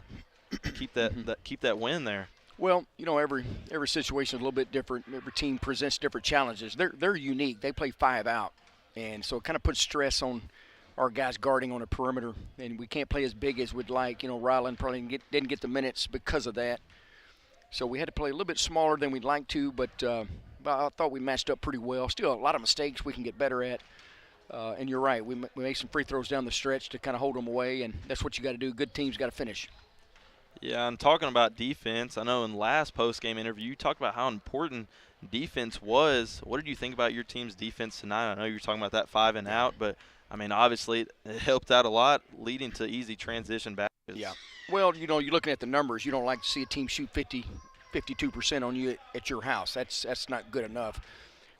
Speaker 6: keep that win there.
Speaker 14: Well, you know, every situation is a little bit different. Every team presents different challenges. They're unique. They play 5 out, and so it kind of puts stress on our guys guarding on the perimeter, and we can't play as big as we'd like. You know, Ryland probably didn't get the minutes because of that. So we had to play a little bit smaller than we'd like to, but I thought we matched up pretty well. Still a lot of mistakes we can get better at. And you're right, we made some free throws down the stretch to kind of hold them away, and that's what you got to do. Good teams got to finish.
Speaker 6: Yeah, and talking about defense, I know in the last post-game interview you talked about how important defense was. What did you think about your team's defense tonight? I know you were talking about that 5 and out, but, I mean, obviously it helped out a lot, leading to easy transition baskets.
Speaker 14: Yeah. Well, you know, you're looking at the numbers. You don't like to see a team shoot 52% on you at your house. That's not good enough.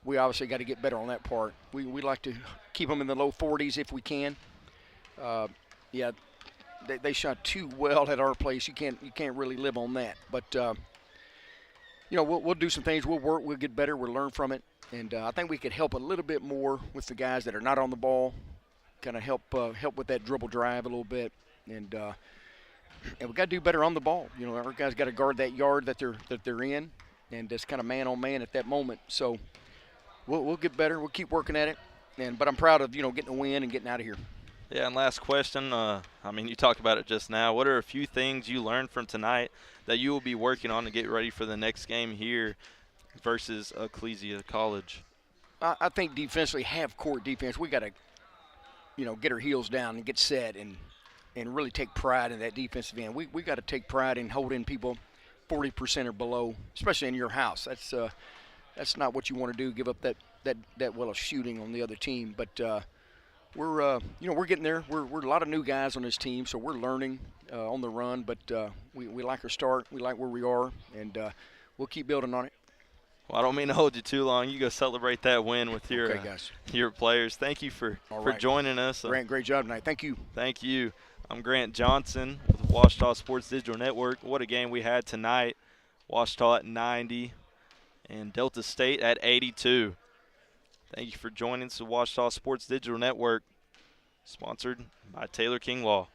Speaker 14: We obviously got to get better on that part. We like to keep them in the low 40s if we can. Yeah. They shot too well at our place. You can't really live on that. But you know, we'll do some things. We'll work. We'll get better. We'll learn from it. And I think we could help a little bit more with the guys that are not on the ball. Kind of help with that dribble drive a little bit. And we got to do better on the ball. You know, our guys got to guard that yard that they're in, and just kind of man on man at that moment. So we'll get better. We'll keep working at it. But I'm proud of getting a win and getting out of here.
Speaker 6: Yeah, and last question, I mean, you talked about it just now. What are a few things you learned from tonight that you will be working on to get ready for the next game here versus Ecclesia College?
Speaker 14: I think defensively, half-court defense, we got to, get our heels down and get set and really take pride in that defensive end. We got to take pride in holding people 40% or below, especially in your house. That's not what you want to do, give up that well of shooting on the other team. But we're getting there. We're a lot of new guys on this team, so we're learning on the run. But we like our start. We like where we are, and we'll keep building on it.
Speaker 6: Well, I don't mean to hold you too long. You go celebrate that win with your
Speaker 14: Okay, guys.
Speaker 6: your players. Thank you for
Speaker 14: right.
Speaker 6: joining us.
Speaker 14: Grant, great job tonight. Thank you.
Speaker 6: Thank you. I'm Grant Johnson with Ouachita Sports Digital Network. What a game we had tonight. Ouachita at 90 and Delta State at 82. Thank you for joining us, the Ouachita Sports Digital Network, sponsored by Taylor King Law.